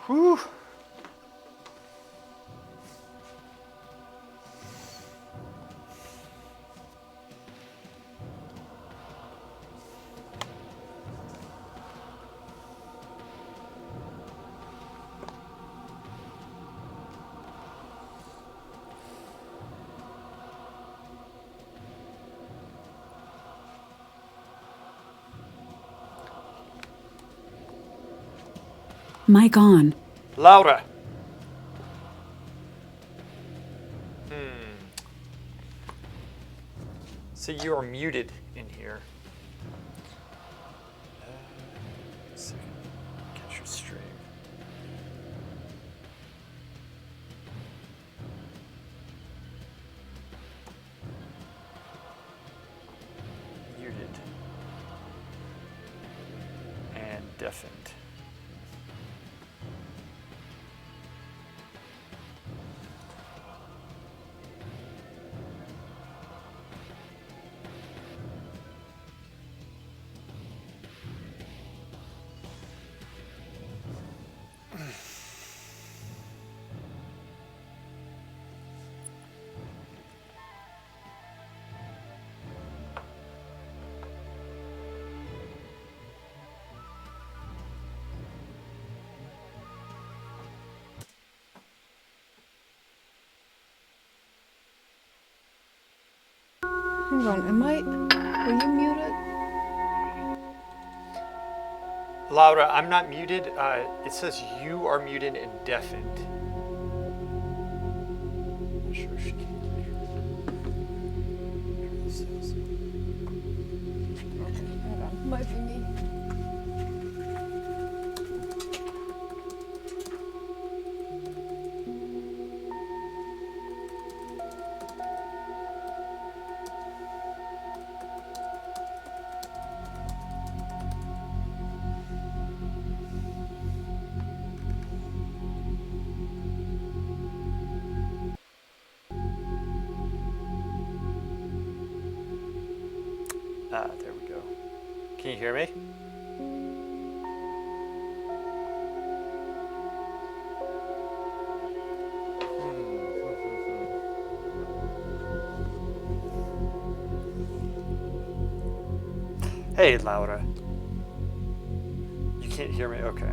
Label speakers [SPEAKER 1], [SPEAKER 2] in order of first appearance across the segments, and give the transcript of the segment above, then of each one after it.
[SPEAKER 1] Whew.
[SPEAKER 2] Mic on.
[SPEAKER 1] Laura. So you are muted in here. Let's see. Catch your stream. Muted. And deafened.
[SPEAKER 3] Hang on, were you muted?
[SPEAKER 1] Laura, I'm not muted. It says you are muted and deafened. Not sure if she can hear.
[SPEAKER 3] Okay, hold on. Might be me.
[SPEAKER 1] There we go. Can you hear me? Hey, Laura. You can't hear me? Okay.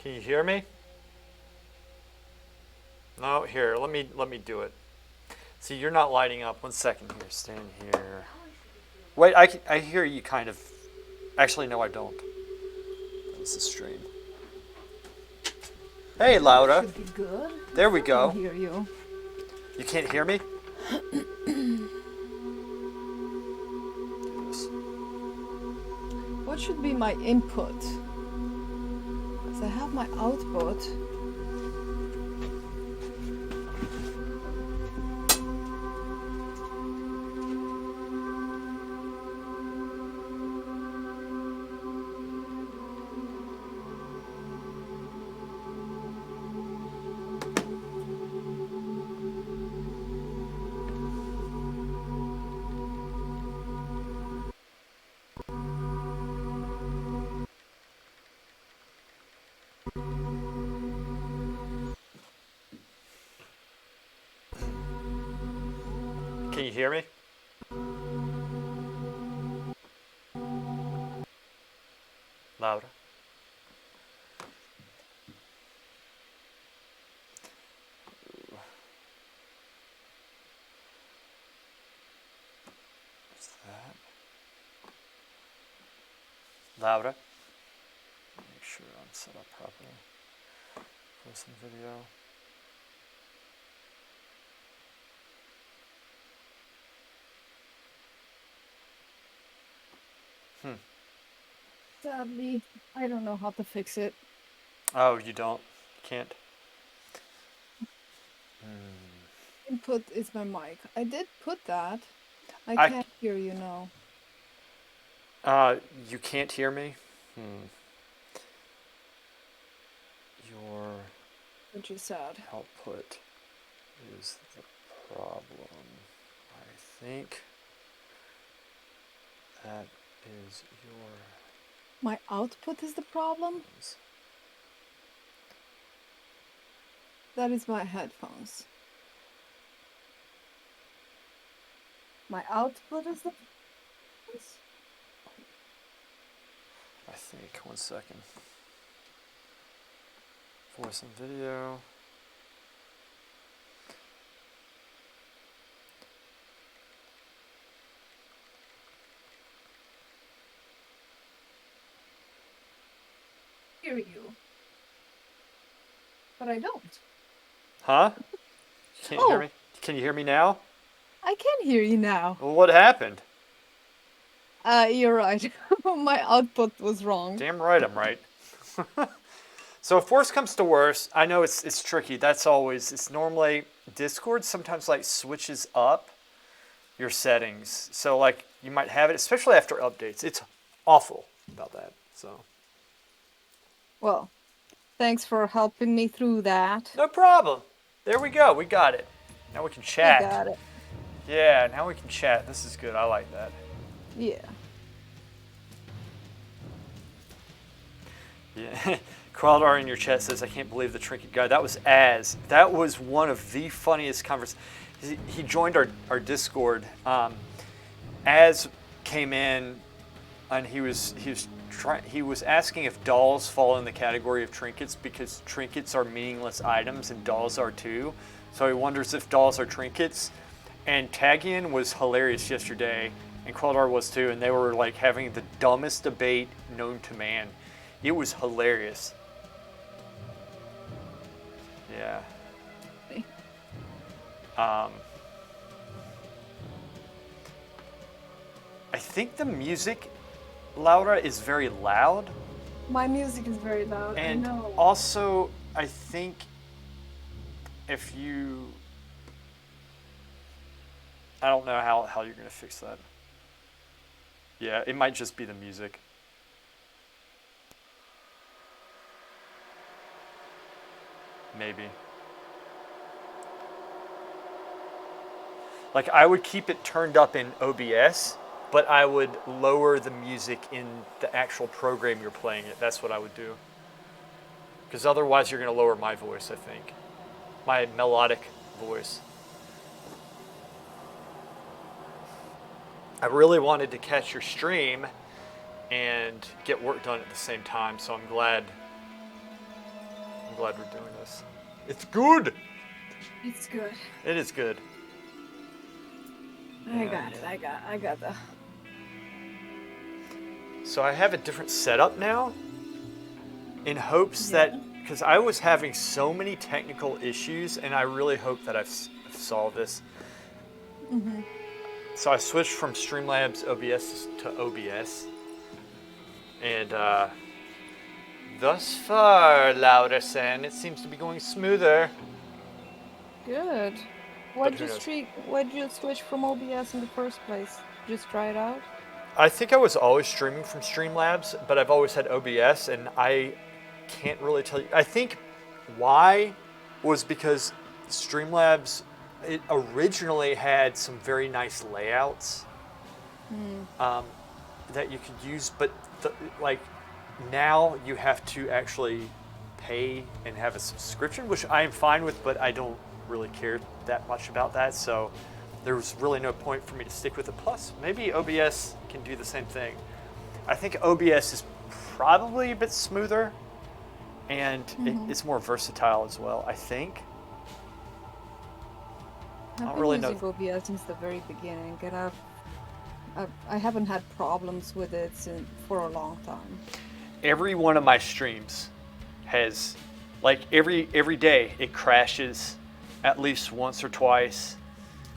[SPEAKER 1] Can you hear me? No, here, let me do it. See, you're not lighting up. 1 second here. Stand here. Wait, I hear you kind of. Actually, no, I don't. This is stream. Hey, Laura.
[SPEAKER 3] Should be good.
[SPEAKER 1] There we
[SPEAKER 3] I
[SPEAKER 1] go.
[SPEAKER 3] can hear you.
[SPEAKER 1] You can't hear me? Do this.
[SPEAKER 3] What should be my input? Because I have my output.
[SPEAKER 1] Can you hear me? Laura? What's that? Laura? Make sure I'm set up properly for some video.
[SPEAKER 3] Sadly, I don't know how to fix it.
[SPEAKER 1] Oh, you don't? Can't?
[SPEAKER 3] Input is my mic. I did put that. I
[SPEAKER 1] I-
[SPEAKER 3] can't hear you now.
[SPEAKER 1] You can't hear me? Your
[SPEAKER 3] Which is sad.
[SPEAKER 1] output is the problem. I think that is
[SPEAKER 3] My output is the problem?
[SPEAKER 1] yours.
[SPEAKER 3] That is my headphones. My output is the.
[SPEAKER 1] I think. 1 second. For some video.
[SPEAKER 3] Hear you. But I don't.
[SPEAKER 1] Huh? Can't hear
[SPEAKER 3] Oh.
[SPEAKER 1] me? Can you hear me now?
[SPEAKER 3] I can hear you now.
[SPEAKER 1] Well, what happened?
[SPEAKER 3] You're right. My output was wrong.
[SPEAKER 1] Damn right I'm right. So if worse comes to worse, I know it's tricky. That's always, it's normally, Discord sometimes like switches up your settings. So like you might have it, especially after updates. It's awful about that. So
[SPEAKER 3] Well, thanks for helping me through that.
[SPEAKER 1] no problem. There we go. We got it. Now we can
[SPEAKER 3] I
[SPEAKER 1] chat.
[SPEAKER 3] got it.
[SPEAKER 1] Yeah, now we can chat. This is good. I like that.
[SPEAKER 3] Yeah.
[SPEAKER 1] Yeah. Crowdar in your chat says, I can't believe the trinket guy. That was Az. That was one of the funniest conversations. He joined our Discord. Az came in and he was asking if dolls fall in the category of trinkets because trinkets are meaningless items and dolls are too. So he wonders if dolls are trinkets. And Tagian was hilarious yesterday, and Crowdar was too, and they were like having the dumbest debate known to man. It was hilarious. Yeah.
[SPEAKER 3] Okay.
[SPEAKER 1] I think the music, Laura, is very loud.
[SPEAKER 3] My music is very loud.
[SPEAKER 1] And
[SPEAKER 3] I know.
[SPEAKER 1] also, I think if you... I don't know how you're going to fix that. Yeah, it might just be the music. Maybe. Like, I would keep it turned up in OBS, but I would lower the music in the actual program you're playing it. That's what I would do. Because otherwise you're going to lower my voice, I think. My melodic voice. I really wanted to catch your stream and get work done at the same time, so I'm glad we're doing this. It's good.
[SPEAKER 3] It's good.
[SPEAKER 1] It is good.
[SPEAKER 3] I got it. I got the.
[SPEAKER 1] So I have a different setup now in hopes that because I was having so many technical issues, and I really hope that I've solved this. So I switched from Streamlabs OBS to OBS, and thus far, Laura-san, it seems to be going smoother.
[SPEAKER 3] Good.
[SPEAKER 1] But who knows?
[SPEAKER 3] Why'd you switch from OBS in the first place? Just try it out?
[SPEAKER 1] I think I was always streaming from Streamlabs, but I've always had OBS, and I can't really tell you. I think why was because Streamlabs, it originally had some very nice layouts that you could use, but like now you have to actually pay and have a subscription, which I am fine with, but I don't really care that much about that. So there was really no point for me to stick with it. Plus, maybe OBS can do the same thing. I think OBS is probably a bit smoother, and it's more versatile as well, I think.
[SPEAKER 3] I've
[SPEAKER 1] really
[SPEAKER 3] been
[SPEAKER 1] know.
[SPEAKER 3] using OBS since the very beginning, and I haven't had problems with it for a long time.
[SPEAKER 1] Every one of my streams has, like every day, it crashes at least once or twice.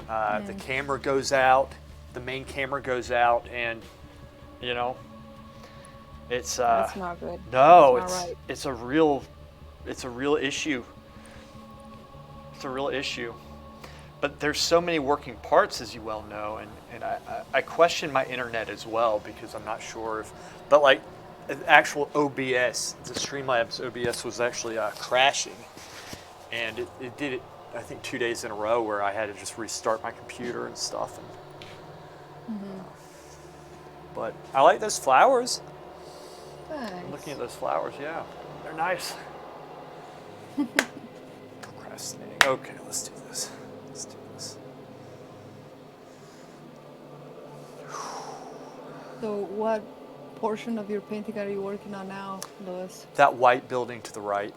[SPEAKER 1] The camera goes out, the main camera goes out, and you know, it's
[SPEAKER 3] That's not good.
[SPEAKER 1] no,
[SPEAKER 3] That's not right.
[SPEAKER 1] it's a real issue. It's a real issue. But there's so many working parts, as you well know, and I question my internet as well, because I'm not sure if, but like actual OBS, the Streamlabs OBS was actually crashing, and it did it, I think 2 days in a row, where I had to just restart my computer and stuff. And, but I like those flowers.
[SPEAKER 3] Thanks.
[SPEAKER 1] Looking at those flowers, yeah, they're nice. Procrastinating. Okay, let's do this. Let's do this.
[SPEAKER 3] So what portion of your painting are you working on now, Lewis?
[SPEAKER 1] That white building to the right.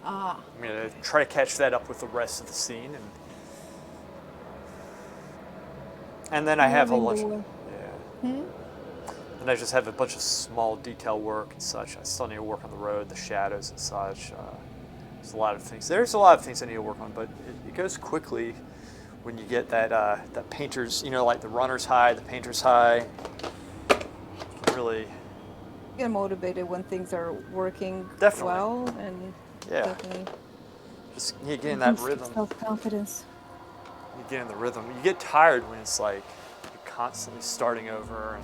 [SPEAKER 3] Ah,
[SPEAKER 1] I'm gonna try to catch that up with the rest of the scene, and then I have a
[SPEAKER 3] moving
[SPEAKER 1] bunch.
[SPEAKER 3] the-
[SPEAKER 1] Yeah. And I just have a bunch of small detail work and such. I still need to work on the road, the shadows and such. There's a lot of things. There's a lot of things I need to work on, but it goes quickly when you get that painter's, like the runner's high, the painter's high. You can really,
[SPEAKER 3] Get motivated when things are working
[SPEAKER 1] Definitely.
[SPEAKER 3] well, and
[SPEAKER 1] yeah,
[SPEAKER 3] definitely
[SPEAKER 1] just you get in that rhythm.
[SPEAKER 3] self-confidence.
[SPEAKER 1] You get in the rhythm. You get tired when it's like you're constantly starting over,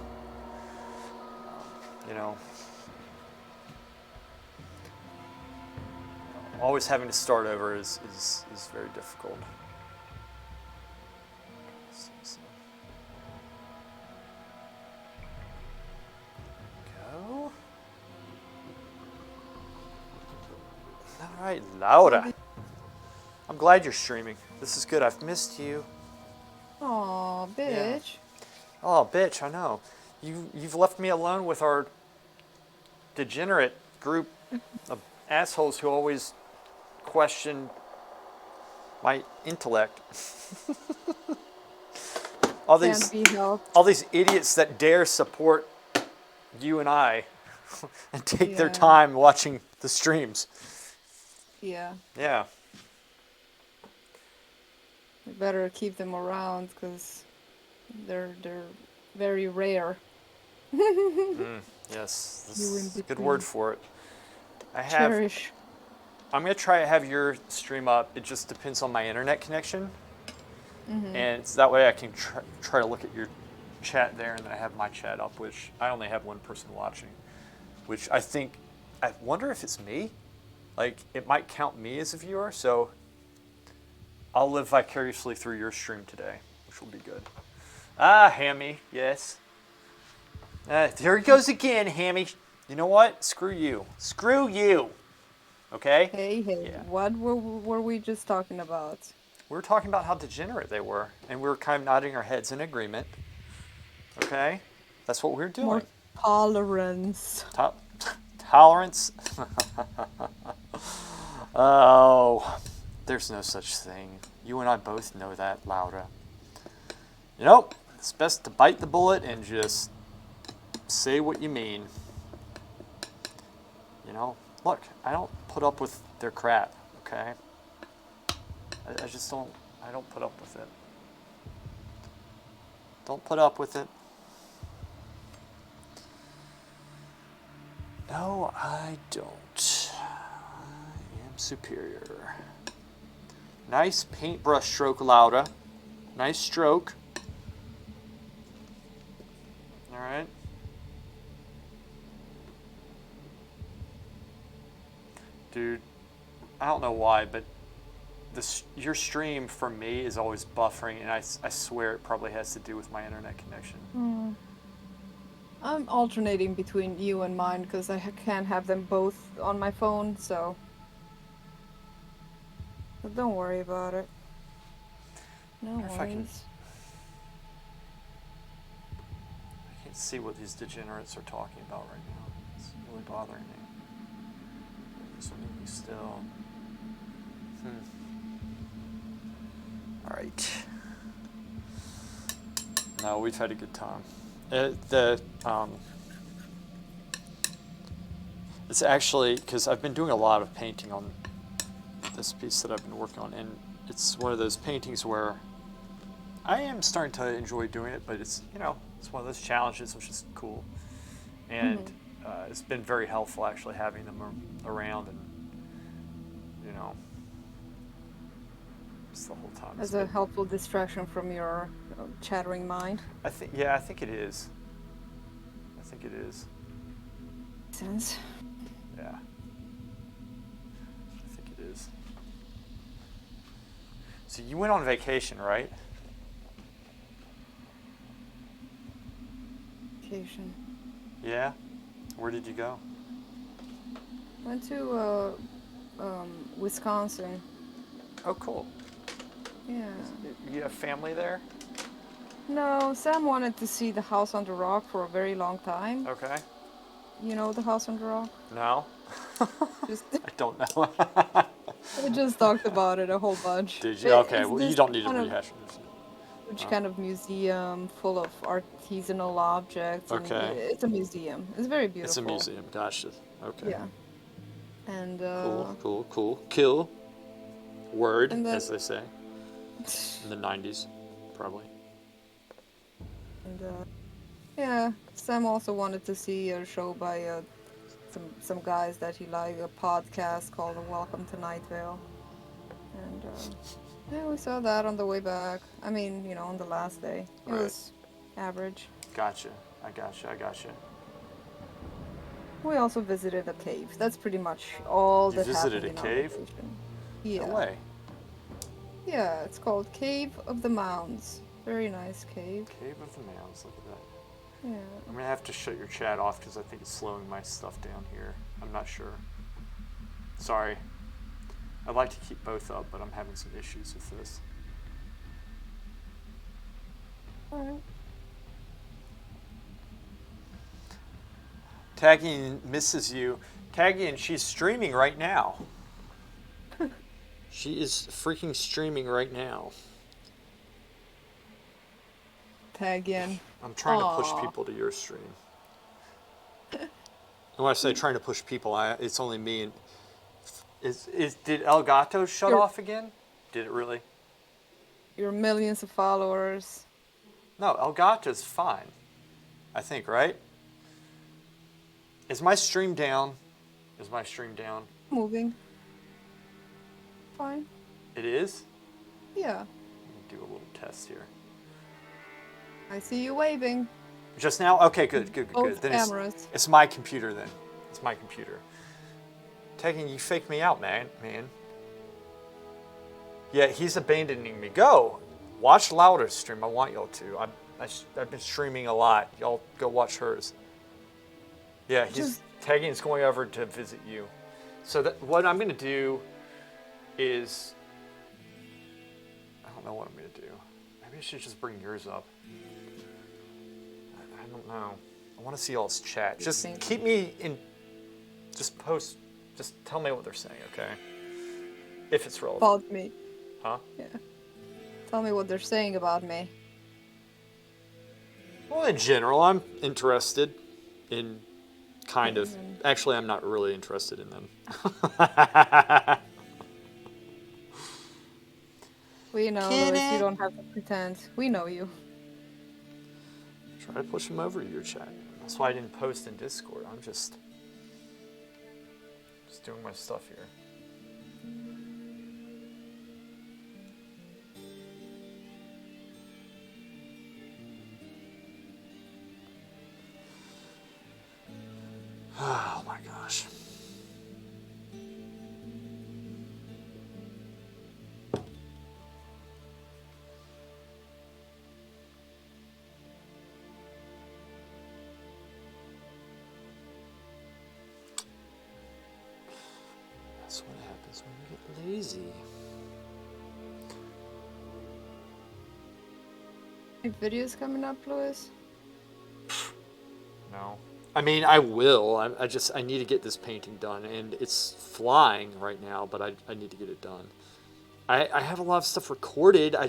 [SPEAKER 1] and always having to start over is very difficult. Go. All right, Laura. I'm glad you're streaming. This is good. I've missed you.
[SPEAKER 3] Aw, bitch.
[SPEAKER 1] Oh, bitch, I know. You've left me alone with our degenerate group of assholes who always question my intellect. all
[SPEAKER 3] Can't be helped.
[SPEAKER 1] all these idiots that dare support you and I and take their
[SPEAKER 3] Yeah.
[SPEAKER 1] time watching the streams.
[SPEAKER 3] Yeah.
[SPEAKER 1] Yeah.
[SPEAKER 3] We better keep them around because they're very rare.
[SPEAKER 1] Yes. This
[SPEAKER 3] You in
[SPEAKER 1] is a good
[SPEAKER 3] between.
[SPEAKER 1] word for it.
[SPEAKER 3] Cherish.
[SPEAKER 1] I'm going to try to have your stream up. It just depends on my internet connection. And it's that way I can try to look at your chat there, and then I have my chat up, which I only have one person watching, which I wonder if it's me. Like, it might count me as a viewer, so I'll live vicariously through your stream today, which will be good. Ah, Hammy, yes. There he goes again, Hammy. You know what? Screw you. Screw you. Okay?
[SPEAKER 3] Hey,
[SPEAKER 1] Yeah.
[SPEAKER 3] what were we just talking about?
[SPEAKER 1] We were talking about how degenerate they were, and we were kind of nodding our heads in agreement. Okay? That's what we were doing.
[SPEAKER 3] More tolerance.
[SPEAKER 1] Tolerance? Oh, there's no such thing. You and I both know that, Laura. It's best to bite the bullet and just say what you mean. Look, I don't put up with their crap, okay? I just don't, I don't put up with it. Don't put up with it. No, I don't. I am superior. Nice paintbrush stroke, Lauda. Nice stroke. All right. Dude, I don't know why, but your stream for me is always buffering, and I swear it probably has to do with my internet connection.
[SPEAKER 3] I'm alternating between you and mine because I can't have them both on my phone, so. But don't worry about it. No
[SPEAKER 1] wonder if I can-
[SPEAKER 3] worries.
[SPEAKER 1] I can't see what these degenerates are talking about right now. It's really bothering me. This one needs still. All right. No, we've had a good time. It's actually because I've been doing a lot of painting on this piece that I've been working on, and it's one of those paintings where I am starting to enjoy doing it, but it's it's one of those challenges, which is cool, and it's been very helpful actually having them around, and just the whole time.
[SPEAKER 3] As a helpful distraction from your chattering mind.
[SPEAKER 1] I think it is. I think it is.
[SPEAKER 3] Sense.
[SPEAKER 1] Yeah. I think it is. So you went on vacation, right?
[SPEAKER 3] Vacation.
[SPEAKER 1] Yeah. Where did you go?
[SPEAKER 3] Went to Wisconsin.
[SPEAKER 1] Oh, cool.
[SPEAKER 3] Yeah.
[SPEAKER 1] You have family there?
[SPEAKER 3] No, Sam wanted to see the House on the Rock for a very long time.
[SPEAKER 1] Okay.
[SPEAKER 3] You know the House on the Rock?
[SPEAKER 1] No.
[SPEAKER 3] Just
[SPEAKER 1] I don't know.
[SPEAKER 3] we just talked about it a whole bunch.
[SPEAKER 1] Did you? Okay. Well, you
[SPEAKER 3] This
[SPEAKER 1] don't need to
[SPEAKER 3] kind of
[SPEAKER 1] rehash it.
[SPEAKER 3] huge kind of museum full of artisanal objects. And
[SPEAKER 1] Okay.
[SPEAKER 3] It's a museum. It's very beautiful.
[SPEAKER 1] It's a museum. Gotcha. Okay.
[SPEAKER 3] Yeah. And
[SPEAKER 1] Cool. Kill. Word,
[SPEAKER 3] And then-
[SPEAKER 1] as they say. In the 90s, probably.
[SPEAKER 3] And yeah, Sam also wanted to see a show by some guys that he liked, a podcast called Welcome to Night Vale. And yeah, we saw that on the way back. I mean, on the last day. It
[SPEAKER 1] Right.
[SPEAKER 3] was average.
[SPEAKER 1] Gotcha. I gotcha.
[SPEAKER 3] We also visited a cave. That's pretty much all
[SPEAKER 1] You
[SPEAKER 3] that
[SPEAKER 1] visited
[SPEAKER 3] happened
[SPEAKER 1] a
[SPEAKER 3] in our
[SPEAKER 1] cave?
[SPEAKER 3] vacation. Yeah.
[SPEAKER 1] No way.
[SPEAKER 3] Yeah, it's called Cave of the Mounds. Very nice cave.
[SPEAKER 1] Cave of the Mounds. Look at that.
[SPEAKER 3] Yeah.
[SPEAKER 1] I'm gonna have to shut your chat off because I think it's slowing my stuff down here. I'm not sure. Sorry. I'd like to keep both up, but I'm having some issues with this.
[SPEAKER 3] Alright.
[SPEAKER 1] Taggy misses you. Taggy, and she's streaming right now. She is freaking streaming right now.
[SPEAKER 3] Tag in.
[SPEAKER 1] I'm trying to
[SPEAKER 3] Aw.
[SPEAKER 1] push people to your stream. And when I say trying to push people, it's only me and. Did Elgato shut
[SPEAKER 3] You're-
[SPEAKER 1] off again? Did it really?
[SPEAKER 3] Your millions of followers.
[SPEAKER 1] No, Elgato's fine. I think, right? Is my stream down?
[SPEAKER 3] Moving. Fine.
[SPEAKER 1] It is?
[SPEAKER 3] Yeah.
[SPEAKER 1] Let me do a little test here.
[SPEAKER 3] I see you waving.
[SPEAKER 1] Just now? Okay, good.
[SPEAKER 3] Both
[SPEAKER 1] Then
[SPEAKER 3] cameras.
[SPEAKER 1] it's my computer then. It's my computer. Taking you faked me out, man. Yeah, he's abandoning me. Go! Watch Louder's stream. I want y'all to. I've been streaming a lot. Y'all go watch hers. Yeah, he's tagging is going over to visit you. So what I'm going to do is... I don't know what I'm going to do. Maybe I should just bring yours up. I don't know. I want to see y'all's chat. Just keep me in... Just post... Just tell me what they're saying, okay? If it's relevant.
[SPEAKER 3] About me.
[SPEAKER 1] Huh?
[SPEAKER 3] Yeah. Tell me what they're saying about me.
[SPEAKER 1] Well, in general, I'm interested in Kind of.
[SPEAKER 3] And
[SPEAKER 1] Actually, I'm not really interested in them.
[SPEAKER 3] we know, Louis, you don't have to pretend. We know you.
[SPEAKER 1] Try to push them over to your chat. That's why I didn't post in Discord. I'm just doing my stuff here. Oh my gosh. That's what happens when you get lazy.
[SPEAKER 3] Any videos coming up, Louis?
[SPEAKER 1] No. I mean, I will. I need to get this painting done, and it's flying right now, but I need to get it done. I have a lot of stuff recorded. I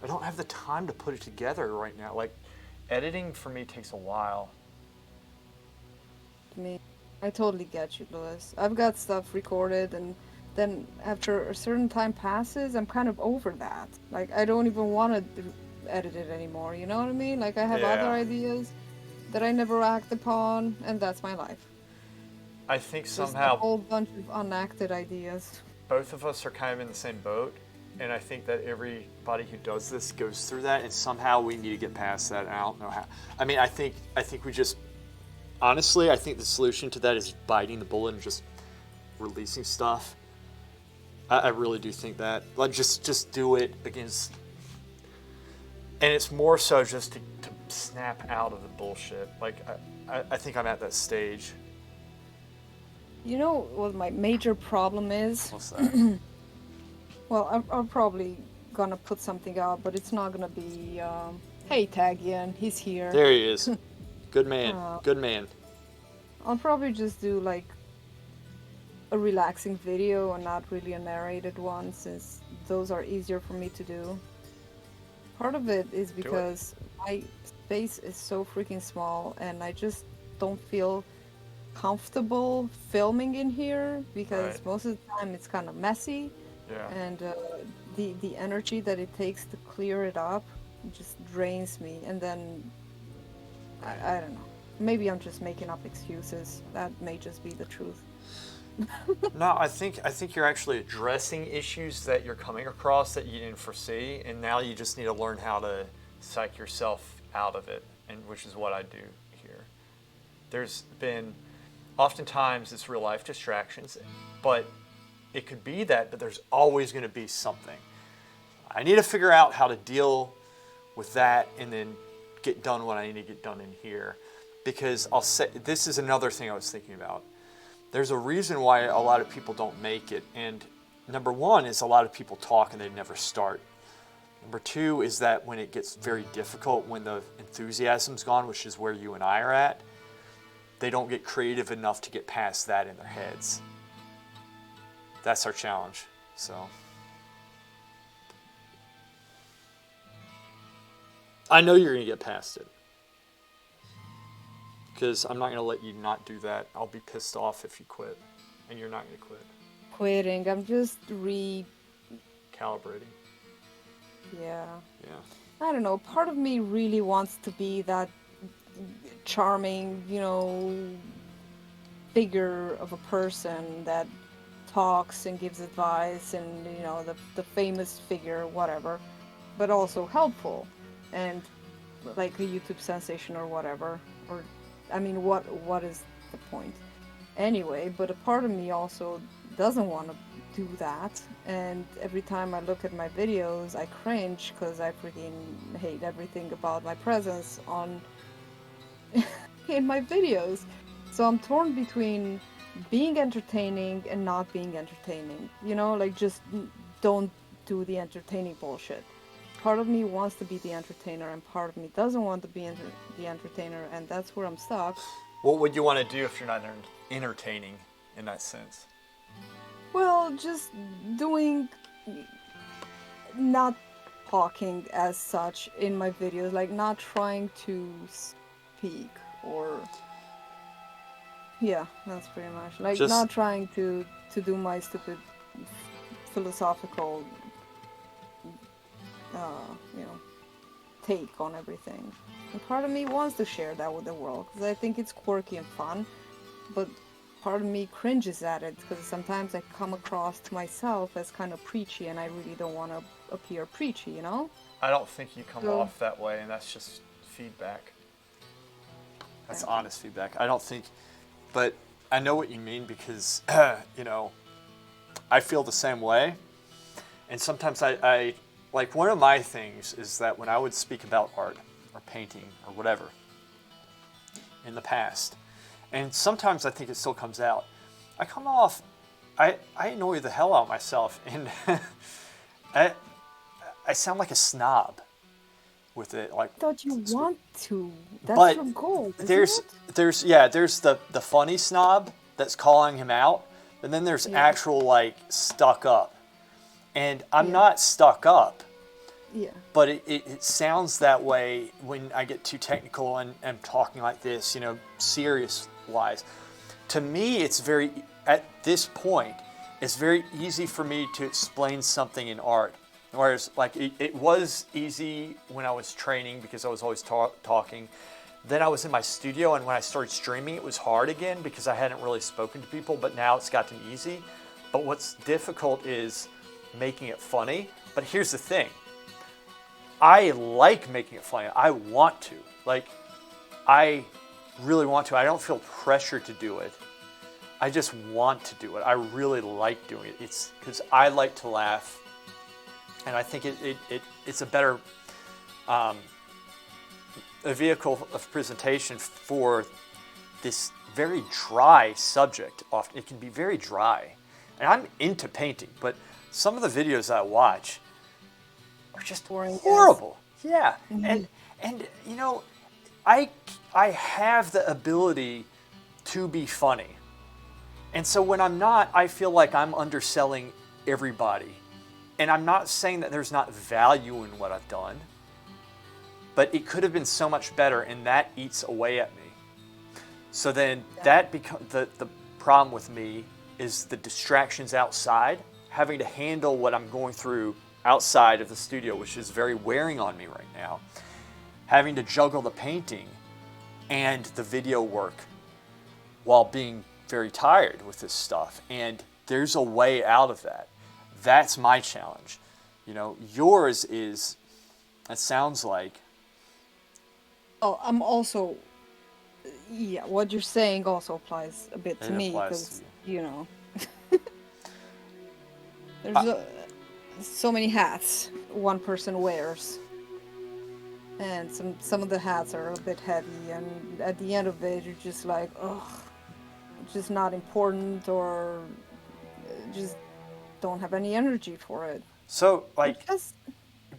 [SPEAKER 1] don't have the time to put it together right now. Like, editing for me takes a while.
[SPEAKER 3] I totally get you, Louis. I've got stuff recorded, and then after a certain time passes, I'm kind of over that. Like, I don't even want to edit it anymore, you know what I mean? Like, I have other
[SPEAKER 1] Yeah.
[SPEAKER 3] ideas that I never act upon, and that's my life.
[SPEAKER 1] I think
[SPEAKER 3] Just a
[SPEAKER 1] somehow
[SPEAKER 3] whole bunch of unacted ideas.
[SPEAKER 1] both of us are kind of in the same boat, and I think that everybody who does this goes through that, and somehow we need to get past that, and I don't know how. I mean, I think we just, honestly, I think the solution to that is biting the bullet and just releasing stuff. I really do think that. Like, just do it against, and it's more so just to snap out of the bullshit. Like, I think I'm at that stage.
[SPEAKER 3] You know what my major problem is?
[SPEAKER 1] What's that?
[SPEAKER 3] Well, I'm probably gonna put something out, but it's not gonna be, hey, Tagian, he's here.
[SPEAKER 1] There he is. Good man.
[SPEAKER 3] Oh.
[SPEAKER 1] Good man.
[SPEAKER 3] I'll probably just do, like, a relaxing video and not really a narrated one, since those are easier for me to do. Part of it is because my space is so freaking small, and I just don't feel comfortable filming in here, because
[SPEAKER 1] Right.
[SPEAKER 3] most of the time it's kind of messy.
[SPEAKER 1] Yeah.
[SPEAKER 3] And the energy that it takes to clear it up just drains me, and then I don't know, maybe I'm just making up excuses. That may just be the truth.
[SPEAKER 1] No, I think you're actually addressing issues that you're coming across that you didn't foresee, and now you just need to learn how to psych yourself out of it, and which is what I do here. There's been, oftentimes it's real life distractions, but it could be that, but there's always going to be something. I need to figure out how to deal with that and then get done what I need to get done in here. Because I'll say, this is another thing I was thinking about. There's a reason why a lot of people don't make it. And number one is a lot of people talk and they never start. Number two is that when it gets very difficult, when the enthusiasm's gone, which is where you and I are at, they don't get creative enough to get past that in their heads. That's our challenge. So I know you're going to get past it. Because I'm not going to let you not do that. I'll be pissed off if you quit. And you're not going to quit.
[SPEAKER 3] Quitting, I'm just
[SPEAKER 1] Calibrating.
[SPEAKER 3] yeah.
[SPEAKER 1] Yeah.
[SPEAKER 3] I don't know, part of me really wants to be that charming, you know, figure of a person that talks and gives advice, and, you know, the famous figure, whatever, but also helpful, and like a YouTube sensation or whatever. Or, I mean, what is the point? Anyway, but a part of me also doesn't want to do that, and every time I look at my videos, I cringe because I freaking hate everything about my presence on in my videos. So I'm torn between being entertaining and not being entertaining. You know, like, just don't do the entertaining bullshit. Part of me wants to be the entertainer, and part of me doesn't want to be the entertainer, and that's where I'm stuck.
[SPEAKER 1] What would you want to do if you're not entertaining in that sense?
[SPEAKER 3] Well, just doing, not talking as such in my videos, like not trying to speak or Yeah, that's pretty much like
[SPEAKER 1] Just
[SPEAKER 3] not trying to do my stupid philosophical, you know, take on everything. And part of me wants to share that with the world because I think it's quirky and fun, but part of me cringes at it because sometimes I come across to myself as kind of preachy, and I really don't want to appear preachy, you know?
[SPEAKER 1] I don't think you come
[SPEAKER 3] So,
[SPEAKER 1] off that way, and that's just feedback. That's
[SPEAKER 3] thank you.
[SPEAKER 1] honest feedback. I don't think, but I know what you mean because, you know, I feel the same way. And sometimes I, like, one of my things is that when I would speak about art or painting or whatever in the past, and sometimes I think it still comes out, I come off, I annoy the hell out of myself, and I, I sound like a snob with it. Like,
[SPEAKER 3] Thought you want to. That's
[SPEAKER 1] but
[SPEAKER 3] your goal, isn't
[SPEAKER 1] there's
[SPEAKER 3] it?
[SPEAKER 1] there's the funny snob that's calling him out, and then there's
[SPEAKER 3] Yeah.
[SPEAKER 1] actual like stuck up. And I'm
[SPEAKER 3] Yeah.
[SPEAKER 1] not stuck up,
[SPEAKER 3] Yeah.
[SPEAKER 1] but it sounds that way when I get too technical and am talking like this, you know, serious wise. To me, it's very, at this point, it's very easy for me to explain something in art. Whereas, like, it was easy when I was training because I was always talking. Then I was in my studio, and when I started streaming, it was hard again because I hadn't really spoken to people, but now it's gotten easy. But what's difficult is making it funny. But here's the thing. I like making it funny. I want to. Like, I really want to. I don't feel pressure to do it. I just want to do it. I really like doing it. It's because I like to laugh. And I think it's a better a vehicle of presentation for this very dry subject. Often it can be very dry. And I'm into painting, but some of the videos I watch are just
[SPEAKER 3] Boring as-
[SPEAKER 1] horrible. Yeah, and you know, I have the ability to be funny, and so when I'm not, I feel like I'm underselling everybody. And I'm not saying that there's not value in what I've done, but it could have been so much better, and that eats away at me. So then that becomes the problem with me is the distractions outside, having to handle what I'm going through outside of the studio, which is very wearing on me right now. Having to juggle the painting and the video work while being very tired with this stuff. And there's a way out of that. That's my challenge. You know, yours is, it sounds like,
[SPEAKER 3] Oh, I'm also. Yeah, what you're saying also applies a bit to
[SPEAKER 1] it
[SPEAKER 3] me
[SPEAKER 1] applies
[SPEAKER 3] because,
[SPEAKER 1] to
[SPEAKER 3] you know, there's
[SPEAKER 1] you.
[SPEAKER 3] so many hats one person wears. And some of the hats are a bit heavy, and at the end of it, you're just like, ugh, just not important, or just don't have any energy for it.
[SPEAKER 1] So, like,
[SPEAKER 3] Just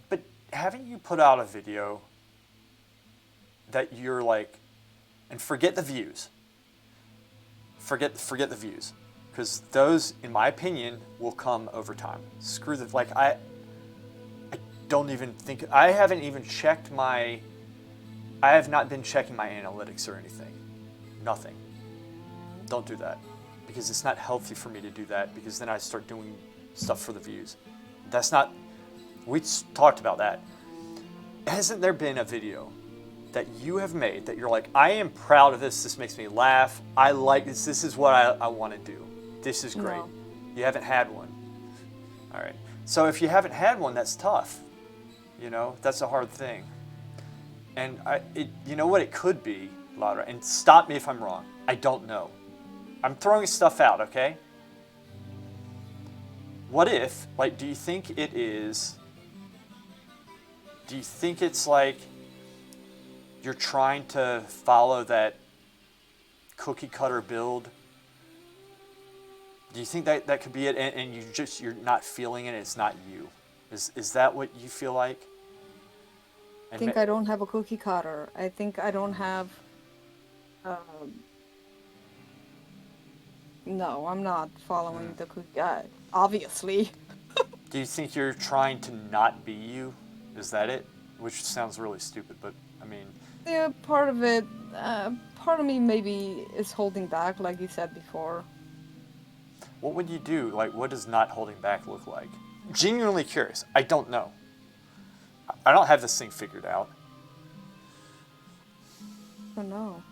[SPEAKER 1] but haven't you put out a video that you're like, and forget the views. Forget the views, because those, in my opinion, will come over time. Screw the like. I don't even think. I haven't even checked my. I have not been checking my analytics or anything. Nothing. Don't do that, because it's not healthy for me to do that, because then I start doing stuff for the views. That's not. We talked about that. Hasn't there been a video that you have made that you're like, I am proud of this. This makes me laugh. I like this. This is what I want to do. This is great.
[SPEAKER 3] No.
[SPEAKER 1] You haven't had one. All right. So if you haven't had one, that's tough. You know, that's a hard thing. And you know what it could be, Laura, and stop me if I'm wrong. I don't know. I'm throwing stuff out, okay? What if, like, do you think it's like you're trying to follow that cookie cutter build? Do you think that could be it, and you're not feeling it, it's not you? Is that what you feel like?
[SPEAKER 3] I think I don't have a cookie cutter. I think I don't have. No, I'm not following the cookie. Obviously.
[SPEAKER 1] Do you think you're trying to not be you? Is that it? Which sounds really stupid, but I mean.
[SPEAKER 3] Yeah, part of it. part of me maybe is holding back, like you said before.
[SPEAKER 1] What would you do? Like, what does not holding back look like? Genuinely curious. I don't know. I don't have this thing figured out.
[SPEAKER 3] I don't know.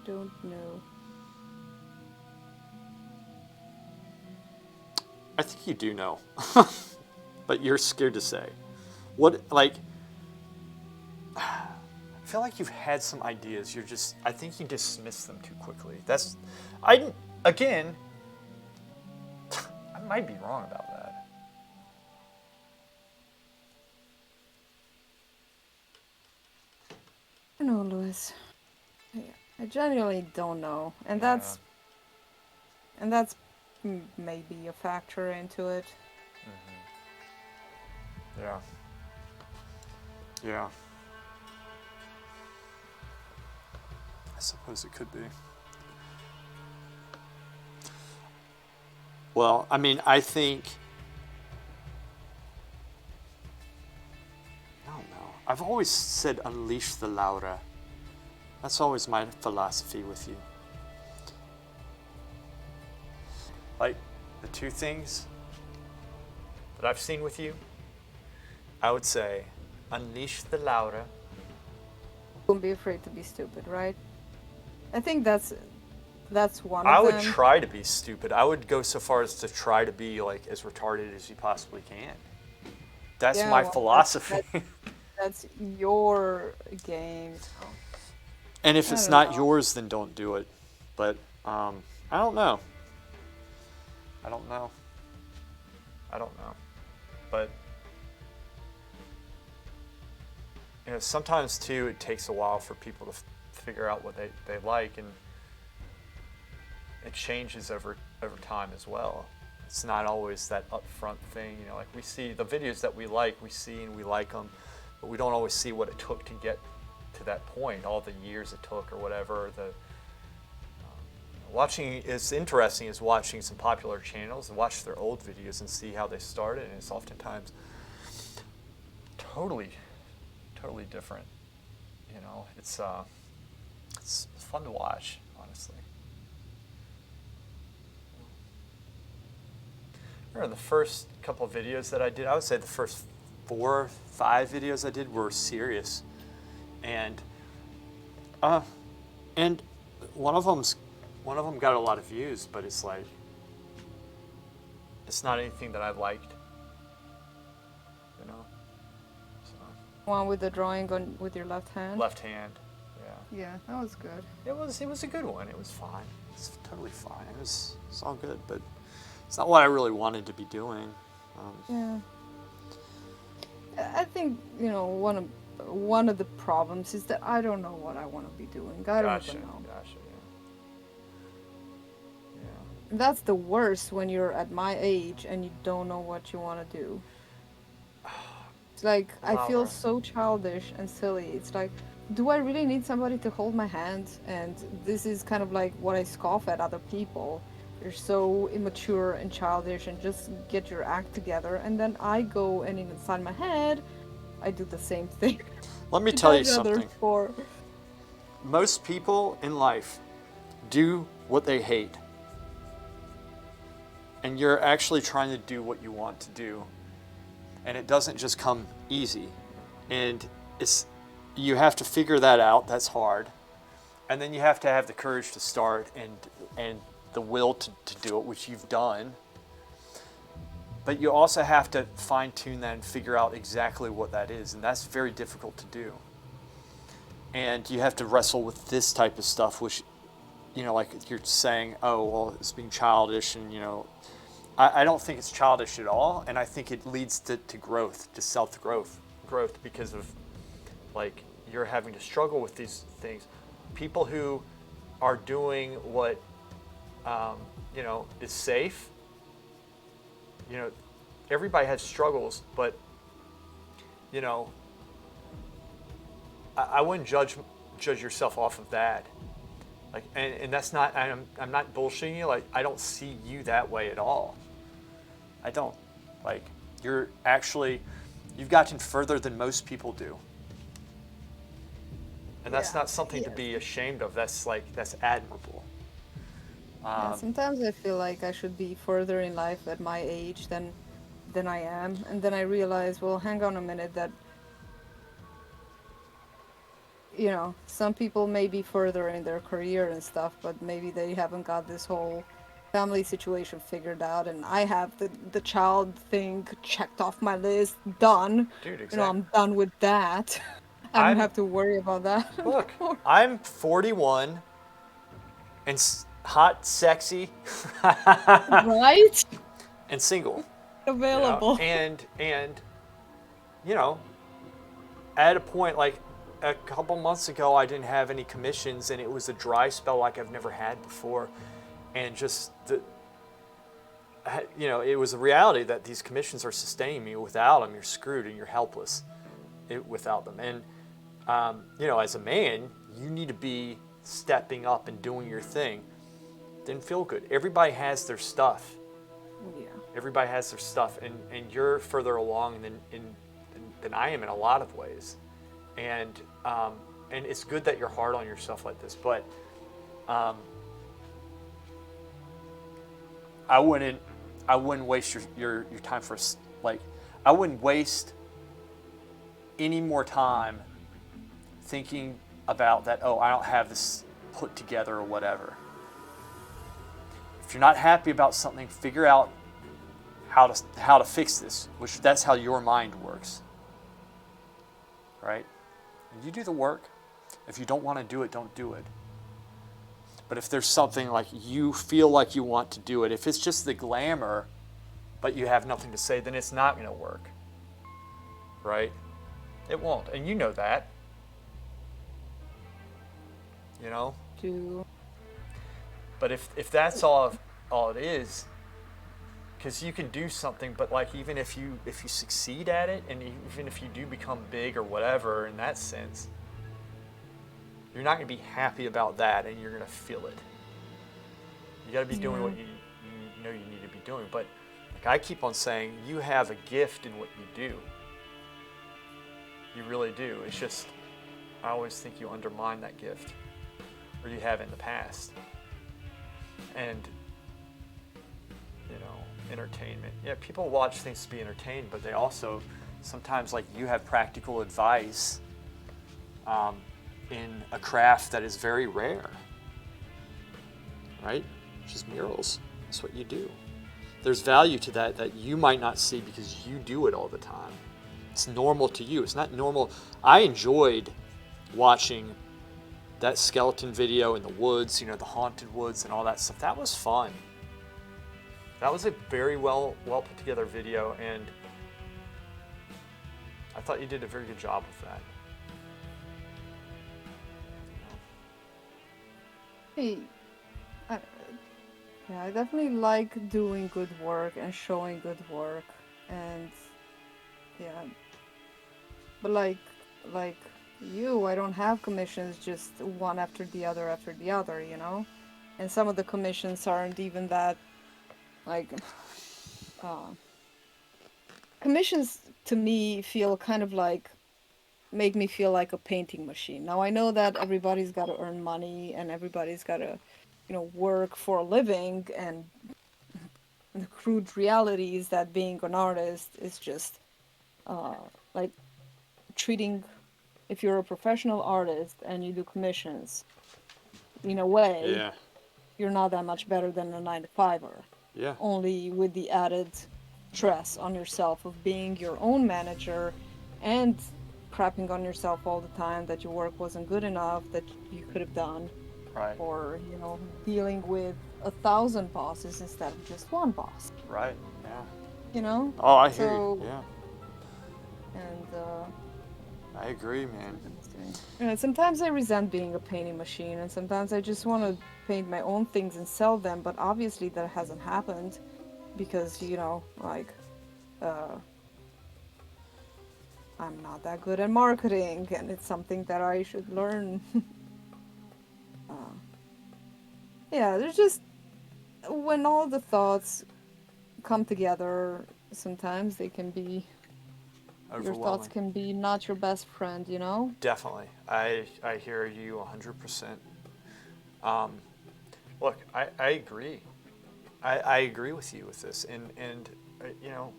[SPEAKER 3] Don't know.
[SPEAKER 1] I think you do know. But you're scared to say. What, like, I feel like you've had some ideas. I think you dismiss them too quickly. Again, I might be wrong about that.
[SPEAKER 3] I know, Louis. I genuinely don't know, and that's maybe a factor into it.
[SPEAKER 1] Yeah. Yeah. I suppose it could be. Well, I mean, I think, I don't know. I've always said unleash the Laura. That's always my philosophy with you. Like, the two things that I've seen with you, I would say unleash the Laura.
[SPEAKER 3] Don't be afraid to be stupid, right? I think that's one of
[SPEAKER 1] I would
[SPEAKER 3] them.
[SPEAKER 1] try to be stupid. I would go so far as to try to be like as retarded as you possibly can. That's
[SPEAKER 3] Yeah,
[SPEAKER 1] my
[SPEAKER 3] well,
[SPEAKER 1] philosophy.
[SPEAKER 3] That's your game.
[SPEAKER 1] And if
[SPEAKER 3] I
[SPEAKER 1] it's
[SPEAKER 3] don't
[SPEAKER 1] not
[SPEAKER 3] know.
[SPEAKER 1] yours, then don't do it. But I don't know. I don't know. But sometimes too, it takes a while for people to figure out what they like, and it changes over time as well. It's not always that upfront thing, like we see the videos that we see and we like them, but we don't always see what it took to get to that point, all the years it took or whatever. Watching is interesting is watching some popular channels and watch their old videos and see how they started, and it's oftentimes totally different. It's fun to watch, honestly. The first couple of videos that I did, I would say the first 4 or 5 videos I did were serious, and one of them got a lot of views, but it's like it's not anything that I liked, So
[SPEAKER 3] One with the drawing with your left hand.
[SPEAKER 1] left hand, yeah.
[SPEAKER 3] Yeah, that was good.
[SPEAKER 1] It was a good one. It was fine. It's totally fine. It's all good, but it's not what I really wanted to be doing.
[SPEAKER 3] Yeah. I think one of the problems is that I don't know what I want to be doing. I don't even know.
[SPEAKER 1] Gotcha, yeah.
[SPEAKER 3] That's the worst when you're at my age and you don't know what you want to do. It's like I feel
[SPEAKER 1] Laura.
[SPEAKER 3] so childish and silly. It's like, do I really need somebody to hold my hand? And this is kind of like what I scoff at other people. You're so immature and childish and just get your act together. And then I go and inside my head, I do the same thing.
[SPEAKER 1] Let me
[SPEAKER 3] to
[SPEAKER 1] tell you
[SPEAKER 3] judge others
[SPEAKER 1] something.
[SPEAKER 3] for.
[SPEAKER 1] Most people in life do what they hate. And you're actually trying to do what you want to do. And it doesn't just come easy. And you have to figure that out. That's hard. And then you have to have the courage to start and the will to do it, which you've done. But you also have to fine-tune that and figure out exactly what that is. And that's very difficult to do. And you have to wrestle with this type of stuff, which, like you're saying, oh, well, it's being childish. And, I don't think it's childish at all. And I think it leads to growth, to self-growth. Growth because of, like, you're having to struggle with these things. People who are doing what, is safe, everybody has struggles, but, I wouldn't judge yourself off of that. Like, and that's not, I'm not bullshitting you. Like, I don't see you that way at all. I don't. Like, you've gotten further than most people do. And that's
[SPEAKER 3] Yeah.
[SPEAKER 1] not something to
[SPEAKER 3] Yes.
[SPEAKER 1] be ashamed of. That's admirable.
[SPEAKER 3] Yeah,
[SPEAKER 1] Um,
[SPEAKER 3] sometimes I feel like I should be further in life at my age than I am, and then I realize, well, hang on a minute, that some people may be further in their career and stuff, but maybe they haven't got this whole family situation figured out, and I have the child thing checked off my list, done.
[SPEAKER 1] dude,
[SPEAKER 3] I'm
[SPEAKER 1] exactly.
[SPEAKER 3] done with that. I don't
[SPEAKER 1] I'm
[SPEAKER 3] have to worry about that
[SPEAKER 1] Look,
[SPEAKER 3] anymore.
[SPEAKER 1] I'm 41 and hot, sexy,
[SPEAKER 3] Right?
[SPEAKER 1] and single.
[SPEAKER 3] Available.
[SPEAKER 1] And you know, at a point like a couple months ago, I didn't have any commissions, and it was a dry spell like I've never had before, and just it was a reality that these commissions are sustaining me. Without them, you're screwed and you're helpless without them. And as a man, you need to be stepping up and doing your thing. Didn't feel good. Everybody has their stuff.
[SPEAKER 3] Yeah.
[SPEAKER 1] Everybody has their stuff, and you're further along than I am in a lot of ways. And it's good that you're hard on yourself like this, but I wouldn't waste your time for I wouldn't waste any more time thinking about that. Oh, I don't have this put together or whatever. If you're not happy about something, figure out how to fix this, which that's how your mind works, right? And you do the work. If you don't want to do it, don't do it. But if there's something like you feel like you want to do it, if it's just the glamour, but you have nothing to say, then it's not going to work, right? It won't, and you know that.
[SPEAKER 3] To
[SPEAKER 1] But if that's all it is, because you can do something, but like even if you succeed at it, and even if you do become big or whatever in that sense, you're not going to be happy about that, and you're going to feel it. You got to be doing what you know you need to be doing. But like I keep on saying, you have a gift in what you do. You really do. It's just I always think you undermine that gift, or you have in the past. And entertainment. Yeah, people watch things to be entertained, but they also sometimes, like, you have practical advice in a craft that is very rare, right? Which is murals. That's what you do. There's value to that you might not see because you do it all the time. It's normal to you. It's not normal. I enjoyed watching that skeleton video in the woods, the haunted woods and all that stuff. That was fun. That was a very well put together video, and I thought you did a very good job with that.
[SPEAKER 3] Hey, I definitely like doing good work and showing good work, and yeah, but like you, I don't have commissions just one after the other, and some of the commissions aren't even that, like, uh, commissions to me feel kind of like, make me feel like a painting machine. Now I know that everybody's got to earn money and everybody's got to, work for a living, and the crude reality is that being an artist is just uh, like treating, if you're a professional artist and you do commissions, in a way,
[SPEAKER 1] Yeah.
[SPEAKER 3] you're not that much better than a 9 to 5er.
[SPEAKER 1] Yeah.
[SPEAKER 3] Only with the added stress on yourself of being your own manager and crapping on yourself all the time that your work wasn't good enough, that you could have done,
[SPEAKER 1] Right.
[SPEAKER 3] or dealing with 1,000 bosses instead of just one boss.
[SPEAKER 1] Right. Yeah.
[SPEAKER 3] You know.
[SPEAKER 1] Oh, I hear
[SPEAKER 3] So
[SPEAKER 1] you. Yeah.
[SPEAKER 3] and
[SPEAKER 1] I agree, man.
[SPEAKER 3] sometimes I resent being a painting machine, and sometimes I just want to paint my own things and sell them. But obviously that hasn't happened because I'm not that good at marketing, and it's something that I should learn. Yeah, there's just, when all the thoughts come together, sometimes they can be Your thoughts
[SPEAKER 1] overwhelming.
[SPEAKER 3] can be not your best friend, you know?
[SPEAKER 1] Definitely. I hear you 100%. Look, I agree. I agree with you with this. And you know,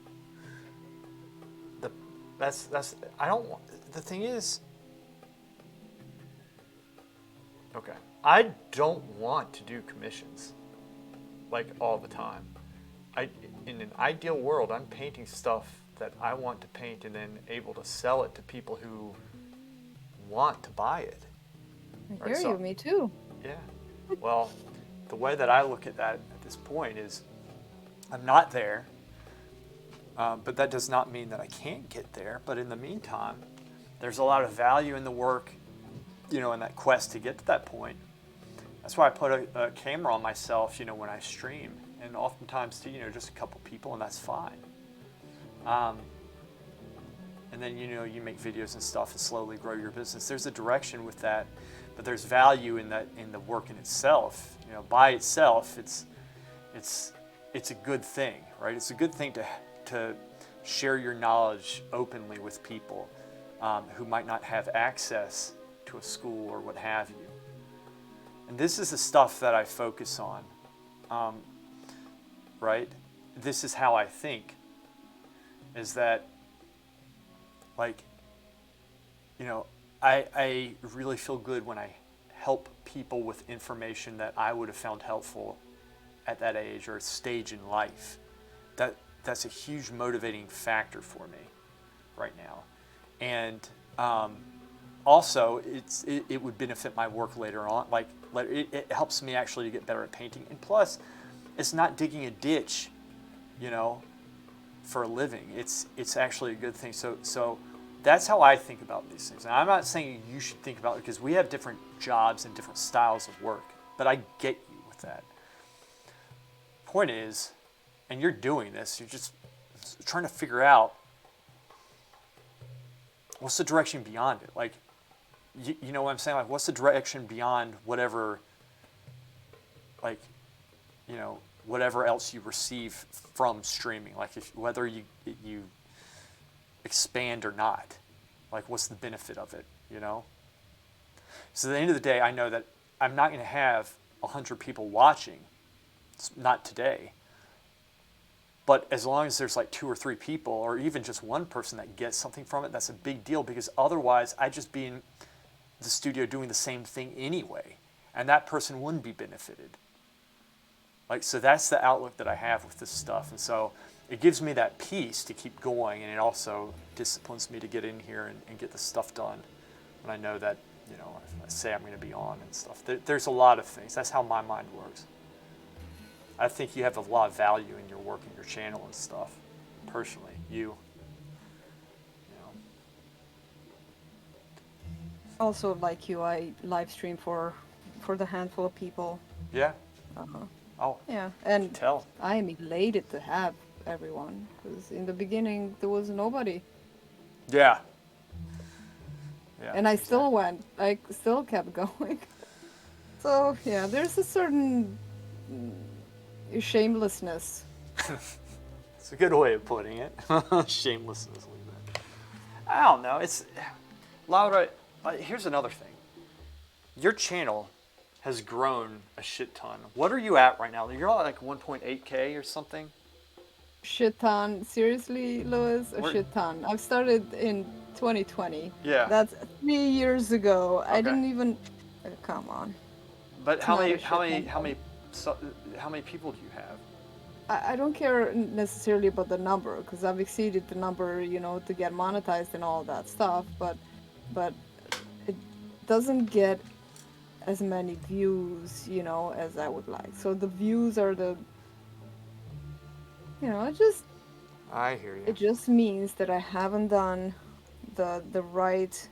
[SPEAKER 1] the that's I don't want, the thing is, okay, I don't want to do commissions like all the time. I In an ideal world, I'm painting stuff that I want to paint and then able to sell it to people who want to buy it.
[SPEAKER 3] I
[SPEAKER 1] Right?
[SPEAKER 3] hear you,
[SPEAKER 1] So
[SPEAKER 3] me too.
[SPEAKER 1] yeah. Well, the way that I look at that at this point is I'm not there, but that does not mean that I can't get there. But in the meantime, there's a lot of value in the work, you know, in that quest to get to that point. That's why I put a camera on myself, you know, when I stream, and oftentimes too, you know, just a couple people, and that's fine. Um, and then, you know, you make videos and stuff and slowly grow your business. There's a direction with that, but there's value in that, in the work in itself. You know, by itself, it's a good thing, right? It's a good thing to share your knowledge openly with people who might not have access to a school or what have you. And this is the stuff that I focus on, right? This is how I think, is that, like, you know, I really feel good when I help people with information that I would have found helpful at that age or stage in life. That's a huge motivating factor for me right now. And also, it would benefit my work later on. Like, it helps me actually to get better at painting. And plus, it's not digging a ditch, you know, for a living. It's actually a good thing. So that's how I think about these things. And I'm not saying you should think about it, because we have different jobs and different styles of work. But I get you with that. Point is, and you're doing this, you're just trying to figure out what's the direction beyond it. Like, you know what I'm saying? Like, what's the direction beyond whatever, like, you know, whatever else you receive from streaming? Like, whether you expand or not, like, what's the benefit of it, you know? So at the end of the day, I know that I'm not going to have 100 people watching, not today. But as long as there's like 2 or 3 people, or even just one person that gets something from it, that's a big deal, because otherwise I'd just be in the studio doing the same thing anyway, and that person wouldn't be benefited. Like, so that's the outlook that I have with this stuff. And so it gives me that peace to keep going, and it also disciplines me to get in here and get the stuff done when I know that, you know, if I say I'm going to be on and stuff. There's a lot of things. That's how my mind works. I think you have a lot of value in your work and your channel and stuff, personally, you know.
[SPEAKER 3] Also, like you, I live stream for the handful of people.
[SPEAKER 1] Yeah.
[SPEAKER 3] Uh-huh.
[SPEAKER 1] Oh,
[SPEAKER 3] Yeah, and
[SPEAKER 1] tell.
[SPEAKER 3] I am elated to have everyone, because in the beginning there was nobody,
[SPEAKER 1] Yeah. Yeah.
[SPEAKER 3] and I still went. I still kept going. So yeah, there's a certain shamelessness.
[SPEAKER 1] It's a good way of putting it. Shamelessness like that. I don't know. It's Laura. Here's another thing. Your channel has grown a shit ton. What are you at right now? You're at like 1.8K or something.
[SPEAKER 3] Shit ton. Seriously, Louis, a
[SPEAKER 1] Where-
[SPEAKER 3] shit ton. I've started in 2020.
[SPEAKER 1] Yeah.
[SPEAKER 3] That's 3 years ago. I
[SPEAKER 1] Okay.
[SPEAKER 3] didn't even. Come on.
[SPEAKER 1] But how
[SPEAKER 3] not
[SPEAKER 1] many
[SPEAKER 3] a shit ton.
[SPEAKER 1] how many people do you have?
[SPEAKER 3] I don't care necessarily about the number, because I've exceeded the number, you know, to get monetized and all that stuff. But it doesn't get as many views, you know, as I would like. So the views are the, you know,
[SPEAKER 1] I hear you.
[SPEAKER 3] it just means that I haven't done the right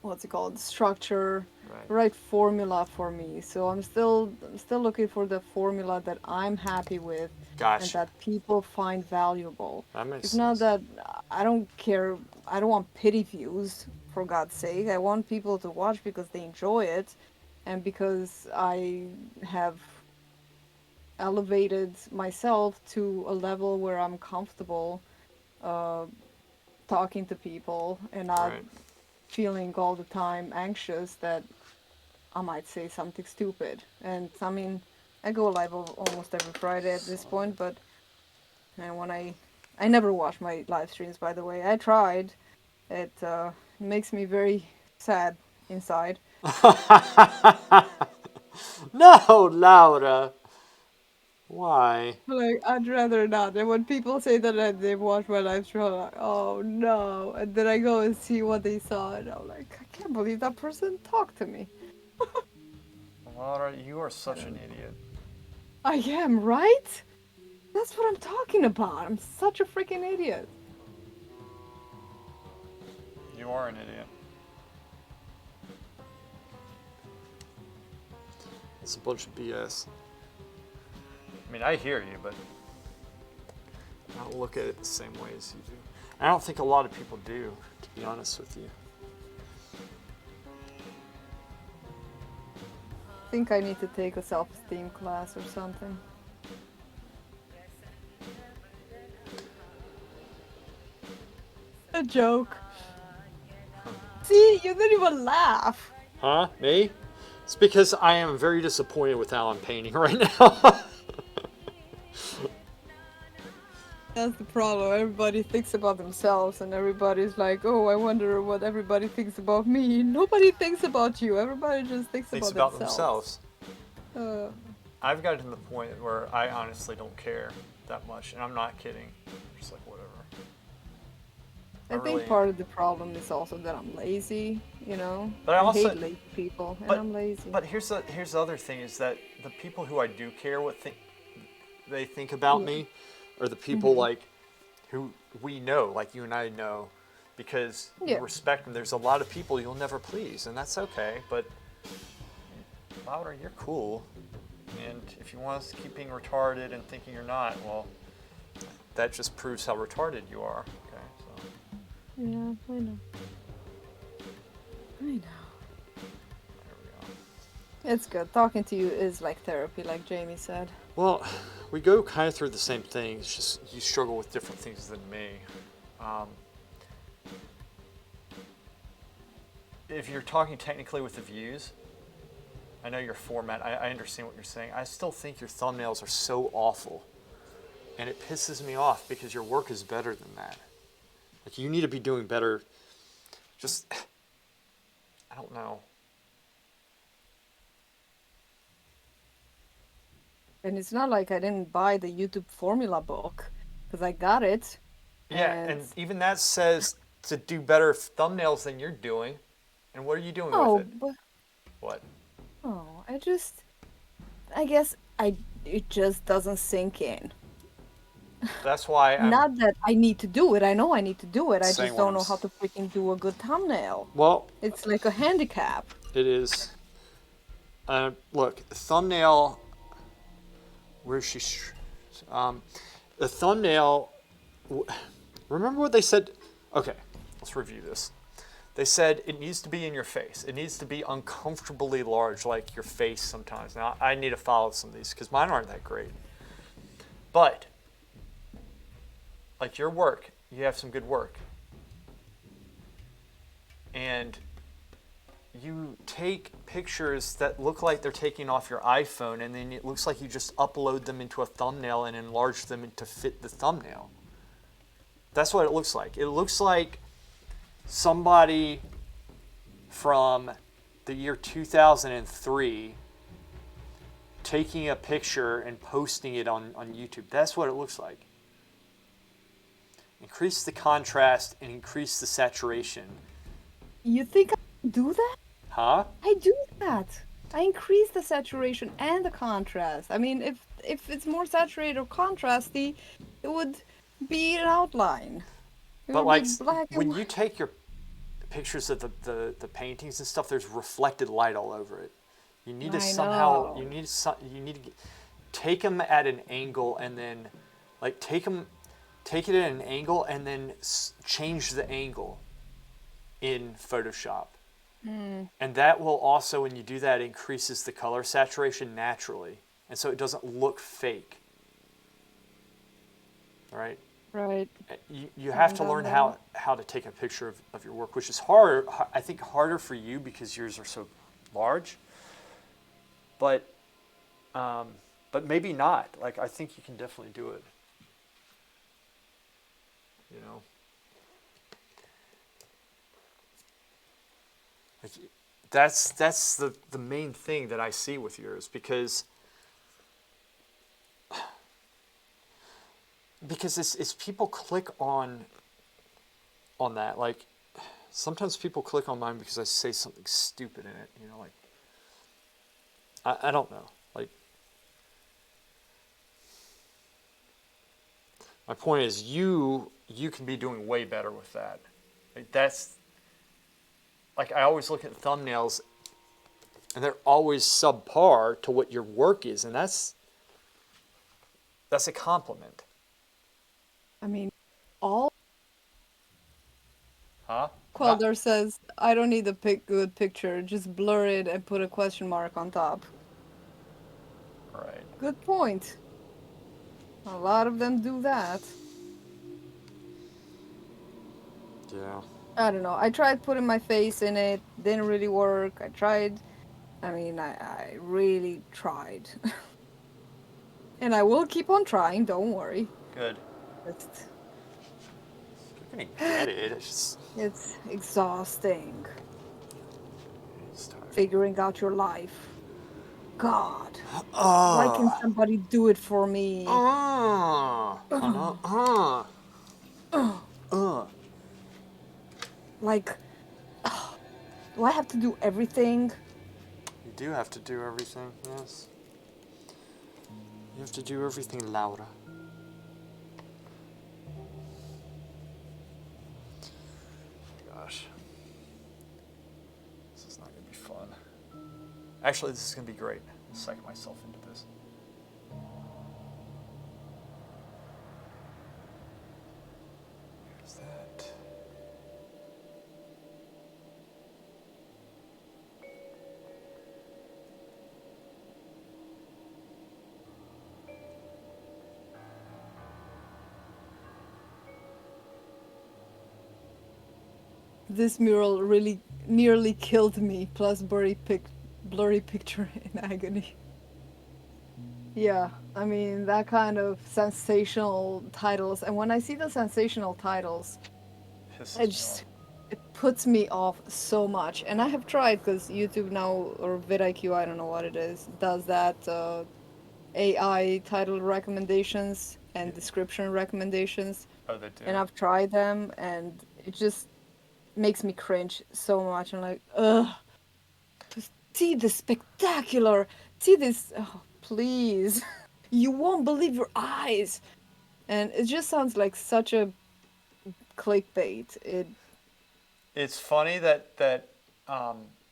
[SPEAKER 3] what's it called, structure,
[SPEAKER 1] Right.
[SPEAKER 3] the right formula for me. So I'm still looking for the formula that I'm happy with and
[SPEAKER 1] Gotcha.
[SPEAKER 3] that people find valuable.
[SPEAKER 1] That makes
[SPEAKER 3] It's not
[SPEAKER 1] sense.
[SPEAKER 3] that I don't care. I don't want pity views, for God's sake. I want people to watch because they enjoy it, and because I have elevated myself to a level where I'm comfortable uh, talking to people and not
[SPEAKER 1] Right.
[SPEAKER 3] feeling all the time anxious that I might say something stupid. And I mean, I go live almost every Friday at this point, but and when I never watch my live streams, by the way. I tried. It makes me very sad inside.
[SPEAKER 1] No, Laura. Why?
[SPEAKER 3] Like, I'd rather not. And when people say that they watch my live stream, I'm like, oh no. And then I go and see what they saw, and I'm like, I can't believe that person talked to me.
[SPEAKER 1] Laura, you are such an idiot.
[SPEAKER 3] I am, right? That's what I'm talking about. I'm such a freaking idiot.
[SPEAKER 1] You are an idiot. It's a bunch of BS. I mean, I hear you, but I don't look at it the same way as you do. I don't think a lot of people do, to be honest with you.
[SPEAKER 3] I think I need to take a self-esteem class or something. A joke. See, you didn't even laugh.
[SPEAKER 1] Huh? Me? It's because I am very disappointed with how I'm painting right now.
[SPEAKER 3] That's the problem. Everybody thinks about themselves, and everybody's like, "Oh, I wonder what everybody thinks about me." Nobody thinks about you. Everybody just thinks
[SPEAKER 1] Thinks
[SPEAKER 3] about
[SPEAKER 1] about
[SPEAKER 3] themselves.
[SPEAKER 1] themselves. I've gotten to the point where I honestly don't care that much, and I'm not kidding. Just like whatever.
[SPEAKER 3] I think part of the problem is also that I'm lazy. You know,
[SPEAKER 1] But I also-
[SPEAKER 3] hate lazy people, and
[SPEAKER 1] but-
[SPEAKER 3] I'm lazy.
[SPEAKER 1] But here's the other thing is that the people who I do care what they think about me are the people like who we know, like you and I know, because you respect them. There's a lot of people you'll never please, and that's okay. But Louder, you're cool, and if you want us to keep being retarded and thinking you're not, well, that just proves how retarded you are. Okay, so.
[SPEAKER 3] Yeah, I know. I know.
[SPEAKER 1] There we go.
[SPEAKER 3] It's good. Talking to you is like therapy, like Jamie said.
[SPEAKER 1] Well, we go kind of through the same thing. It's just you struggle with different things than me. If you're talking technically with the views, I know your format. I understand what you're saying. I still think your thumbnails are so awful, and it pisses me off because your work is better than that. Like you need to be doing better. Just, I don't know.
[SPEAKER 3] And it's not like I didn't buy the YouTube formula book, because I got it.
[SPEAKER 1] Yeah, and even that says to do better thumbnails than you're doing. And what are you doing with it?
[SPEAKER 3] But
[SPEAKER 1] What?
[SPEAKER 3] I guess it just doesn't sink in.
[SPEAKER 1] That's why I'm
[SPEAKER 3] Not that I need to do it. I know I need to do it. I
[SPEAKER 1] saying
[SPEAKER 3] just
[SPEAKER 1] what
[SPEAKER 3] don't
[SPEAKER 1] I'm
[SPEAKER 3] know
[SPEAKER 1] s-
[SPEAKER 3] how to freaking do a good thumbnail.
[SPEAKER 1] Well,
[SPEAKER 3] It's like a handicap.
[SPEAKER 1] it is. Look, thumbnail. Where's she? The thumbnail. Remember what they said? Okay, let's review this. They said it needs to be in your face. It needs to be uncomfortably large, like your face sometimes. Now, I need to follow some of these because mine aren't that great. But, like your work, you have some good work. And you take pictures that look like they're taken off your iPhone, and then it looks like you just upload them into a thumbnail and enlarge them to fit the thumbnail. That's what it looks like. It looks like somebody from the year 2003 taking a picture and posting it on YouTube. That's what it looks like. Increase the contrast and increase the saturation.
[SPEAKER 3] You think I do that?
[SPEAKER 1] Huh?
[SPEAKER 3] I do that. I increase the saturation and the contrast. I mean, if it's more saturated or contrasty, it would be an outline. It
[SPEAKER 1] But
[SPEAKER 3] would
[SPEAKER 1] like
[SPEAKER 3] be black and
[SPEAKER 1] when
[SPEAKER 3] white.
[SPEAKER 1] you take your pictures of the paintings and stuff, there's reflected light all over it. You need to
[SPEAKER 3] I
[SPEAKER 1] somehow
[SPEAKER 3] know.
[SPEAKER 1] you need to take them at an angle and then like take it at an angle and then change the angle in Photoshop. And that will also, when you do that, increases the color saturation naturally. and so it doesn't look fake. Right?
[SPEAKER 3] Right.
[SPEAKER 1] You have to learn how to take a picture of your work, which is hard. I think harder for you because yours are so large. But maybe not. Like, I think you can definitely do it. You know? Like, that's the main thing that I see with yours, because it's people click on that. Like, sometimes people click on mine because I say something stupid in it, you know, like, I don't know. Like, my point is you can be doing way better with that. Like, that's, like, I always look at thumbnails and they're always subpar to what your work is, and that's a compliment.
[SPEAKER 3] I mean, all
[SPEAKER 1] Huh?
[SPEAKER 3] Quelder says, I don't need a good picture, just blur it and put a question mark on top.
[SPEAKER 1] Right.
[SPEAKER 3] Good point. A lot of them do that.
[SPEAKER 1] Yeah.
[SPEAKER 3] I don't know. I tried putting my face in it, didn't really work. I really tried. And I will keep on trying, don't worry.
[SPEAKER 1] Good.
[SPEAKER 3] Just,
[SPEAKER 1] You're gonna get it. It's just,
[SPEAKER 3] it's exhausting.
[SPEAKER 1] it's tired.
[SPEAKER 3] Figuring out your life. God. Why can somebody do it for me? Like, do I have to do everything?
[SPEAKER 1] You do have to do everything, yes. You have to do everything, Laura. Gosh. This is not going to be fun. Actually, this is going to be great. I'll psych myself into this. Here's that.
[SPEAKER 3] This mural really nearly killed me, plus blurry picture in agony. Yeah, I mean, that kind of sensational titles, and when I see the sensational titles, it puts me off so much. And I have tried, because YouTube now, or vidIQ, I don't know what it is, does that AI title recommendations and description recommendations.
[SPEAKER 1] Oh, they do.
[SPEAKER 3] And I've tried them, and it just makes me cringe so much. I'm like, ugh, just see the spectacular, see this, oh, please. You won't believe your eyes. And it just sounds like such a clickbait.
[SPEAKER 1] It's funny that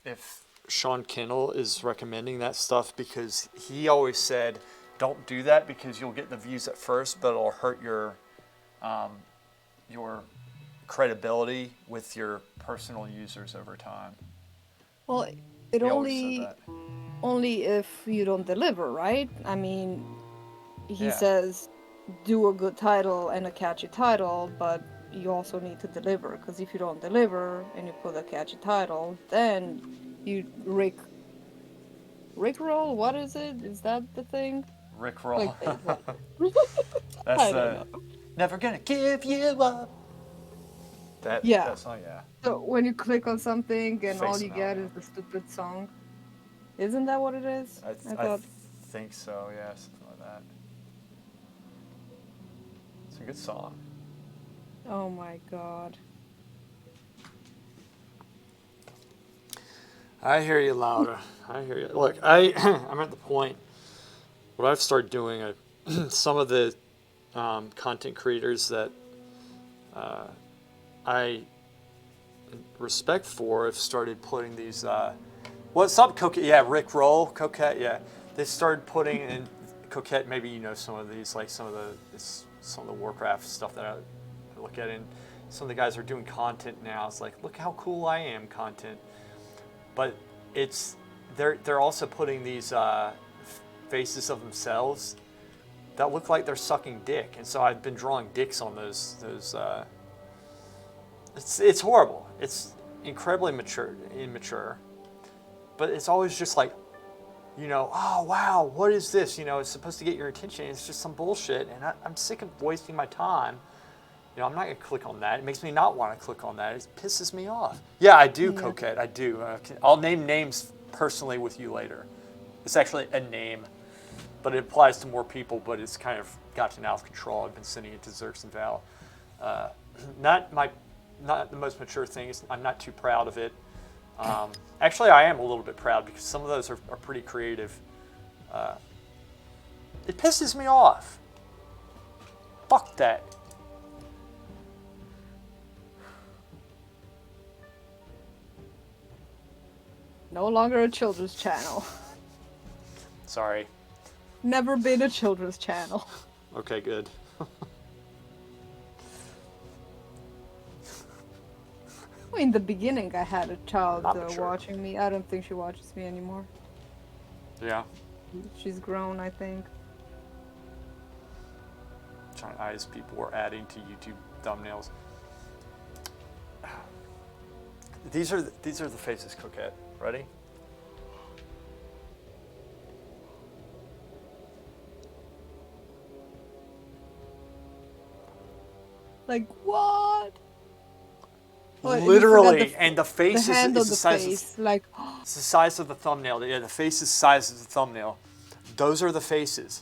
[SPEAKER 1] if Sean Kinnell is recommending that stuff, because he always said, don't do that because you'll get the views at first, but it'll hurt your credibility with your personal users over time.
[SPEAKER 3] Well, it
[SPEAKER 1] He always said that.
[SPEAKER 3] only if you don't deliver, right? I mean, he
[SPEAKER 1] Yeah.
[SPEAKER 3] says do a good title and a catchy title, but you also need to deliver, because if you don't deliver and you put a catchy title, then you rickroll. What is it? Is that the thing?
[SPEAKER 1] Rickroll.
[SPEAKER 3] I
[SPEAKER 1] That's
[SPEAKER 3] don't know.
[SPEAKER 1] never gonna give you up.
[SPEAKER 3] Yeah.
[SPEAKER 1] That song, yeah.
[SPEAKER 3] So when you click on something and all you
[SPEAKER 1] Facing
[SPEAKER 3] get
[SPEAKER 1] out,
[SPEAKER 3] is the stupid song, isn't that what it is?
[SPEAKER 1] I
[SPEAKER 3] thought.
[SPEAKER 1] think so, yeah, something like that. It's a good song.
[SPEAKER 3] Oh my god.
[SPEAKER 1] I hear you, Laura. I hear you. Look, I'm at the point what I've started doing. Some of the content creators that I respect for have started putting these. What's up, Coquette? Yeah, Rick Roll, Coquette. Yeah, they started putting in Coquette. Maybe you know some of these, like some of the Warcraft stuff that I look at, and some of the guys are doing content now. It's like, look how cool I am, content. But they're also putting these faces of themselves that look like they're sucking dick, and so I've been drawing dicks on those. It's horrible. It's incredibly immature, but it's always just like, oh wow, what is this? It's supposed to get your attention. It's just some bullshit, and I'm sick of wasting my time. I'm not gonna click on that. It makes me not want to click on that. It pisses me off. Yeah, I do,
[SPEAKER 3] Yeah.
[SPEAKER 1] Coquette. I do. I'll name names personally with you later. It's actually a name, but it applies to more people. But it's kind of gotten out of control. I've been sending it to Zerks and Val. Not the most mature thing. I'm not too proud of it. Actually, I am a little bit proud because some of those are pretty creative. It pisses me off. Fuck that.
[SPEAKER 3] No longer a children's channel.
[SPEAKER 1] Sorry.
[SPEAKER 3] Never been a children's channel.
[SPEAKER 1] Okay, good.
[SPEAKER 3] In the beginning, I had a child
[SPEAKER 1] Not mature.
[SPEAKER 3] watching me. I don't think she watches me anymore.
[SPEAKER 1] Yeah.
[SPEAKER 3] She's grown, I think.
[SPEAKER 1] Giant eyes people are adding to YouTube thumbnails. These are the faces, Coquette. Ready?
[SPEAKER 3] Like, what? Oh, you
[SPEAKER 1] Literally,
[SPEAKER 3] forgot
[SPEAKER 1] and the face
[SPEAKER 3] the hand
[SPEAKER 1] is
[SPEAKER 3] on
[SPEAKER 1] the
[SPEAKER 3] the
[SPEAKER 1] size.
[SPEAKER 3] face. Like,
[SPEAKER 1] It's the size of the thumbnail. Yeah, the face is the size of the thumbnail. Those are the faces.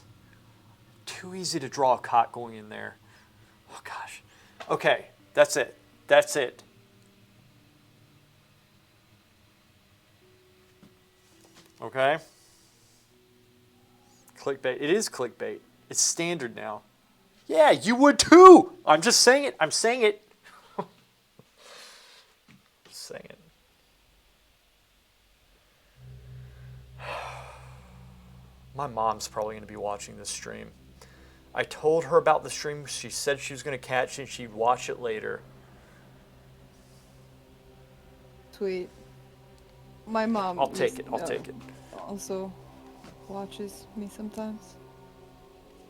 [SPEAKER 1] Too easy to draw a cock going in there. Oh gosh. Okay, that's it. That's it. Okay. Clickbait. It is clickbait. It's standard now. Yeah, you would too. I'm just saying it. I'm saying it. Just saying it. My mom's probably going to be watching this stream. I told her about the stream. She said she was going to catch it and she'd watch it later.
[SPEAKER 3] sweet. My mom.
[SPEAKER 1] I'll take it. I'll take it.
[SPEAKER 3] Also watches me sometimes.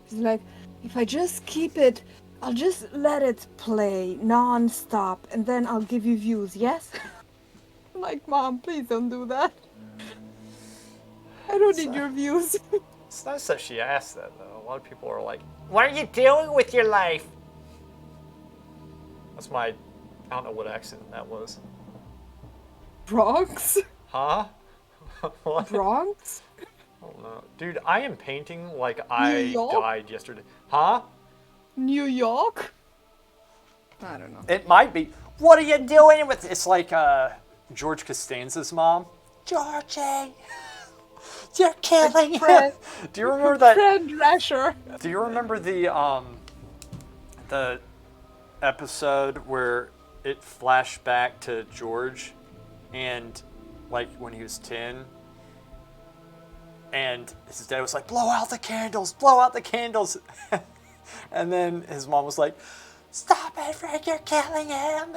[SPEAKER 3] She's like, if I just keep it, I'll just let it play non-stop and then I'll give you views, yes? I'm like, Mom, please don't do that. I don't need your views.
[SPEAKER 1] It's nice that she asked that, though. A lot of people are like, what are you doing with your life? That's my, I don't know what accent that was.
[SPEAKER 3] Bronx?
[SPEAKER 1] Huh? What?
[SPEAKER 3] Bronx?
[SPEAKER 1] I don't know. Dude, I am painting like I
[SPEAKER 3] York?
[SPEAKER 1] died yesterday. Huh?
[SPEAKER 3] New York? I don't know.
[SPEAKER 1] It might be. What are you doing with it's like George Costanza's mom. Georgie, you're killing him.
[SPEAKER 3] Fred.
[SPEAKER 1] Do you remember that?
[SPEAKER 3] Fred Drescher.
[SPEAKER 1] Do you remember the episode where it flashed back to George and like when he was 10 and his dad was like, blow out the candles. And then his mom was like, stop it, Fred, you're killing him.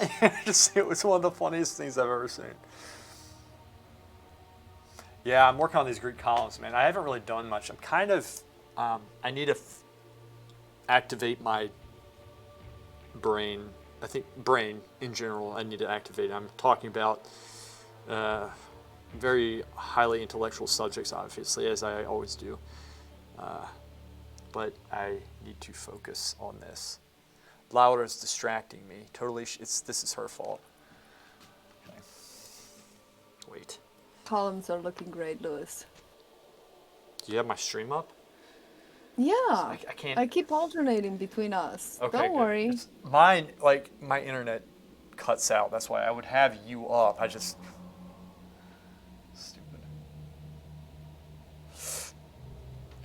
[SPEAKER 1] It was one of the funniest things I've ever seen. Yeah, I'm working on these Greek columns, man. I haven't really done much. I'm kind of, I need to activate my brain. I think brain in general, I need to activate. I'm talking about very highly intellectual subjects, obviously, as I always do. But I need to focus on this. Laura is distracting me. Totally, this is her fault. Okay. Wait.
[SPEAKER 3] Columns are looking great, Lewis.
[SPEAKER 1] Do you have my stream up?
[SPEAKER 3] Yeah.
[SPEAKER 1] I can't.
[SPEAKER 3] I keep alternating between us.
[SPEAKER 1] Okay,
[SPEAKER 3] Don't
[SPEAKER 1] good.
[SPEAKER 3] worry.
[SPEAKER 1] It's mine, like, my internet cuts out. That's why I would have you up. Stupid.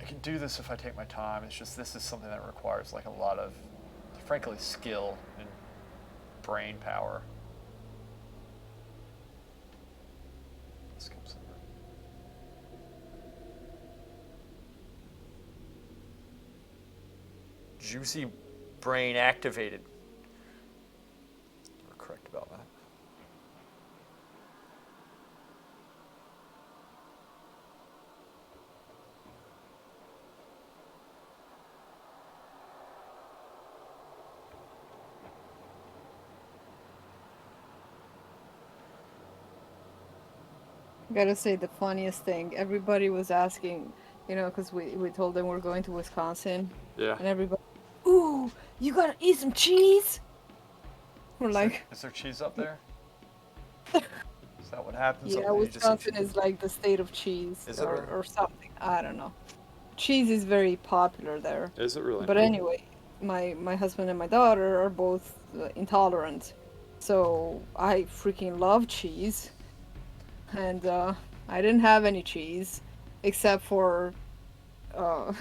[SPEAKER 1] I can do this if I take my time. It's just this is something that requires, like, a lot of, frankly, skill and brain power. Let's go somewhere. Juicy brain activated. We're correct about that.
[SPEAKER 3] Gotta say the funniest thing. Everybody was asking, because we told them we're going to Wisconsin,
[SPEAKER 1] Yeah.
[SPEAKER 3] and everybody, ooh, you gotta eat some cheese. We're like,
[SPEAKER 1] Is there cheese up there? Is that what happens
[SPEAKER 3] yeah,
[SPEAKER 1] up there? You just eat
[SPEAKER 3] Wisconsin is like the state of cheese,
[SPEAKER 1] Is it really?
[SPEAKER 3] or something. I don't know. Cheese is very popular there.
[SPEAKER 1] Is it really?
[SPEAKER 3] But anyway, my husband and my daughter are both intolerant, so I freaking love cheese, and I didn't have any cheese, except for uh,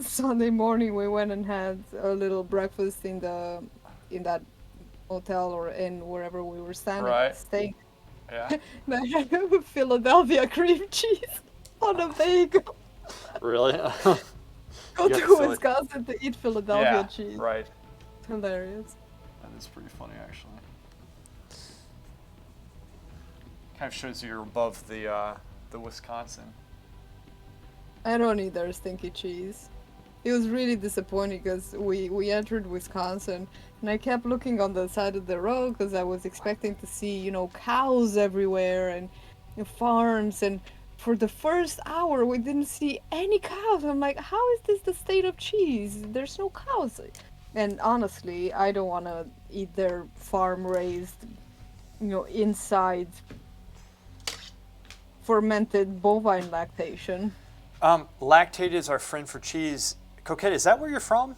[SPEAKER 3] Sunday morning we went and had a little breakfast in that hotel or inn wherever we were
[SPEAKER 1] Right.
[SPEAKER 3] staying.
[SPEAKER 1] Yeah.
[SPEAKER 3] And I had a Philadelphia cream cheese on a bagel.
[SPEAKER 1] Really?
[SPEAKER 3] Go
[SPEAKER 1] You have
[SPEAKER 3] to
[SPEAKER 1] to Philly-
[SPEAKER 3] Wisconsin to eat Philadelphia
[SPEAKER 1] yeah.
[SPEAKER 3] cheese.
[SPEAKER 1] Right.
[SPEAKER 3] Hilarious.
[SPEAKER 1] That is pretty funny, actually. Kind of shows you're above the Wisconsin.
[SPEAKER 3] I don't eat their stinky cheese. It was really disappointing because we entered Wisconsin and I kept looking on the side of the road because I was expecting to see, cows everywhere and farms. And for the first hour, we didn't see any cows. I'm like, how is this the state of cheese? There's no cows. And honestly, I don't want to eat their farm raised, inside fermented bovine lactation.
[SPEAKER 1] Lactate is our friend for cheese. Coquette, is that where you're from?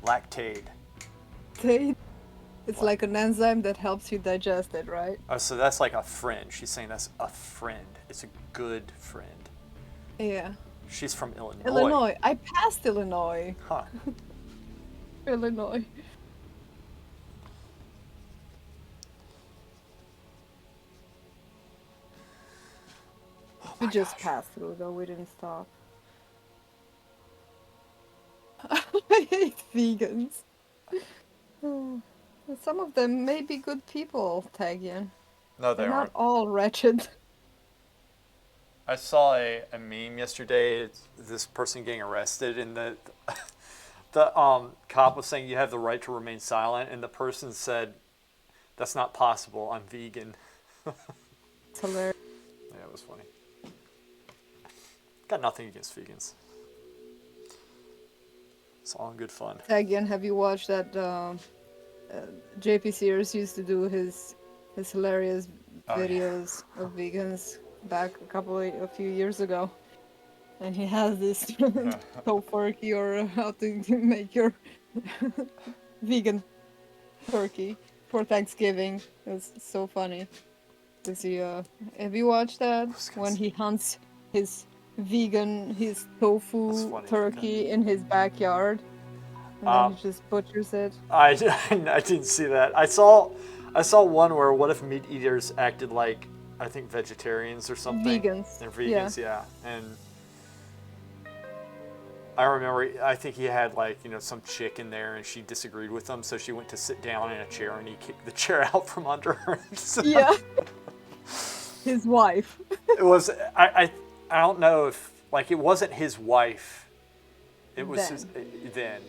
[SPEAKER 1] Lactate.
[SPEAKER 3] It's like an enzyme that helps you digest it, right?
[SPEAKER 1] Oh, so that's like a friend. She's saying that's a friend. It's a good friend.
[SPEAKER 3] Yeah.
[SPEAKER 1] She's from Illinois.
[SPEAKER 3] Illinois. I passed Illinois.
[SPEAKER 1] Huh.
[SPEAKER 3] Illinois. We just passed through though, we didn't stop. I hate vegans. Some of them may be good people, Tagian.
[SPEAKER 1] No, they
[SPEAKER 3] They're
[SPEAKER 1] aren't.
[SPEAKER 3] not all wretched.
[SPEAKER 1] I saw a meme yesterday. It's this person getting arrested, and the cop was saying you have the right to remain silent, and the person said, "That's not possible. I'm vegan."
[SPEAKER 3] It's hilarious.
[SPEAKER 1] Yeah, it was funny. Got nothing against vegans. It's all in good fun.
[SPEAKER 3] Tagian, have you watched that? JP Sears used to do his hilarious
[SPEAKER 1] Oh, yeah.
[SPEAKER 3] videos of vegans back a few years ago, and he has this tofurkey or how to make your vegan turkey for Thanksgiving. It's so funny to see. Have you watched that when he hunts his tofu
[SPEAKER 1] That's funny.
[SPEAKER 3] turkey in his backyard? And then he just butchers it.
[SPEAKER 1] I didn't see that. I saw one where what if meat eaters acted like I think vegetarians or something.
[SPEAKER 3] Vegans.
[SPEAKER 1] They're vegans, yeah. And I remember I think he had like some chick in there and she disagreed with him, so she went to sit down in a chair and he kicked the chair out from under her. So
[SPEAKER 3] Yeah. His wife.
[SPEAKER 1] it was I don't know if like it wasn't his wife. It was then.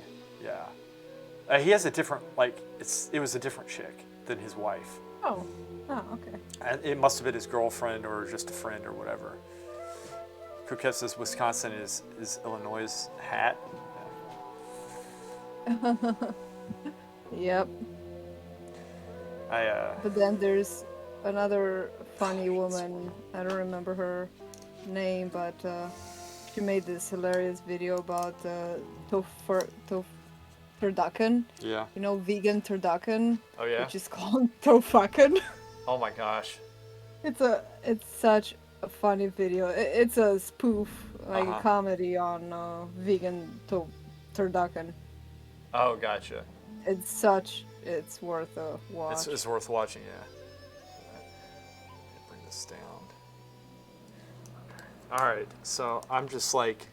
[SPEAKER 1] Yeah. He has a different it was a different chick than his wife.
[SPEAKER 3] Oh, okay.
[SPEAKER 1] It must have been his girlfriend or just a friend or whatever. Coquette says Wisconsin is Illinois' hat.
[SPEAKER 3] Yep. But then there's another funny woman. I don't remember her name, but she made this hilarious video about turducken.
[SPEAKER 1] Yeah.
[SPEAKER 3] Vegan turducken.
[SPEAKER 1] Oh yeah.
[SPEAKER 3] Which is called tofucken.
[SPEAKER 1] Oh my gosh.
[SPEAKER 3] It's such a funny video. It's a spoof, like
[SPEAKER 1] Uh-huh.
[SPEAKER 3] a comedy on vegan turducken.
[SPEAKER 1] Oh, gotcha.
[SPEAKER 3] It's worth a watch.
[SPEAKER 1] It's worth watching, yeah. Bring this down. All right, so I'm just like,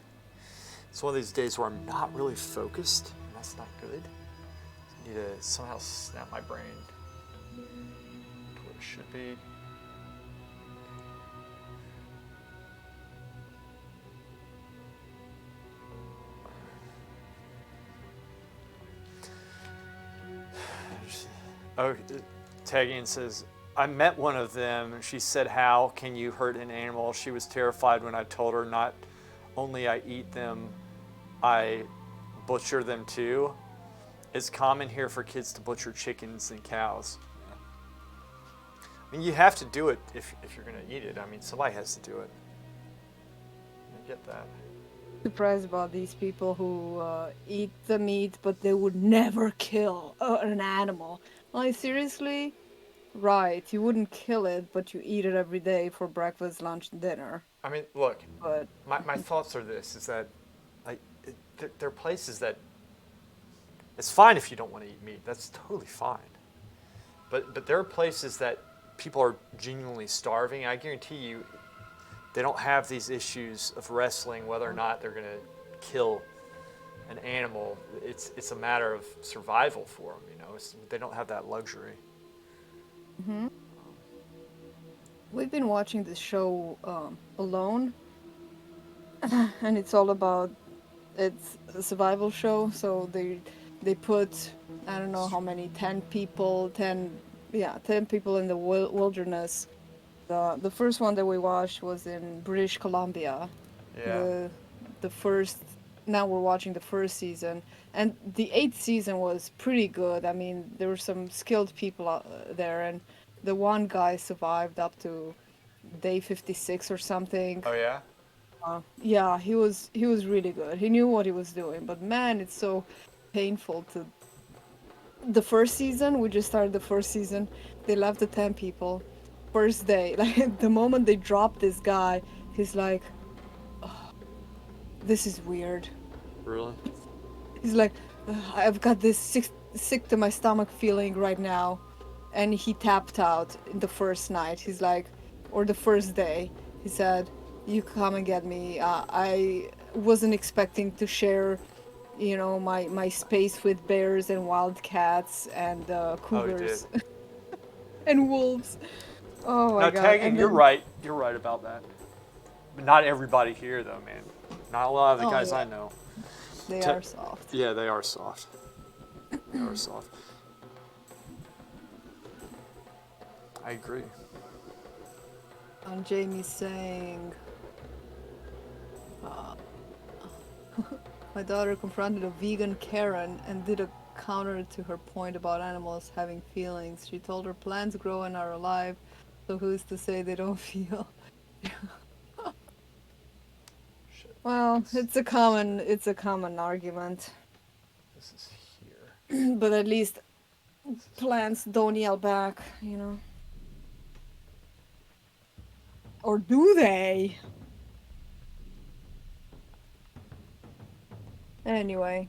[SPEAKER 1] it's one of these days where I'm not really focused, and that's not good. I need to somehow snap my brain to where it should be. Oh, Tegan says, I met one of them. She said, how can you hurt an animal? She was terrified when I told her not only I eat them, I butcher them too. It's common here for kids to butcher chickens and cows. I mean, you have to do it if you're going to eat it. I mean, somebody has to do it. I get that.
[SPEAKER 3] Surprised about these people who eat the meat, but they would never kill an animal. Like, seriously? Right, you wouldn't kill it, but you eat it every day for breakfast, lunch, and dinner.
[SPEAKER 1] I mean, look,
[SPEAKER 3] But
[SPEAKER 1] my thoughts are this, is that like there are places that it's fine if you don't want to eat meat. That's totally fine. But there are places that people are genuinely starving. I guarantee you they don't have these issues of wrestling whether or not they're going to kill an animal. It's a matter of survival for them, you know. They don't have that luxury.
[SPEAKER 3] we've been watching this show Alone, and it's all about it's a survival show. So they put I don't know how many 10 people 10 people in the wilderness. The first one that we watched was in British Columbia.
[SPEAKER 1] Yeah.
[SPEAKER 3] The first now we're watching the first season, and the 8th season was pretty good. I mean, there were some skilled people out there, and the one guy survived up to day 56 or something.
[SPEAKER 1] Oh yeah.
[SPEAKER 3] Yeah, he was really good. He knew what he was doing, but man, it's so painful to. The first season, we just started the first season. They left the 10 people. First day, like the moment they dropped this guy, he's like, oh, "This is weird."
[SPEAKER 1] Really?
[SPEAKER 3] He's like, "I've got this sick to my stomach feeling right now," and he tapped out in the first night. He's like, or the first day, he said, "You come and get me. I wasn't expecting to share, you know, my space with bears and wildcats and cougars and wolves." Oh my
[SPEAKER 1] Now,
[SPEAKER 3] god!
[SPEAKER 1] Tegan,
[SPEAKER 3] And
[SPEAKER 1] you're
[SPEAKER 3] then-
[SPEAKER 1] right. You're right about that. But not everybody here, though, man. Not a lot of the
[SPEAKER 3] Oh,
[SPEAKER 1] guys
[SPEAKER 3] yeah.
[SPEAKER 1] I know.
[SPEAKER 3] They
[SPEAKER 1] Te-
[SPEAKER 3] are soft.
[SPEAKER 1] Yeah, they are soft. They are soft. I agree.
[SPEAKER 3] And Jamie's saying, my daughter confronted a vegan Karen and did a counter to her point about animals having feelings. She told her plants grow and are alive, so who's to say they don't feel?
[SPEAKER 1] Shit.
[SPEAKER 3] Well, it's a common argument,
[SPEAKER 1] This is here.
[SPEAKER 3] but at least plants don't yell back, you know. Or do they? Anyway,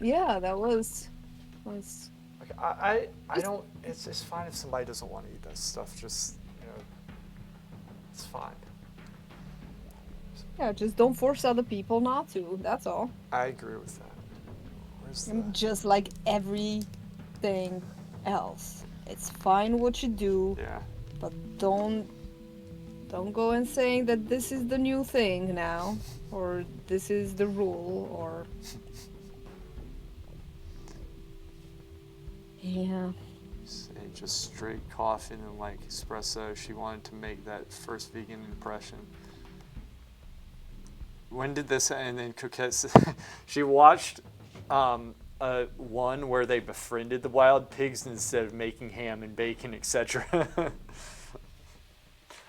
[SPEAKER 3] yeah, that was
[SPEAKER 1] Like, I don't. It's fine if somebody doesn't want to eat that stuff. Just, you know, it's fine.
[SPEAKER 3] yeah. Just don't force other people not to. That's all.
[SPEAKER 1] I agree with that. Where's the?
[SPEAKER 3] Just like everything else, it's fine what you do,
[SPEAKER 1] Yeah.
[SPEAKER 3] but don't go and saying that this is the new thing now, or this is the rule, or yeah.
[SPEAKER 1] Say just straight coffee and like espresso. She wanted to make that first vegan impression. When did this? And then Coquette said she watched one where they befriended the wild pigs instead of making ham and bacon, etc.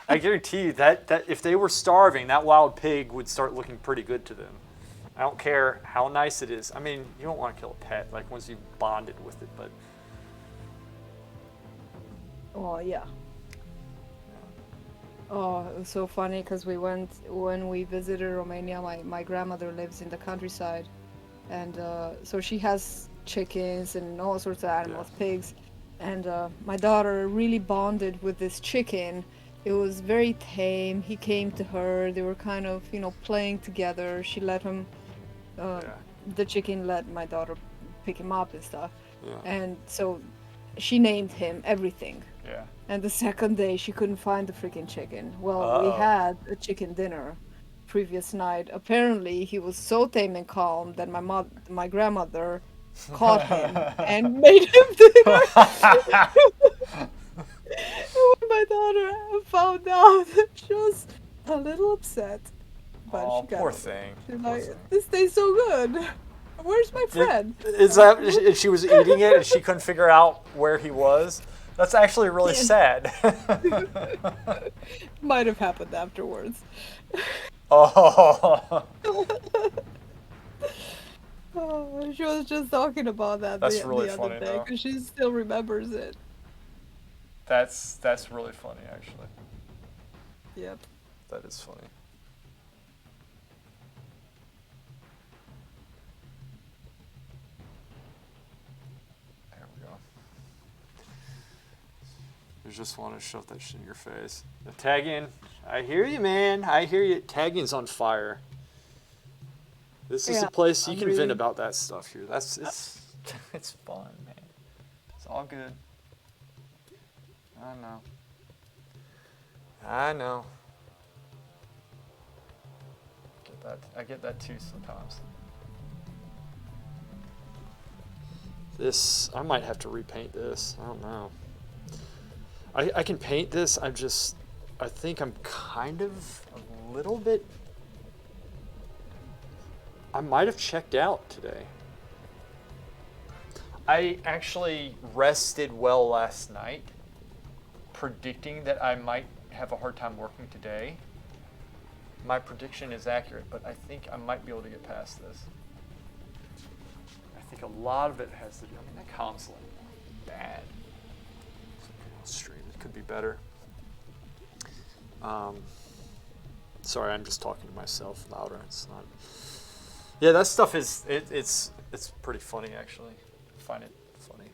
[SPEAKER 1] I guarantee you that if they were starving, that wild pig would start looking pretty good to them. I don't care how nice it is. I mean, you don't want to kill a pet, like once you've bonded with it, but
[SPEAKER 3] Oh yeah. Oh, it was so funny because when we visited Romania. My grandmother lives in the countryside, and so she has chickens and all sorts of animals, pigs, and my daughter really bonded with this chicken. It was very tame. He came to her. They were kind of, you know, playing together. She let him, the chicken let my daughter pick him up and stuff.
[SPEAKER 1] yeah.
[SPEAKER 3] And so she named him everything.
[SPEAKER 1] Yeah.
[SPEAKER 3] And the second day, she couldn't find the freaking chicken. Well, we
[SPEAKER 1] Oh.
[SPEAKER 3] had a chicken dinner previous night. Apparently, he was so tame and calm that my grandmother caught him and made him dinner. my daughter found out, she was a little upset. But
[SPEAKER 1] Oh,
[SPEAKER 3] she got
[SPEAKER 1] poor
[SPEAKER 3] over it.
[SPEAKER 1] thing.
[SPEAKER 3] She's
[SPEAKER 1] Poor
[SPEAKER 3] like,
[SPEAKER 1] thing.
[SPEAKER 3] this tastes so good. Where's my friend?
[SPEAKER 1] Is that she was eating it and she couldn't figure out where he was? That's actually really
[SPEAKER 3] Yeah.
[SPEAKER 1] sad.
[SPEAKER 3] Might have happened afterwards.
[SPEAKER 1] Oh,
[SPEAKER 3] Oh, she was just talking about that
[SPEAKER 1] That's
[SPEAKER 3] the
[SPEAKER 1] really
[SPEAKER 3] other
[SPEAKER 1] funny,
[SPEAKER 3] day
[SPEAKER 1] though.
[SPEAKER 3] because she still remembers it.
[SPEAKER 1] that's really funny, actually.
[SPEAKER 3] Yep.
[SPEAKER 1] That is funny. There we go. I just want to shove that shit in your face. The tagging, I hear you, man. I hear you. Tagging's on fire. This is
[SPEAKER 3] Yeah,
[SPEAKER 1] a place you
[SPEAKER 3] I'm
[SPEAKER 1] can
[SPEAKER 3] really-
[SPEAKER 1] vent about that stuff here. It's it's fun, man. It's all good. I know. I know. I get that too sometimes. This, I might have to repaint this. I don't know. I can paint this. I think I'm kind of a little bit. I might have checked out today. I actually rested well last night, predicting that I might have a hard time working today. My prediction is accurate, but I think I might be able to get past this. I think a lot of it has to do. I mean, that console bad. Stream. It could be better. Sorry, I'm just talking to myself louder. It's not. Yeah, that stuff is. It's pretty funny actually. I find it funny.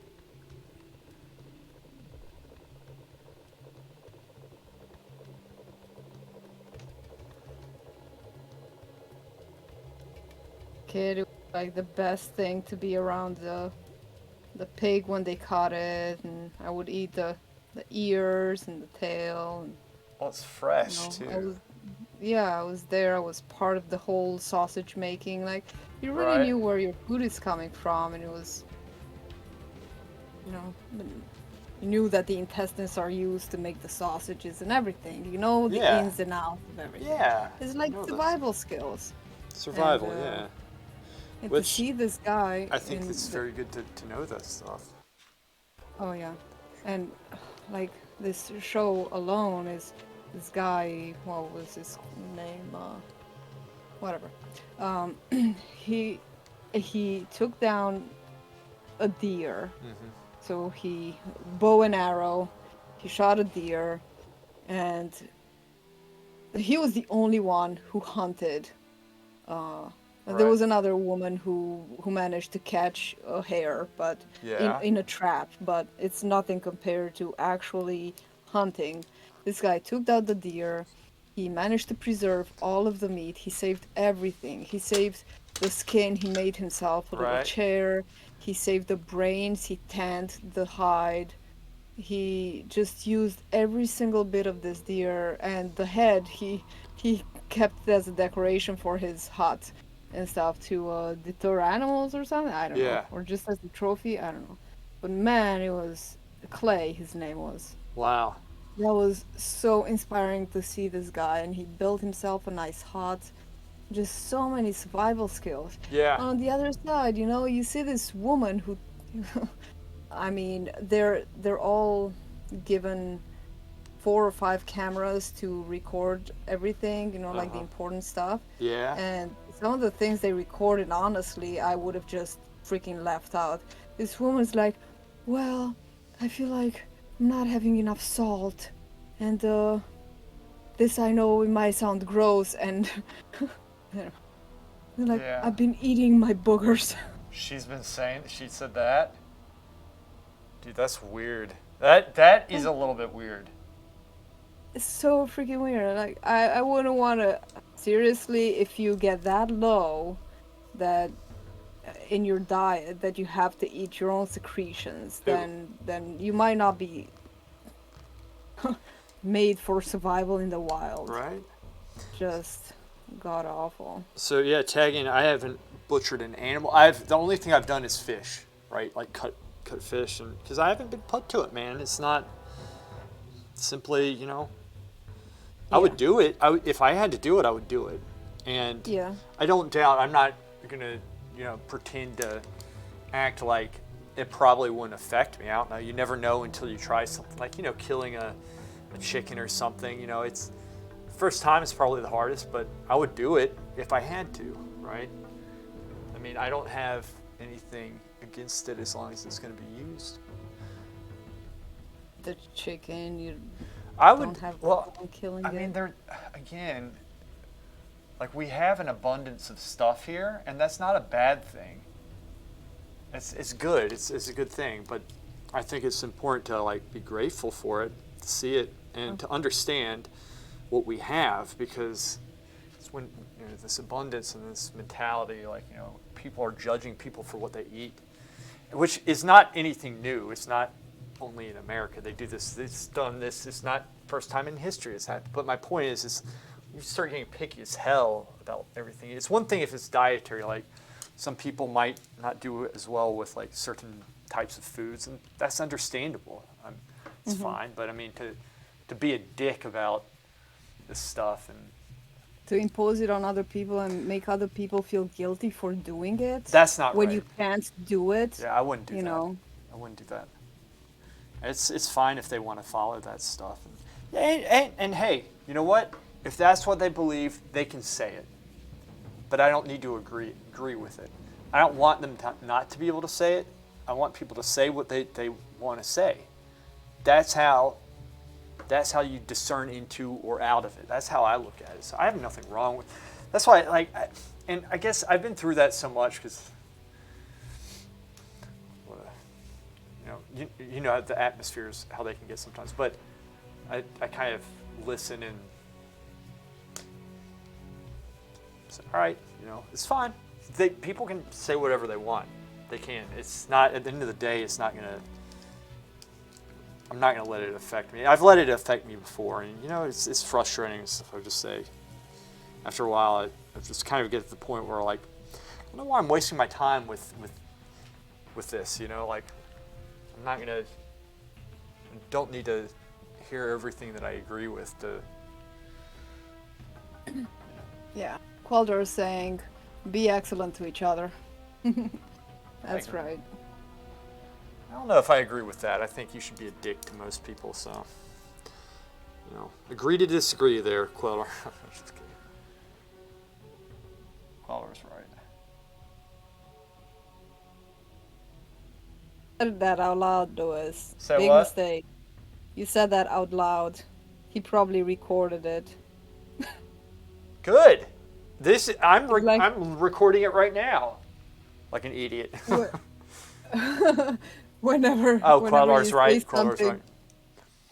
[SPEAKER 3] Kid, it was like the best thing to be around the pig when they caught it, and I would eat the ears and the tail. And,
[SPEAKER 1] Well, it's fresh
[SPEAKER 3] you know,
[SPEAKER 1] too.
[SPEAKER 3] I was there. I was part of the whole sausage making. Like, you really
[SPEAKER 1] Right.
[SPEAKER 3] knew where your food is coming from, and it was, you knew that the intestines are used to make the sausages and everything. You know the
[SPEAKER 1] Yeah.
[SPEAKER 3] ins and outs of everything.
[SPEAKER 1] Yeah.
[SPEAKER 3] It's like
[SPEAKER 1] No, that's-
[SPEAKER 3] survival skills.
[SPEAKER 1] Survival,
[SPEAKER 3] and,
[SPEAKER 1] yeah.
[SPEAKER 3] And
[SPEAKER 1] Which
[SPEAKER 3] to see this guy.
[SPEAKER 1] I think
[SPEAKER 3] in
[SPEAKER 1] it's
[SPEAKER 3] the-
[SPEAKER 1] very good to know that stuff.
[SPEAKER 3] Oh yeah, and like this show alone is this guy. What was his name? Whatever. Um, he took down a deer.
[SPEAKER 1] Mm-hmm.
[SPEAKER 3] So he bow and arrow. He shot a deer, and he was the only one who hunted. There
[SPEAKER 1] Right.
[SPEAKER 3] was another woman who managed to catch a hare, but
[SPEAKER 1] Yeah.
[SPEAKER 3] in a trap. But it's nothing compared to actually hunting. This guy took out the deer. He managed to preserve all of the meat. He saved everything. He saved the skin. He made himself a little
[SPEAKER 1] Right.
[SPEAKER 3] chair. He saved the brains. He tanned the hide. He just used every single bit of this deer, and the head he kept it as a decoration for his hut and stuff to deter animals or something. I don't know,
[SPEAKER 1] Yeah.
[SPEAKER 3] or just as a trophy. I don't know. But man, it was Clay. His name was.
[SPEAKER 1] Wow.
[SPEAKER 3] That was so inspiring to see this guy, and he built himself a nice hut. Just so many survival skills.
[SPEAKER 1] Yeah.
[SPEAKER 3] On the other side, you see this woman who, I mean, they're all given 4 or 5 cameras to record everything, like the
[SPEAKER 1] Uh-huh.
[SPEAKER 3] important stuff.
[SPEAKER 1] Yeah.
[SPEAKER 3] And some of the things they recorded, honestly, I would have just freaking left out. This woman's like, well, I feel like I'm not having enough salt, and this I know it might sound gross, and like
[SPEAKER 1] Yeah.
[SPEAKER 3] I've been eating my boogers.
[SPEAKER 1] She said that. Dude, that's weird. That is a little bit weird.
[SPEAKER 3] It's so freaking weird. Like I wouldn't want to. Seriously, if you get that low, that in your diet that you have to eat your own secretions, then you might not be made for survival in the wild.
[SPEAKER 1] Right?
[SPEAKER 3] Just god awful.
[SPEAKER 1] So yeah, tagging. I haven't butchered an animal. The only thing I've done is fish, right? Like cut fish, and because I haven't been put to it, man. It's simply, I would do it. If I had to do it, I would do it. And
[SPEAKER 3] Yeah.
[SPEAKER 1] I don't doubt, I'm not going to, pretend to act like it probably wouldn't affect me. I don't know. You never know until you try something like, killing a chicken or something. It's first time is probably the hardest, but I would do it if I had to, right? I mean, I don't have anything against it as long as it's going to be used.
[SPEAKER 3] The chicken, you
[SPEAKER 1] I would,
[SPEAKER 3] don't have
[SPEAKER 1] well,
[SPEAKER 3] problem killing
[SPEAKER 1] I
[SPEAKER 3] it.
[SPEAKER 1] mean, again, like we have an abundance of stuff here, and that's not a bad thing. It's good. It's a good thing, but I think it's important to like be grateful for it, to see it, and to understand what we have, because it's when this abundance and this mentality, like people are judging people for what they eat, which is not anything new. It's not only in America. They do this. It's done this. It's not first time in history it's happened. But my point is you start getting picky as hell about everything. It's one thing if it's dietary, like some people might not do as well with like certain types of foods, and that's understandable. It's fine. But I mean, to be a dick about this stuff and
[SPEAKER 3] to impose it on other people and make other people feel guilty for doing it.
[SPEAKER 1] That's not
[SPEAKER 3] when
[SPEAKER 1] right.
[SPEAKER 3] you can't do it.
[SPEAKER 1] Yeah, I wouldn't do that.
[SPEAKER 3] know.
[SPEAKER 1] I wouldn't do that. It's fine if they want to follow that stuff. And hey, you know what? If that's what they believe, they can say it. But I don't need to agree with it. I don't want them not to be able to say it. I want people to say what they want to say. That's how you discern into or out of it. That's how I look at it. So I have nothing wrong with. That's why and I guess I've been through that so much because. You know the atmospheres, how they can get sometimes. But I kind of listen and say, all right, it's fine. People can say whatever they want. They can. It's not, at the end of the day, it's not going to, I'm not going to let it affect me. I've let it affect me before, and it's frustrating and stuff. I would just say, after a while, I just kind of get to the point where like, I don't know why I'm wasting my time with this, like, I'm not gonna, don't need to hear everything that I agree with to.
[SPEAKER 3] Yeah. Qualdor is saying, be excellent to each other. That's right.
[SPEAKER 1] I don't know if I agree with that. I think you should be a dick to most people, so. Agree to disagree there, Queller. Just kidding. Queller's right.
[SPEAKER 3] Said that out loud, Louis.
[SPEAKER 1] Say
[SPEAKER 3] Big
[SPEAKER 1] what?
[SPEAKER 3] mistake. You said that out loud. He probably recorded it.
[SPEAKER 1] Good. I'm
[SPEAKER 3] Like-
[SPEAKER 1] recording it right now, like an idiot.
[SPEAKER 3] whenever.
[SPEAKER 1] Oh,
[SPEAKER 3] whenever
[SPEAKER 1] Qualdor's
[SPEAKER 3] you
[SPEAKER 1] right.
[SPEAKER 3] say
[SPEAKER 1] Qualdor's
[SPEAKER 3] something,
[SPEAKER 1] right.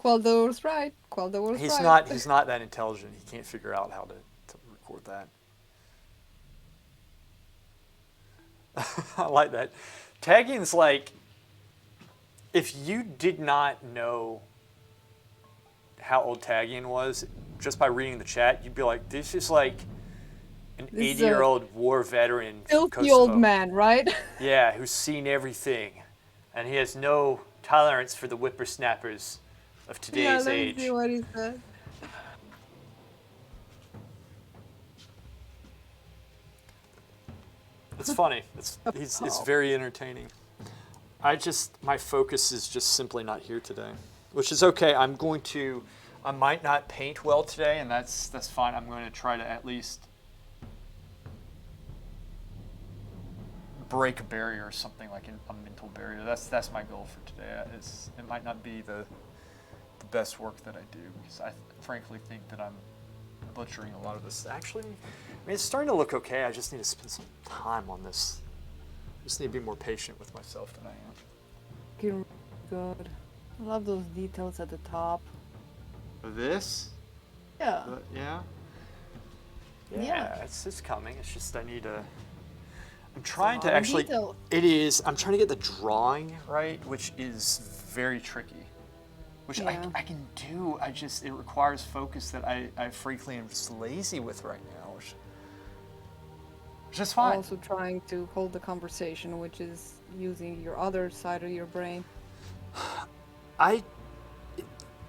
[SPEAKER 3] Qualdor's right. Qualdor's
[SPEAKER 1] He's
[SPEAKER 3] right.
[SPEAKER 1] not that intelligent. He can't figure out how to record that. I like that. Tagging's like, if you did not know how old tagging was, just by reading the chat, you'd be like, this is like an
[SPEAKER 3] This is
[SPEAKER 1] 80-year-old war veteran from
[SPEAKER 3] Filthy
[SPEAKER 1] Kosovo.
[SPEAKER 3] old man, right?
[SPEAKER 1] Yeah, who's seen everything. And he has no tolerance for the whippersnappers of
[SPEAKER 3] Yeah,
[SPEAKER 1] today's
[SPEAKER 3] let me
[SPEAKER 1] age.
[SPEAKER 3] see what he said.
[SPEAKER 1] It's funny. It's very entertaining. My focus is just simply not here today, which is okay. I might not paint well today, and that's fine. I'm going to try to at least break a barrier or something, like a mental barrier. That's my goal for today. It might not be the best work that I do, because I frankly think that I'm butchering a lot of this. Actually, I mean, it's starting to look okay. I just need to spend some time on this. I just need to be more patient with myself than I am.
[SPEAKER 3] Looking good. I love those details at the top.
[SPEAKER 1] This?
[SPEAKER 3] Yeah.
[SPEAKER 1] Yeah.
[SPEAKER 3] Yeah.
[SPEAKER 1] It's coming. It's just I need to. I'm trying
[SPEAKER 3] lot
[SPEAKER 1] to
[SPEAKER 3] of
[SPEAKER 1] actually.
[SPEAKER 3] detail.
[SPEAKER 1] It is. I'm trying to get the drawing right, which is very tricky. Which
[SPEAKER 3] Yeah.
[SPEAKER 1] I can do. It requires focus that I frankly am just lazy with right now, which is fine.
[SPEAKER 3] Also trying to hold the conversation, which is using your other side of your brain.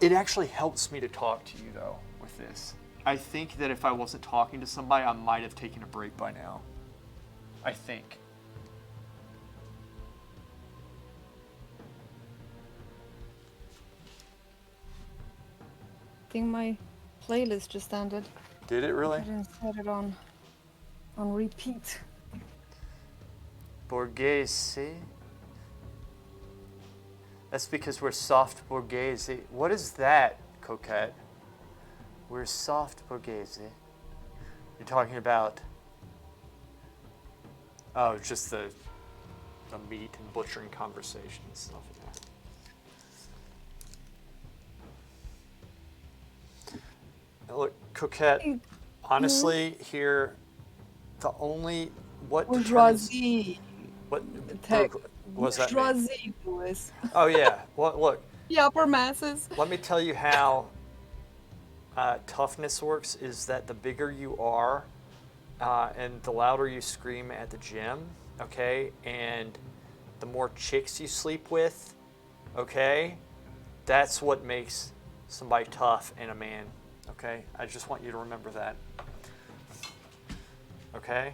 [SPEAKER 1] It actually helps me to talk to you, though, with this. I think that if I wasn't talking to somebody, I might have taken a break by now. I think.
[SPEAKER 3] I think my playlist just ended.
[SPEAKER 1] Did it
[SPEAKER 3] I
[SPEAKER 1] really?
[SPEAKER 3] didn't set it on repeat.
[SPEAKER 1] Borghese. That's because we're soft Borghese. What is that, Coquette? We're soft Borghese. You're talking about... Oh, just the meat and butchering conversation and stuff. Yeah. Now look, Coquette, honestly, here, the only... What determines...
[SPEAKER 3] Bourgeoisie.
[SPEAKER 1] What
[SPEAKER 3] Tech.
[SPEAKER 1] was that mean?
[SPEAKER 3] Bourgeoisie, Louis.
[SPEAKER 1] Oh, yeah. Well, look,
[SPEAKER 3] The upper masses.
[SPEAKER 1] let me tell you how toughness works is that the bigger you are and the louder you scream at the gym, okay, and the more chicks you sleep with, okay, that's what makes somebody tough and a man, okay? I just want you to remember that, okay?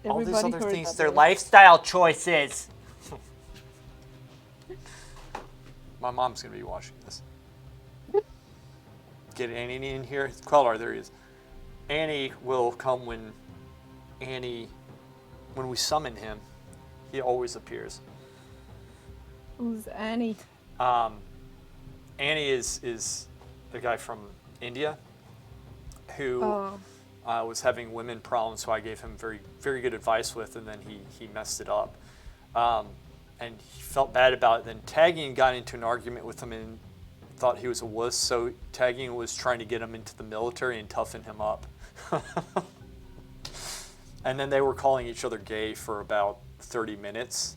[SPEAKER 1] All these
[SPEAKER 3] Everybody
[SPEAKER 1] other
[SPEAKER 3] heard
[SPEAKER 1] things,
[SPEAKER 3] that,
[SPEAKER 1] they're
[SPEAKER 3] Louis.
[SPEAKER 1] lifestyle choices. My mom's going to be watching this. Get Annie in here. Quellar, there he is. Annie will come when we summon him. He always appears.
[SPEAKER 3] Who's Annie?
[SPEAKER 1] Annie is the guy from India who was having women problems, so I gave him very, very good advice with, and then he messed it up. And he felt bad about it. Then Tagian got into an argument with him and thought he was a wuss, so Tagian was trying to get him into the military and toughen him up. And then they were calling each other gay for about 30 minutes.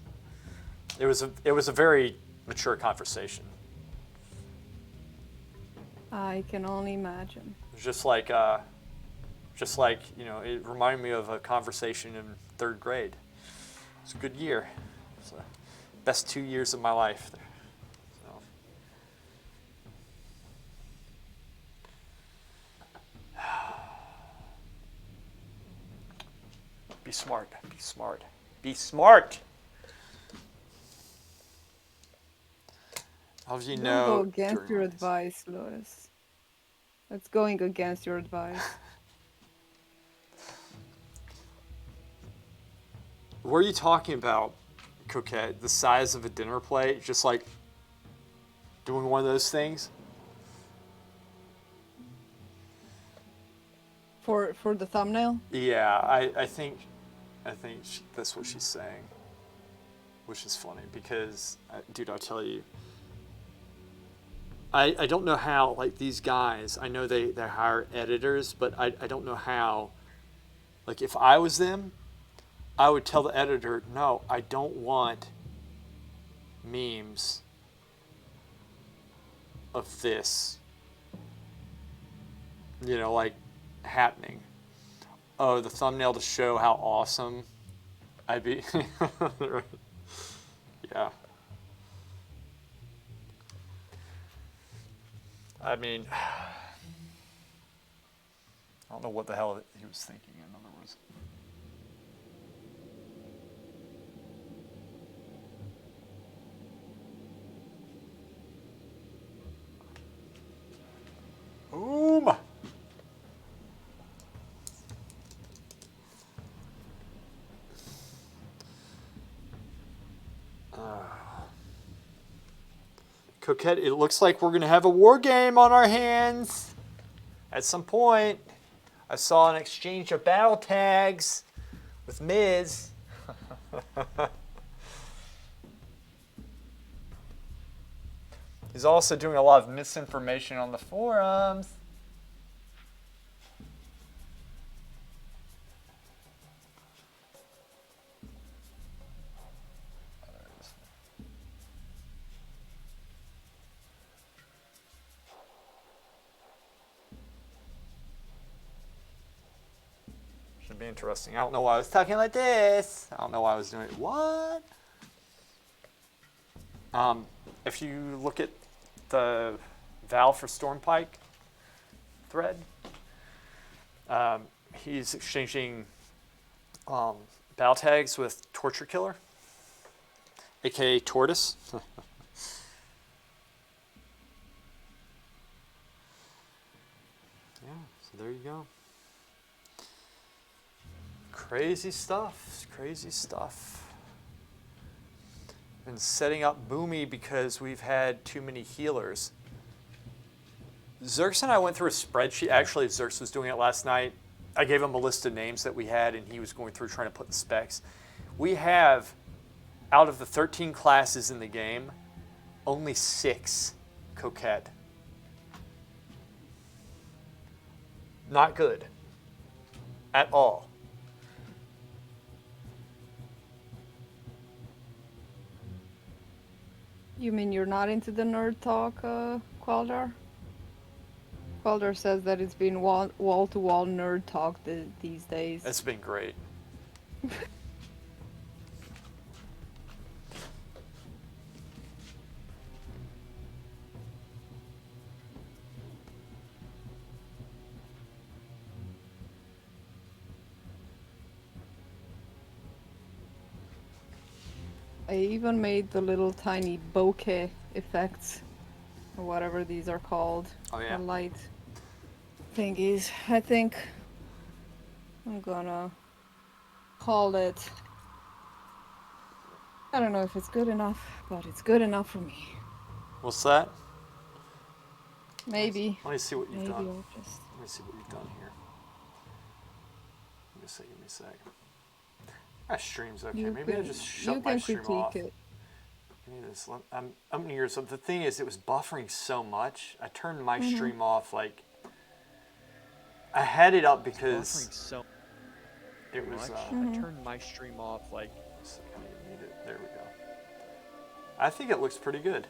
[SPEAKER 1] It was a very mature conversation.
[SPEAKER 3] I can only imagine.
[SPEAKER 1] Just like it reminded me of a conversation in 3rd grade. It's a good year. It's the best 2 years of my life. So. Be smart. Be smart. Be smart. How do you
[SPEAKER 3] Don't
[SPEAKER 1] know?
[SPEAKER 3] go against
[SPEAKER 1] during
[SPEAKER 3] your
[SPEAKER 1] all this?
[SPEAKER 3] advice, Louis. That's going against your advice.
[SPEAKER 1] What are you talking about, Coquette? The size of a dinner plate? Just like doing one of those things?
[SPEAKER 3] For the thumbnail?
[SPEAKER 1] Yeah, I think that's what she's saying, which is funny because, dude, I'll tell you, I don't know how, like, these guys, I know they hire editors, but I don't know how, like, if I was them, I would tell the editor, no, I don't want memes of this, like, happening. Oh, the thumbnail to show how awesome I'd be. Yeah. I mean, I don't know what the hell he was thinking, in other words. Boom! Coquette, it looks like we're going to have a war game on our hands at some point. I saw an exchange of battle tags with Miz. He's also doing a lot of misinformation on the forums. Should be interesting. I don't know why I was talking like this. I don't know why I was doing it. What? If you look at the Val for Stormpike thread. He's exchanging battle tags with Torture Killer, aka Tortoise. Yeah, so there you go. Crazy stuff. Crazy stuff. Been setting up Boomy because we've had too many healers. Zerx and I went through a spreadsheet. Actually, Zerx was doing it last night. I gave him a list of names that we had, and he was going through trying to put the specs. We have, out of the 13 classes in the game, only 6 Coquette. Not good. At all.
[SPEAKER 3] You mean you're not into the nerd talk, Qualdar? Qualdar says that it's been wall-to-wall nerd talk these days.
[SPEAKER 1] It's been great.
[SPEAKER 3] I even made the little tiny bokeh effects, or whatever these are called.
[SPEAKER 1] Oh, yeah.
[SPEAKER 3] The light thingies. I think I'm gonna call it. I don't know if it's good enough, but it's good enough for me.
[SPEAKER 1] What's that?
[SPEAKER 3] Maybe.
[SPEAKER 1] Let me see what you've
[SPEAKER 3] Maybe
[SPEAKER 1] done.
[SPEAKER 3] I'll just.
[SPEAKER 1] Let me see what you've done here. Give me a sec. My stream's okay. Maybe I'll just shut my stream off.
[SPEAKER 3] It.
[SPEAKER 1] Give me this. I'm gonna hear something. The thing is, it was buffering so much. I turned my stream off. Like, I had it up because it was.
[SPEAKER 4] I turned my stream off like.
[SPEAKER 1] There we go. I think it looks pretty good.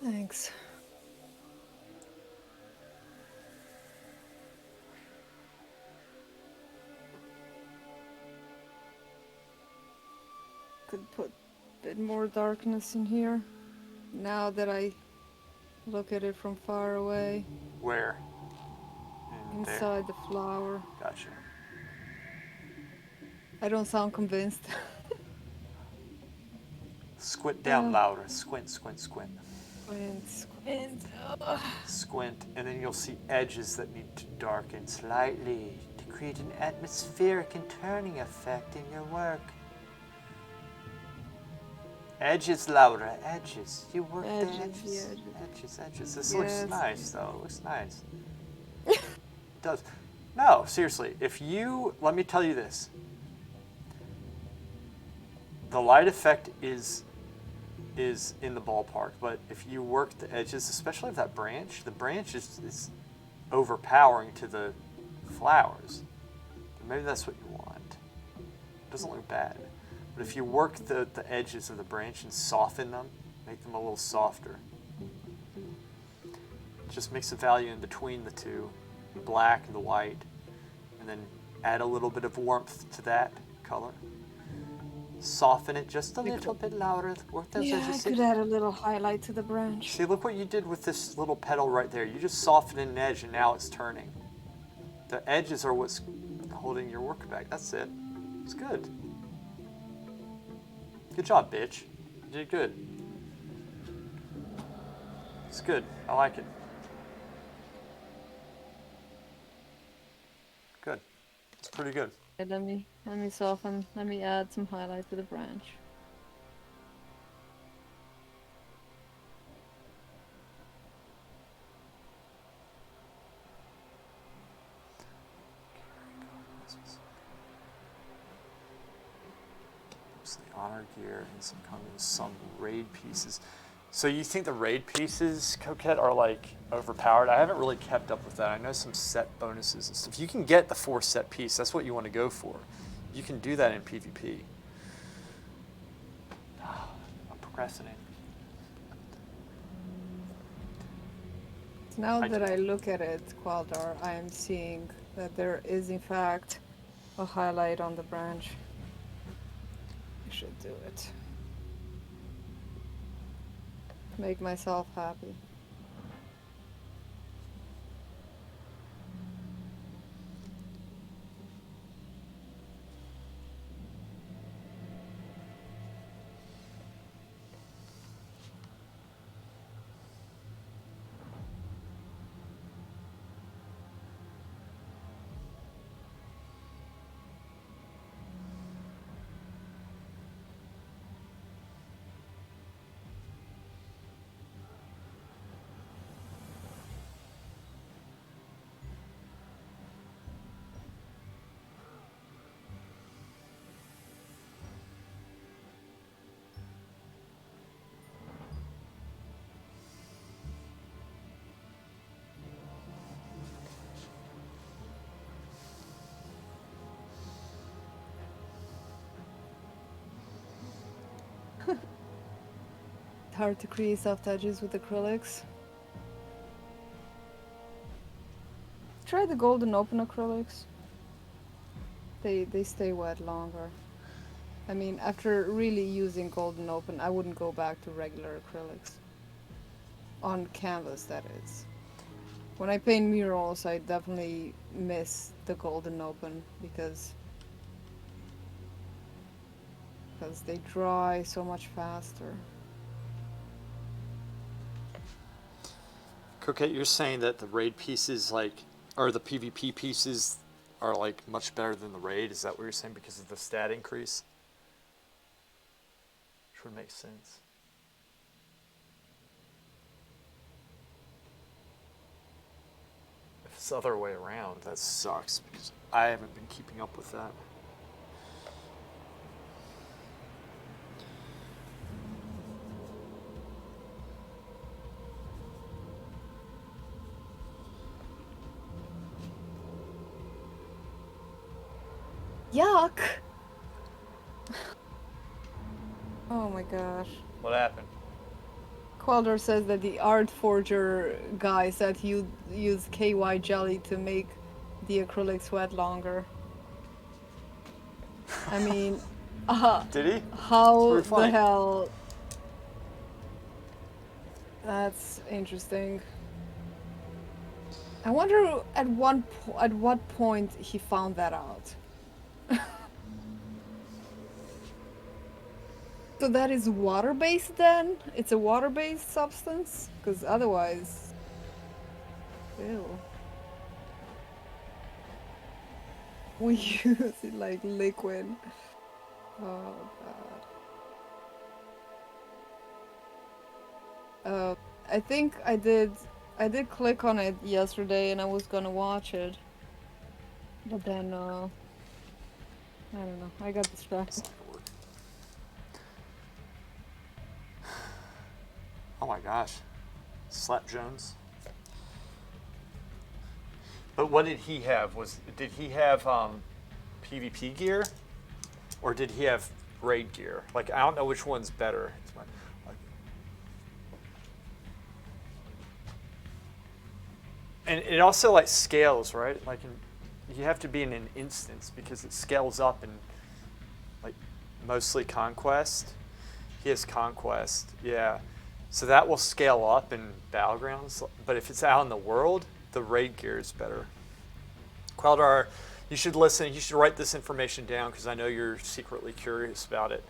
[SPEAKER 3] Thanks. Could put a bit more darkness in here. Now that I look at it from far away.
[SPEAKER 1] Where? In there.
[SPEAKER 3] Inside the flower.
[SPEAKER 1] Gotcha.
[SPEAKER 3] I don't sound convinced.
[SPEAKER 1] Squint down louder. Squint.
[SPEAKER 3] Squint.
[SPEAKER 1] Squint, and then you'll see edges that need to darken slightly to create an atmospheric and turning effect in your work. Edges, Laura, edges. You work the edges. Edges. This looks nice, though. It looks nice. It does. No, seriously. Let me tell you this. The light effect is in the ballpark, but if you work the edges, especially of that branch, the branch is overpowering to the flowers. Maybe that's what you want. It doesn't look bad. But if you work the edges of the branch and soften them, make them a little softer, it just makes a value in between the two, the black and the white, and then add a little bit of warmth to that color. Soften it just a little bit louder. Work those edges.
[SPEAKER 3] I could add a little highlight to the branch.
[SPEAKER 1] See, look what you did with this little petal right there. You just softened an edge and now it's turning. The edges are what's holding your work back. That's it. It's good. Good job, bitch. You did good. It's good. I like it. Good. It's pretty good.
[SPEAKER 3] Okay, let me soften. Let me add some highlight to the branch.
[SPEAKER 1] The honor gear and some raid pieces. So you think the raid pieces, Coquette, are like overpowered? I haven't really kept up with that. I know some set bonuses and stuff. You can get the 4 set piece. That's what you want to go for. You can do that in PvP. I'm procrastinating.
[SPEAKER 3] Now that I look at it, Qualdar, I am seeing that there is in fact a highlight on the branch. I should do it. Make myself happy. Hard to create soft edges with acrylics. Try the golden open acrylics. They stay wet longer. I mean, after really using golden open, I wouldn't go back to regular acrylics. On canvas, that is. When I paint murals, I definitely miss the golden open because they dry so much faster.
[SPEAKER 1] Coquette, you're saying that the raid pieces, or the PvP pieces, are much better than the raid. Is that what you're saying because of the stat increase? Which would make sense. If it's the other way around, that sucks because I haven't been keeping up with that.
[SPEAKER 3] Yuck! Oh my gosh.
[SPEAKER 1] What happened?
[SPEAKER 3] Quelder says that the art forger guy said he used KY jelly to make the acrylics wet longer. I mean,
[SPEAKER 1] Did he?
[SPEAKER 3] how
[SPEAKER 1] pretty
[SPEAKER 3] the
[SPEAKER 1] funny.
[SPEAKER 3] hell? That's interesting. I wonder at what point he found that out. So that is water-based then? It's a water-based substance? Because otherwise... Ew. We use it like liquid. Oh god. I think I did click on it yesterday and I was gonna watch it. But then, I don't know, I got distracted.
[SPEAKER 1] Oh my gosh. Slap Jones. But what did he have? Did he have PvP gear? Or did he have raid gear? I don't know which one's better. And it also scales, right? You have to be in an instance because it scales up in mostly Conquest. He has Conquest, yeah. So that will scale up in Battlegrounds, but if it's out in the world, the raid gear is better. Queldar, you should listen. You should write this information down because I know you're secretly curious about it.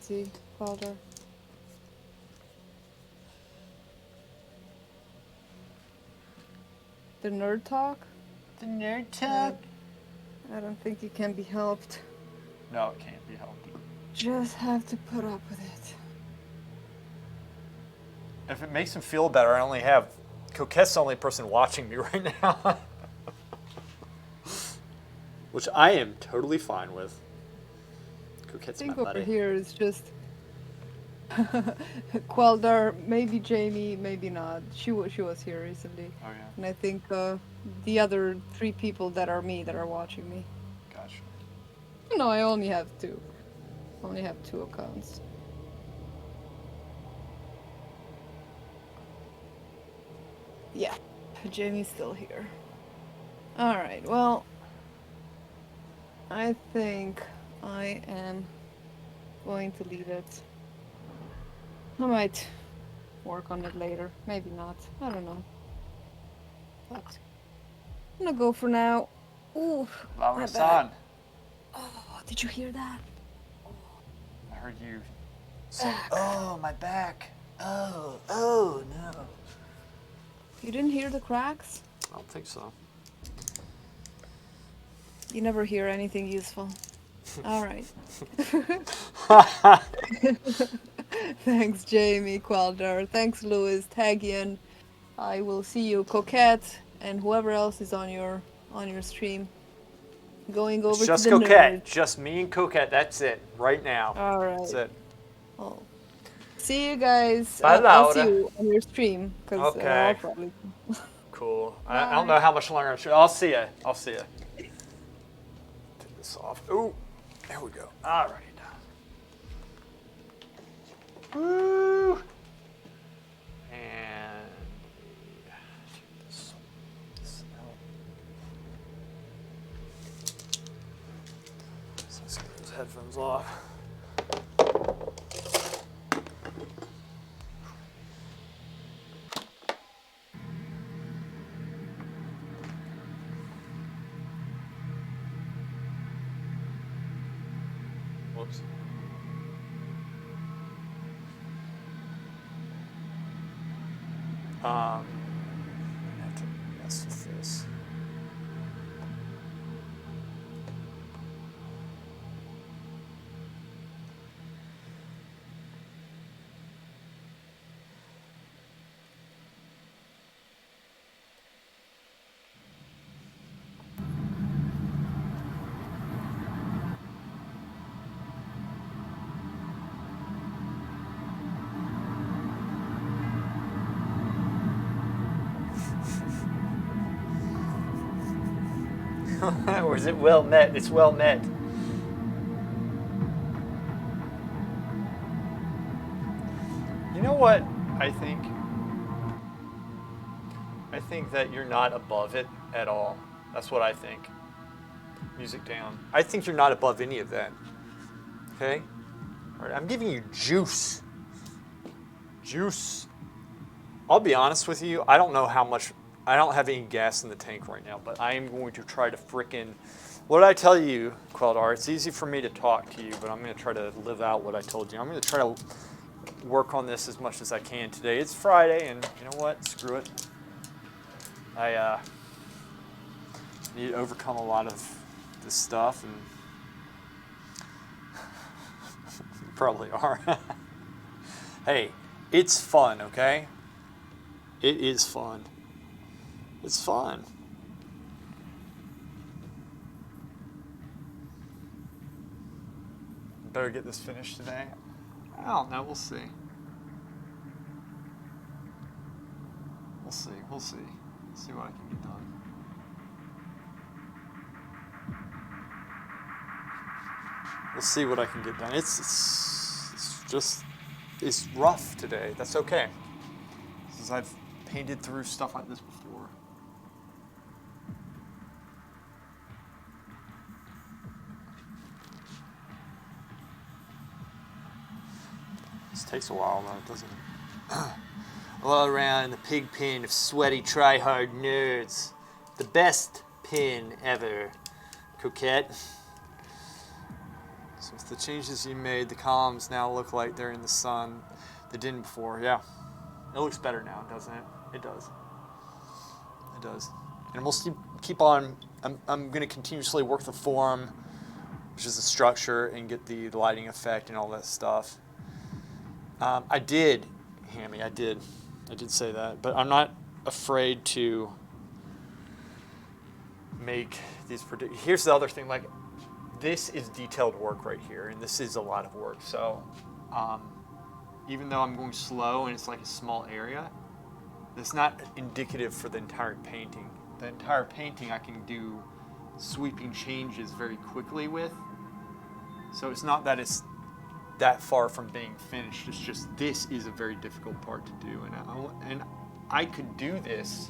[SPEAKER 3] See, Calder. The nerd talk?
[SPEAKER 1] The nerd talk?
[SPEAKER 3] I don't think it can be helped.
[SPEAKER 1] No, it can't be helped.
[SPEAKER 3] Just have to put up with it.
[SPEAKER 1] If it makes him feel better, I only have Coquette's the only person watching me right now. Which I am totally fine with.
[SPEAKER 3] I
[SPEAKER 1] Coquette's
[SPEAKER 3] think
[SPEAKER 1] my
[SPEAKER 3] over
[SPEAKER 1] buddy.
[SPEAKER 3] here is just Queldar, maybe Jamie, maybe not. She was here recently.
[SPEAKER 1] Oh yeah.
[SPEAKER 3] And I think the other 3 people that are me that are watching me.
[SPEAKER 1] Gotcha.
[SPEAKER 3] No, I only have 2. Only have 2 accounts. Yeah, Jamie's still here. Alright, well, I think I am going to leave it. I might work on it later. Maybe not. I don't know. But I'm gonna go for now. Ooh, my back.
[SPEAKER 1] Laura-san,
[SPEAKER 3] Oh, did you hear that?
[SPEAKER 1] I heard you say, "Oh, my back. Oh no."
[SPEAKER 3] You didn't hear the cracks?
[SPEAKER 1] I don't think so.
[SPEAKER 3] You never hear anything useful. Alright. Thanks, Jamie, Qualdar. Thanks, Louis, Tagian. I will see you, Coquette, and whoever else is on your stream. Going over
[SPEAKER 1] It's just
[SPEAKER 3] to the
[SPEAKER 1] Coquette.
[SPEAKER 3] nerds.
[SPEAKER 1] Just me and Coquette. That's it. Right now.
[SPEAKER 3] Alright.
[SPEAKER 1] That's it.
[SPEAKER 3] Oh. See you guys.
[SPEAKER 1] Bye,
[SPEAKER 3] I'll see
[SPEAKER 1] Laura.
[SPEAKER 3] you on your stream. Cause,
[SPEAKER 1] Okay.
[SPEAKER 3] I'll probably...
[SPEAKER 1] Cool. I don't know how much longer I'm sure. I'll see ya. I'll see ya. Take this off. Ooh. There we go. All right. Woo. And take this out. So let's get those headphones off. Whoops. I have to mess with this. Or is it well met? It's well met. You know what I think? I think that you're not above it at all. That's what I think. Music down. I think you're not above any of that. Okay? All right, I'm giving you juice. Juice. I'll be honest with you. I don't know how much. I don't have any gas in the tank right now, but I am going to try to frickin'. What did I tell you, Queldar? It's easy for me to talk to you, but I'm going to try to live out what I told you. I'm going to try to work on this as much as I can today. It's Friday, and you know what? Screw it. I need to overcome a lot of this stuff, and you probably are. Hey, it's fun, okay? It is fun. It's fun. Better get this finished today. I don't know. We'll see. We'll see. We'll see. See what I can get done. We'll see what I can get done. It's rough today. That's okay. Since I've painted through stuff like this before. This takes a while though, doesn't it? All around the pig pen of sweaty try-hard nerds. The best pin ever, Coquette. Since the changes you made, the columns now look like they're in the sun. They didn't before, yeah. It looks better now, doesn't it? It does. It does. And we'll keep on. I'm going to continuously work the form, which is the structure, and get the lighting effect and all that stuff. I did, Hammy, I did say that, but I'm not afraid to make these predictions. Here's the other thing, like, this is detailed work right here, and this is a lot of work. So, even though I'm going slow and it's like a small area, it's not indicative for the entire painting. The entire painting I can do sweeping changes very quickly with. So it's not that it's that far from being finished. It's just this is a very difficult part to do, and I could do this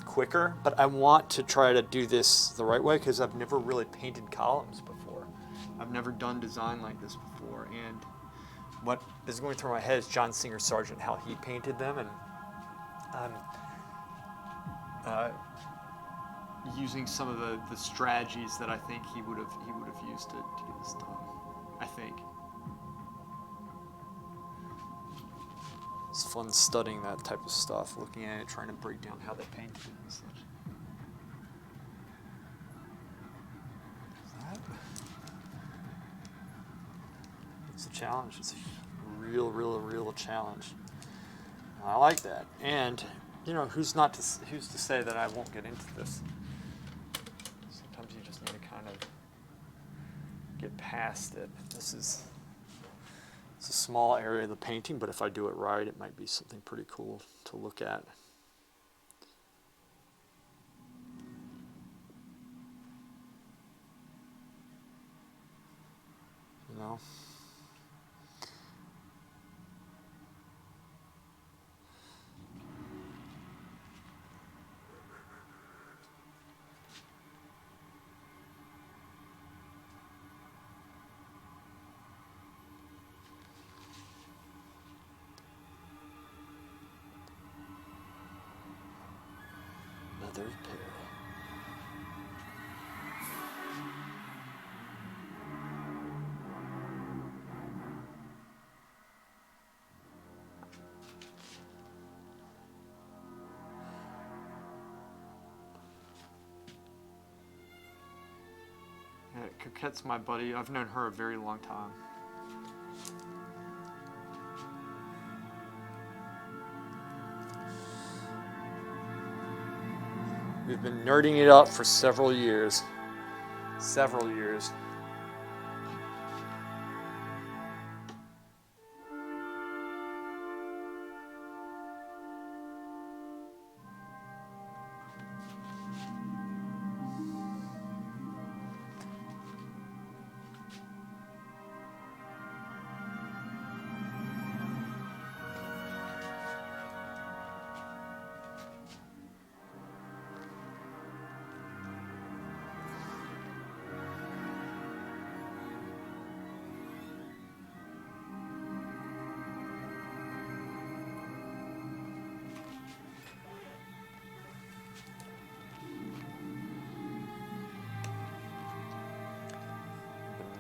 [SPEAKER 1] quicker, but I want to try to do this the right way because I've never really painted columns before. I've never done design like this before, and what is going through my head is John Singer Sargent, how he painted them, and I'm using some of the strategies that I think he would have used to get this done. I think it's fun studying that type of stuff, looking at it, trying to break down how they painted it and such. It's a challenge. It's a real challenge. I like that. And you know, who's to say that I won't get into this? Sometimes you just need to kind of get past it. It's a small area of the painting, but if I do it right, it might be something pretty cool to look at. You know? Another pair. Yeah, Coquette's my buddy. I've known her a very long time. We've been nerding it up for several years. Several years.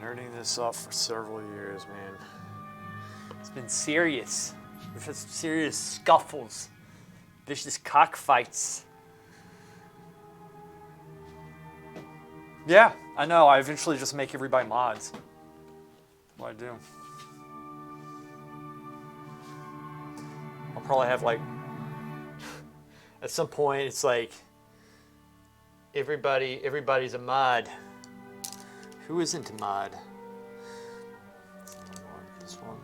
[SPEAKER 1] Nerding this up for several years, man. It's been serious. We've had some serious scuffles, vicious cockfights. Yeah, I know. I eventually just make everybody mods. That's what I do. I'll probably have like, at some point, it's like everybody's a mod. Who isn't a mod? This one.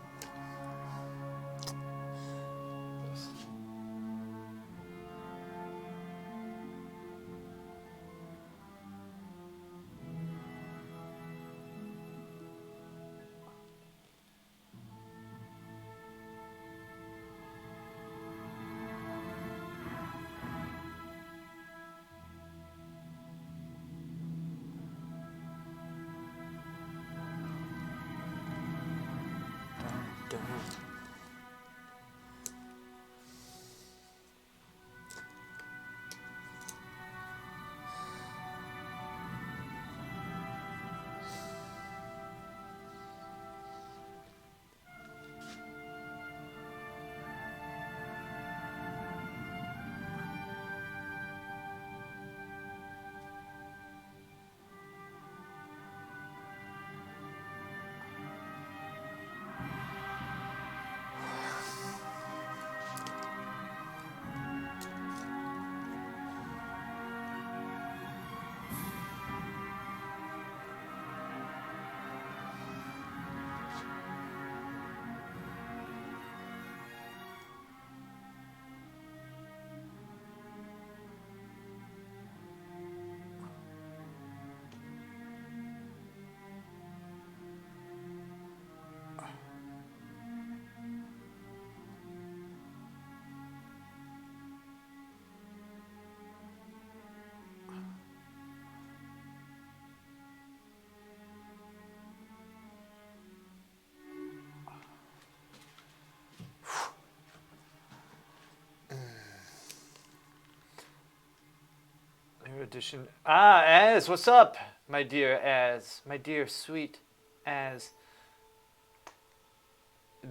[SPEAKER 1] edition. Ah, Az, what's up, my dear Az? My dear sweet Az.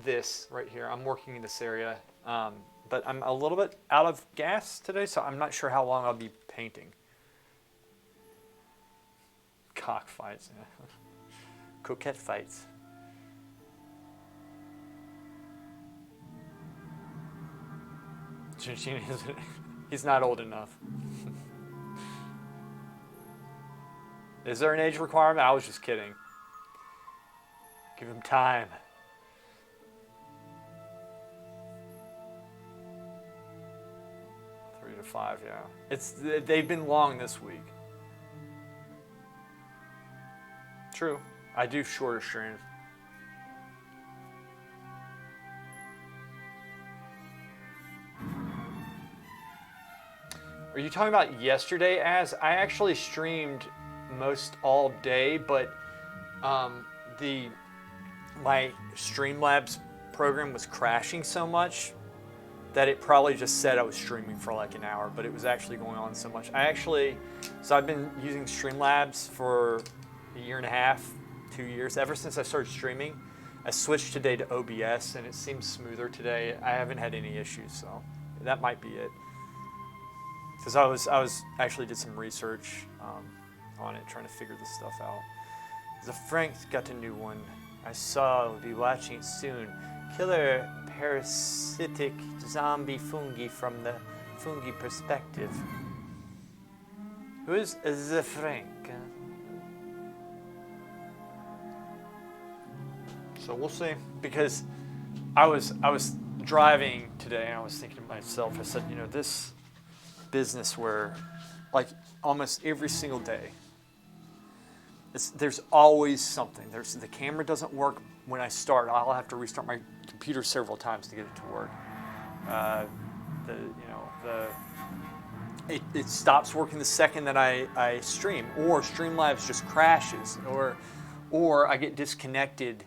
[SPEAKER 1] This right here. I'm working in this area, but I'm a little bit out of gas today, so I'm not sure how long I'll be painting. Cockfights. Yeah. Coquette fights. He's not old enough. Is there an age requirement? I was just kidding. Give him time. Three to 5, yeah. They've been long this week. True. I do shorter streams. Are you talking about yesterday, Az? I actually streamed most all day, but my Streamlabs program was crashing so much that it probably just said I was streaming for like an hour, but it was actually going on so much. So I've been using Streamlabs for a year and a half, 2 years. Ever since I started streaming, I switched today to OBS, and it seems smoother today. I haven't had any issues, so that might be it. Because I was actually did some research on it, trying to figure this stuff out. The Frank's got a new one. I saw I'll be watching it soon. Killer parasitic zombie fungi from the fungi perspective. Who is the Frank? So we'll see. Because I was driving today and I was thinking to myself, I said, this business where like almost every single day there's always something. The camera doesn't work when I start. I'll have to restart my computer several times to get it to work. It stops working the second that I stream, or Streamlabs just crashes, or I get disconnected,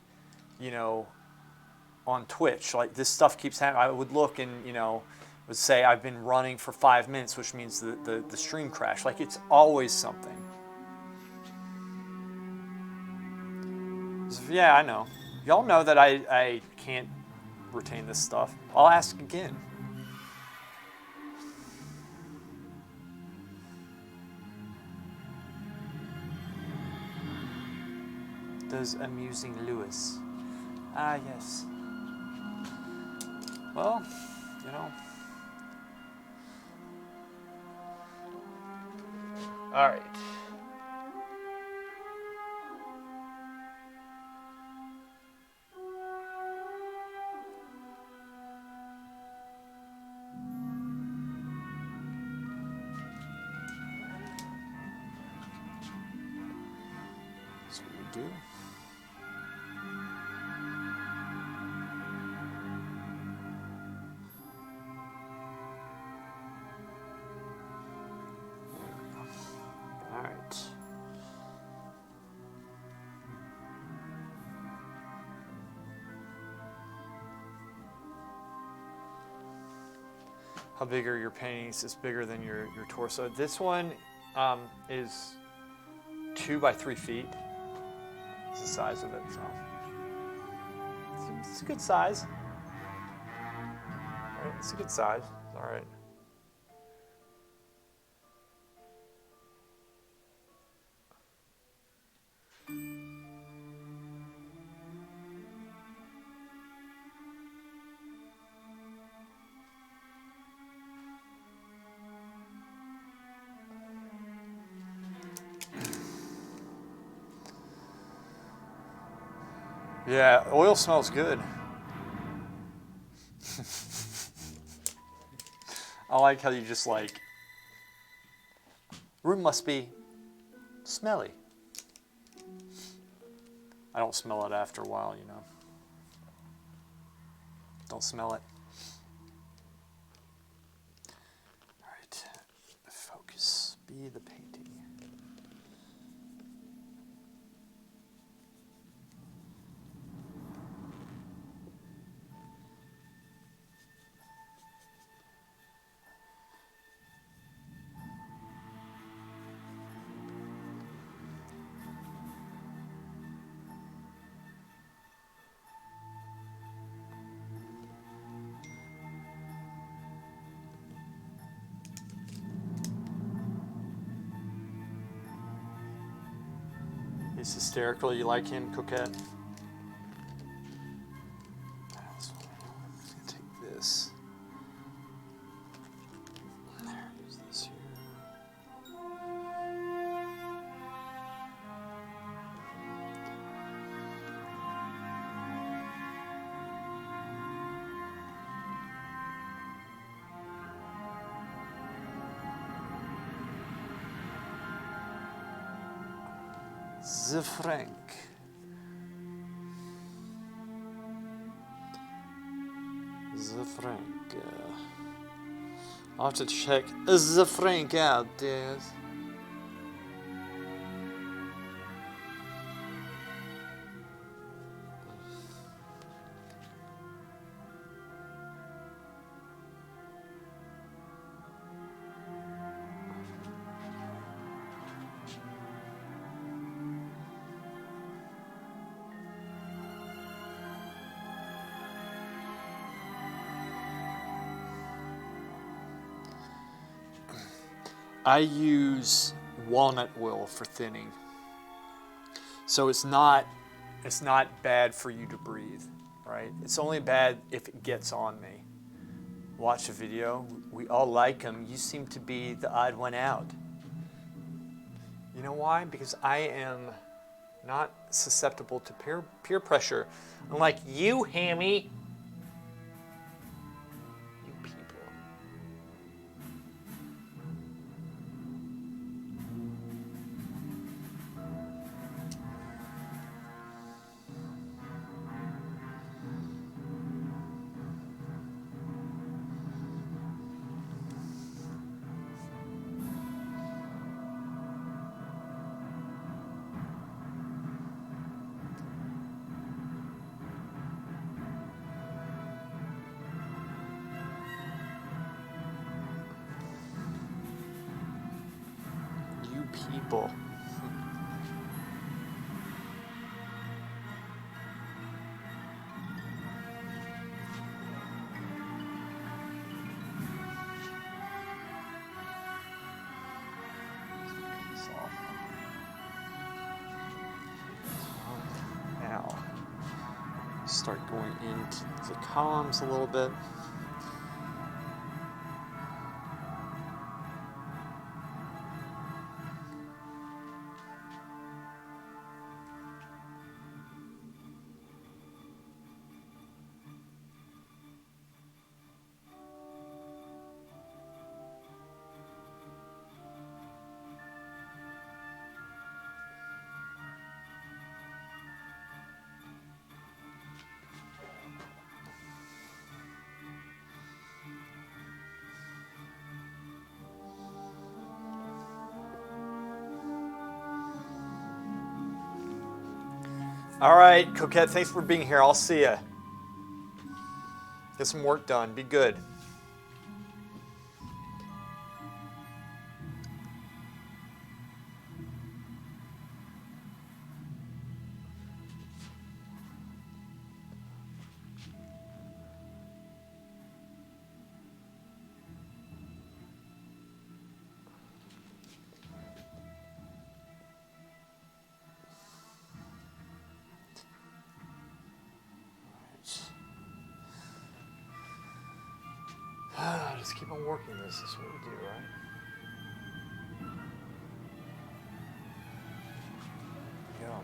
[SPEAKER 1] on Twitch. Like this stuff keeps happening. I would look and would say I've been running for 5 minutes, which means the stream crashed. Like it's always something. So, yeah, I know. Y'all know that I can't retain this stuff. I'll ask again. Does amusing Lewis. Ah, yes. Well, All right. That's what we do. All right. How big are your paintings? It's bigger than your torso. This one is 2 by 3 feet. It's the size of it, so it's a good size. All right, it's a good size. All right. Yeah, oil smells good. I like how you just room must be smelly. I don't smell it after a while, Don't smell it. All right, focus, be the painting. He's hysterical. You like him, Coquette? So, take this. Use this here. The Frank. The Frank. I'll have to check the Frank out, dude. I use walnut oil for thinning. So it's not bad for you to breathe, right? It's only bad if it gets on me. Watch the video. We all like them. You seem to be the odd one out. You know why? Because I am not susceptible to peer pressure. Unlike you, Hammy. You people. People. Now, start going into the columns a little bit. All right, Coquette, thanks for being here. I'll see ya. Get some work done. Be good. Just keep on working this. This is what we do, right? Yeah.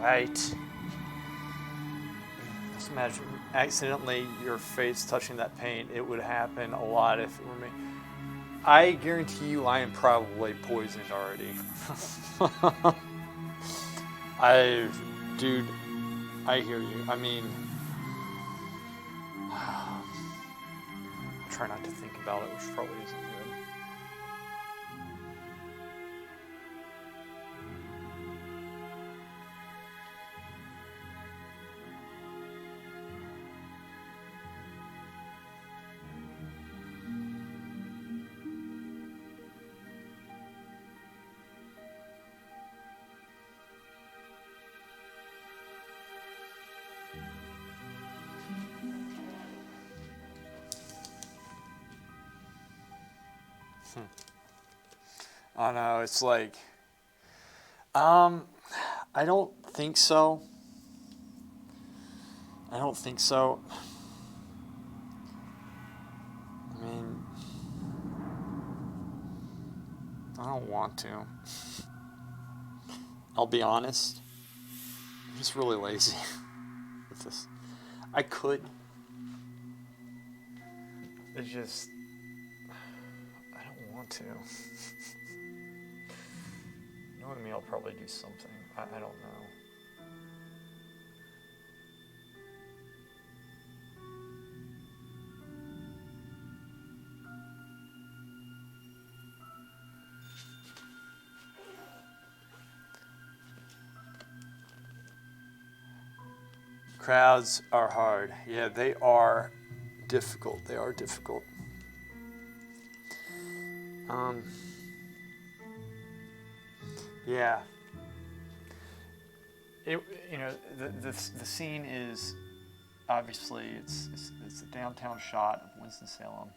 [SPEAKER 1] right. Just imagine accidentally your face touching that paint. It would happen a lot if it were me. I guarantee you I am probably poisoned already. Dude, I hear you. I mean, try not to think about it, which probably isn't good. I know, it's like, I don't think so. I don't think so. I mean, I don't want to. I'll be honest. I'm just really lazy with this. I could. It's just, I don't want to. Knowing me, I'll probably do something. I don't know. Crowds are hard. Yeah, they are difficult. They are difficult. Yeah. The scene is obviously it's a downtown shot of Winston-Salem,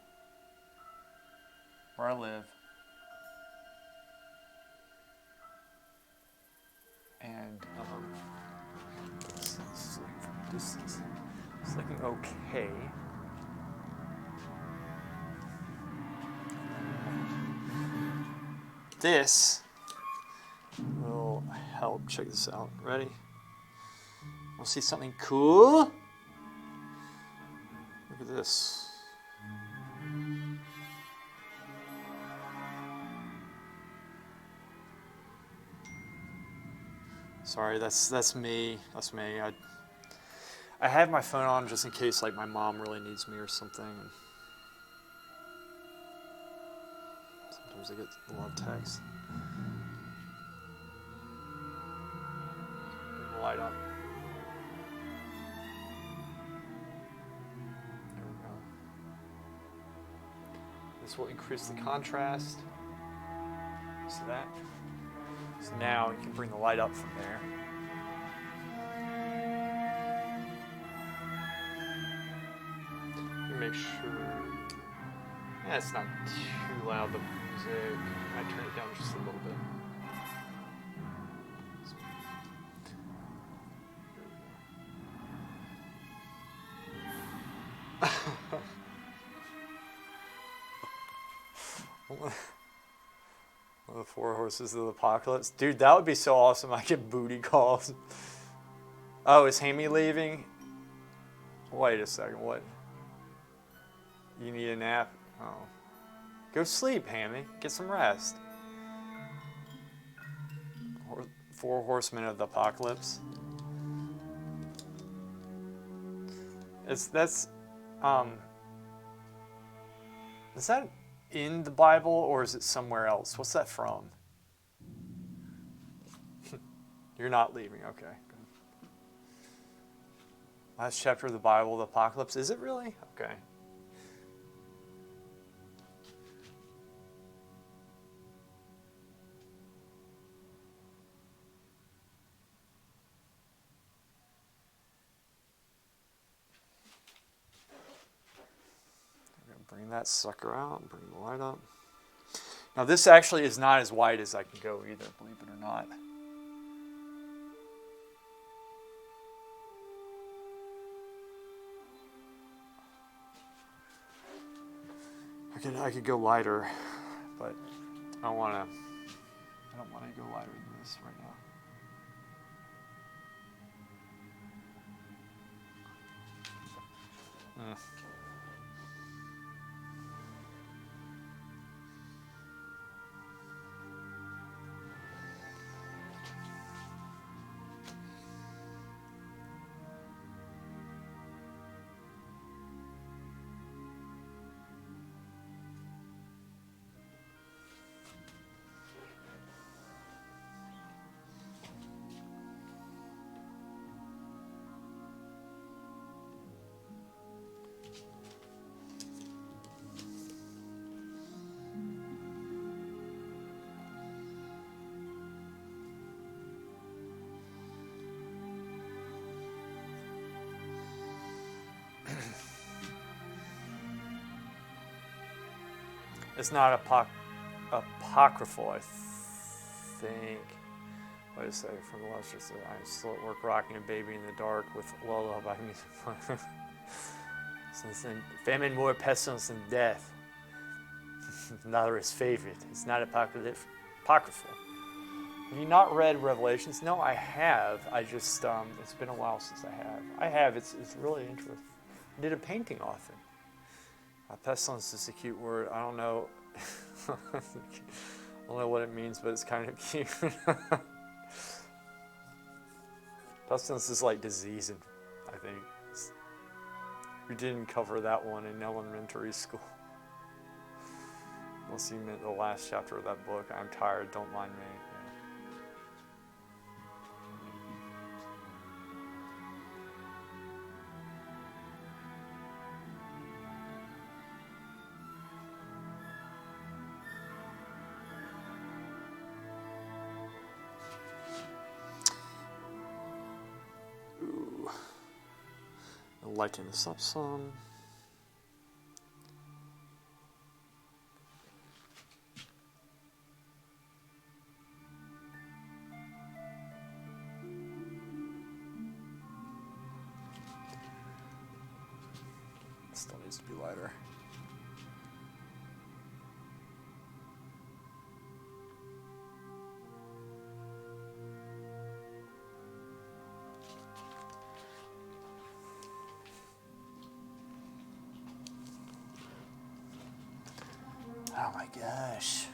[SPEAKER 1] where I live, and it's looking from a distance. It's looking okay. This will help. Check this out. Ready? Want to see something cool? Look at this. Sorry, that's me. That's me. I have my phone on just in case like my mom really needs me or something. Sometimes I get a lot of texts. Light up. There we go. This will increase the contrast. See that? So now you can bring the light up from there. Make sure. Yeah, it's not too loud, the music. I might turn it down just a little bit. One of the 4 horses of the apocalypse. Dude, that would be so awesome. I get booty calls. Oh, is Hammy leaving? Wait a second, what? You need a nap? Oh. Go sleep, Hammy. Get some rest. 4 horsemen of the apocalypse. Is that in the Bible or is it somewhere else? What's that from? You're not leaving, okay. Good. Last chapter of the Bible, the apocalypse. Is it really? Okay. Bring that sucker out, bring the light up. Now this actually is not as wide as I can go either, believe it or not. I could go lighter, but I don't want to go lighter than this right now. Mm. It's not apocryphal, I think. Wait a second. From the Lester said, I'm still at work rocking a baby in the dark with lullaby music. Since then, famine, more pestilence, and death. Another his favorite. It's not apocryphal. Have you not read Revelations? No, I have. I just, it's been a while since I have. I have. It's really interesting. I did a painting off it. Pestilence is a cute word. I don't know. I don't know what it means, but it's kind of cute. Pestilence is like disease, I think. We didn't cover that one in elementary school. Unless you meant the last chapter of that book. I'm tired, don't mind me. Ooh. I'll lighten this up some. Still needs to be lighter. Oh my gosh.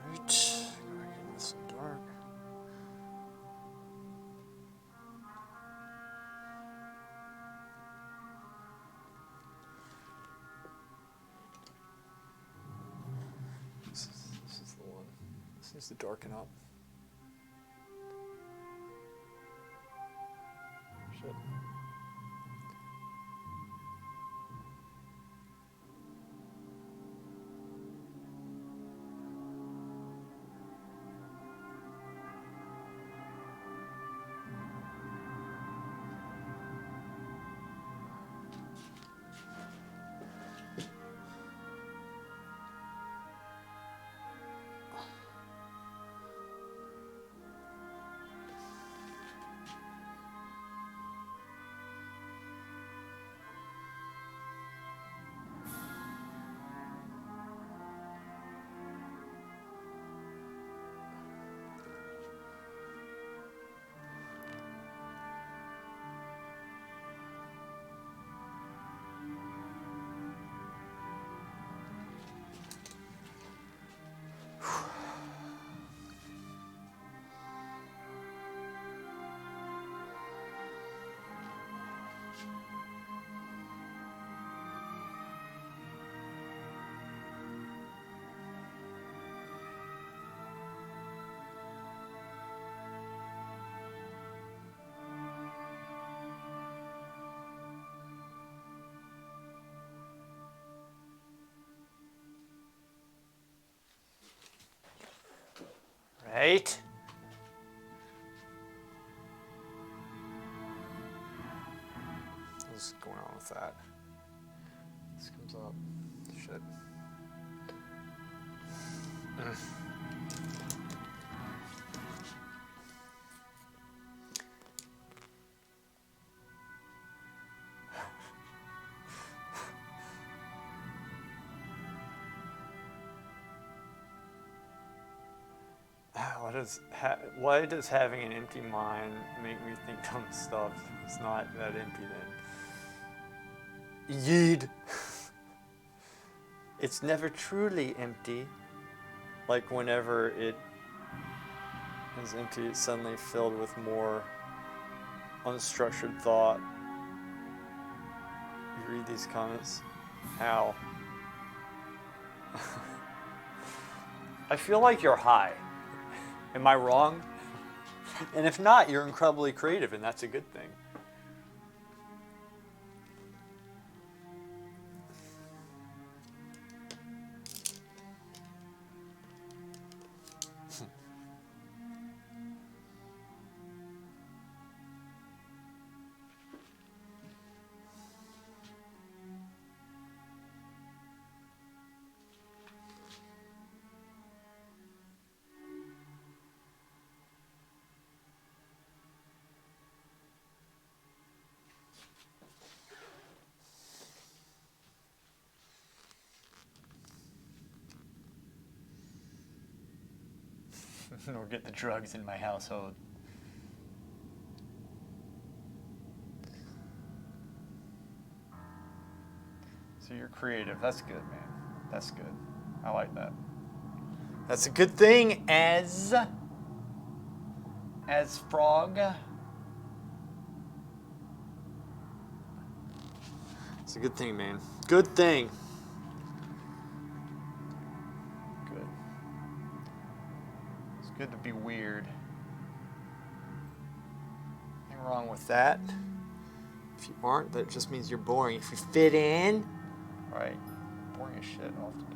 [SPEAKER 1] Right. Get this dark. This is the one. This needs to darken up. Shit. Right? What's going on with that? This comes up. Shit. Why does having an empty mind make me think dumb stuff? It's not that empty then. Yeed. It's never truly empty. Like whenever it is empty, it's suddenly filled with more unstructured thought. You read these comments. How? I feel like you're high. Am I wrong? And if not, you're incredibly creative, and that's a good thing. Or get the drugs in my household. So you're creative. That's good, man. That's good. I like that. That's a good thing, as Frog. It's a good thing, man. Good thing. Good. It's good to be weird. Nothing wrong with that. If you aren't, that just means you're boring. If you fit in, right? Boring as shit oftentimes.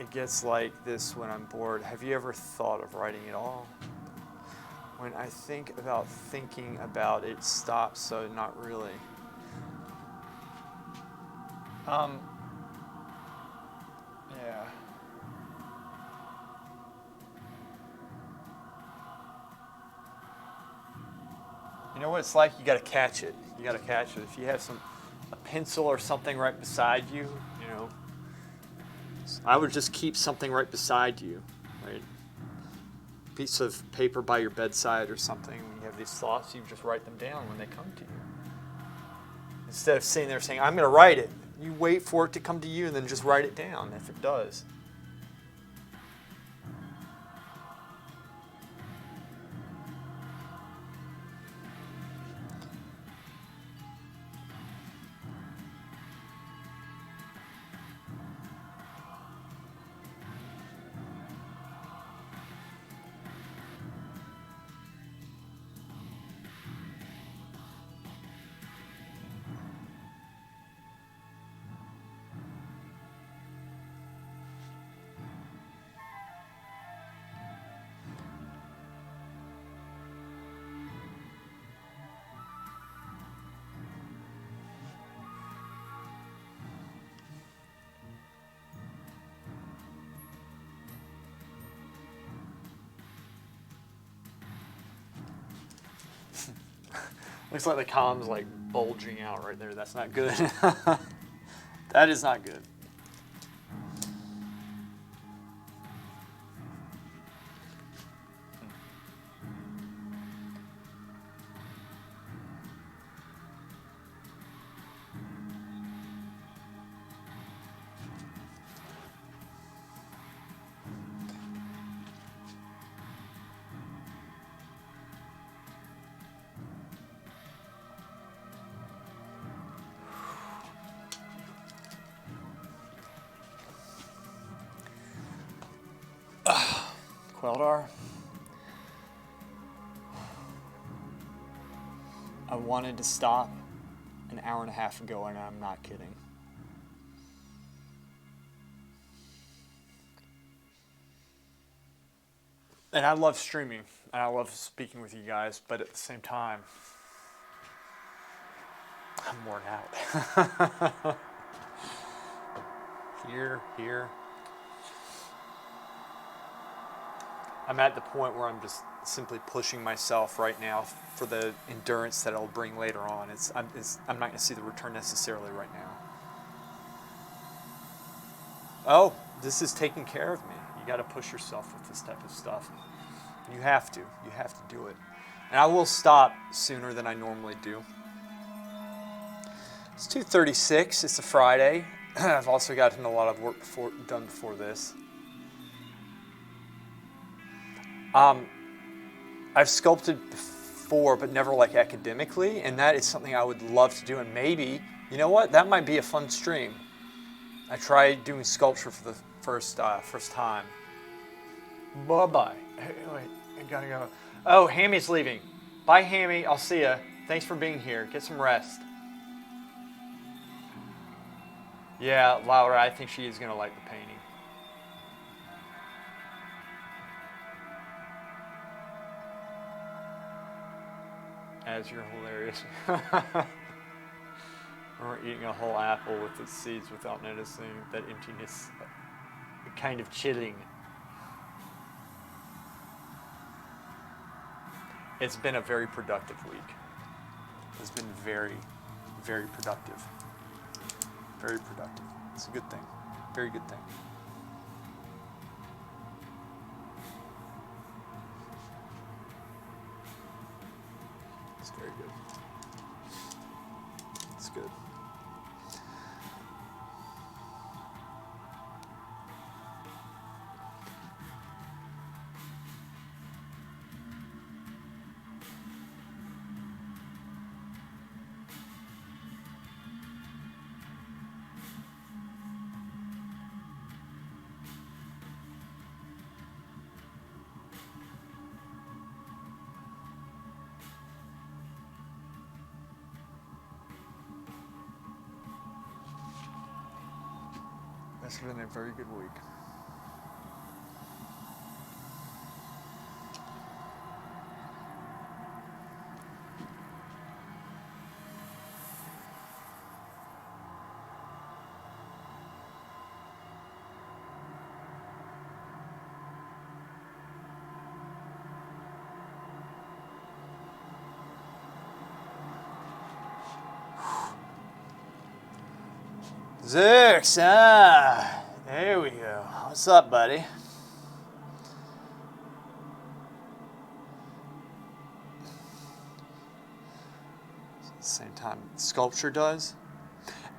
[SPEAKER 1] It gets like this when I'm bored. Have you ever thought of writing at all? When I think about thinking about it stops, so not really. Yeah. You know what it's like? You gotta catch it. You gotta catch it. If you have a pencil or something right beside you, you know, I would just keep something right beside you, right? Piece of paper by your bedside or something. When you have these thoughts, you just write them down when they come to you. Instead of sitting there saying, I'm going to write it, you wait for it to come to you and then just write it down if it does. Looks like the column's like bulging out right there. That's not good. That is not good. Queldar, I wanted to stop an hour and a half ago, and I'm not kidding. And I love streaming, and I love speaking with you guys, but at the same time, I'm worn out. Here. I'm at the point where I'm just simply pushing myself right now for the endurance that it'll bring later on. I'm not going to see the return necessarily right now. Oh, this is taking care of me. You got to push yourself with this type of stuff. You have to. You have to do it. And I will stop sooner than I normally do. It's 2:36. It's a Friday. I've also gotten a lot of work done before this. I've sculpted before, but never like academically, and that is something I would love to do. And maybe, you know what? That might be a fun stream. I tried doing sculpture for the first time. Bye-bye. Hey, wait, I gotta go. Oh, Hammy's leaving. Bye, Hammy. I'll see ya. Thanks for being here. Get some rest. Yeah, Laura, I think she is gonna like the painting. As you're hilarious. Or eating a whole apple with its seeds without noticing that emptiness. Kind of chilling. It's been a very productive week. It's been very, very productive. Very productive. It's a good thing. Very good thing. It's very good. It's good. It's been a very good week. Zix, there we go. What's up, buddy? At the same time, sculpture does.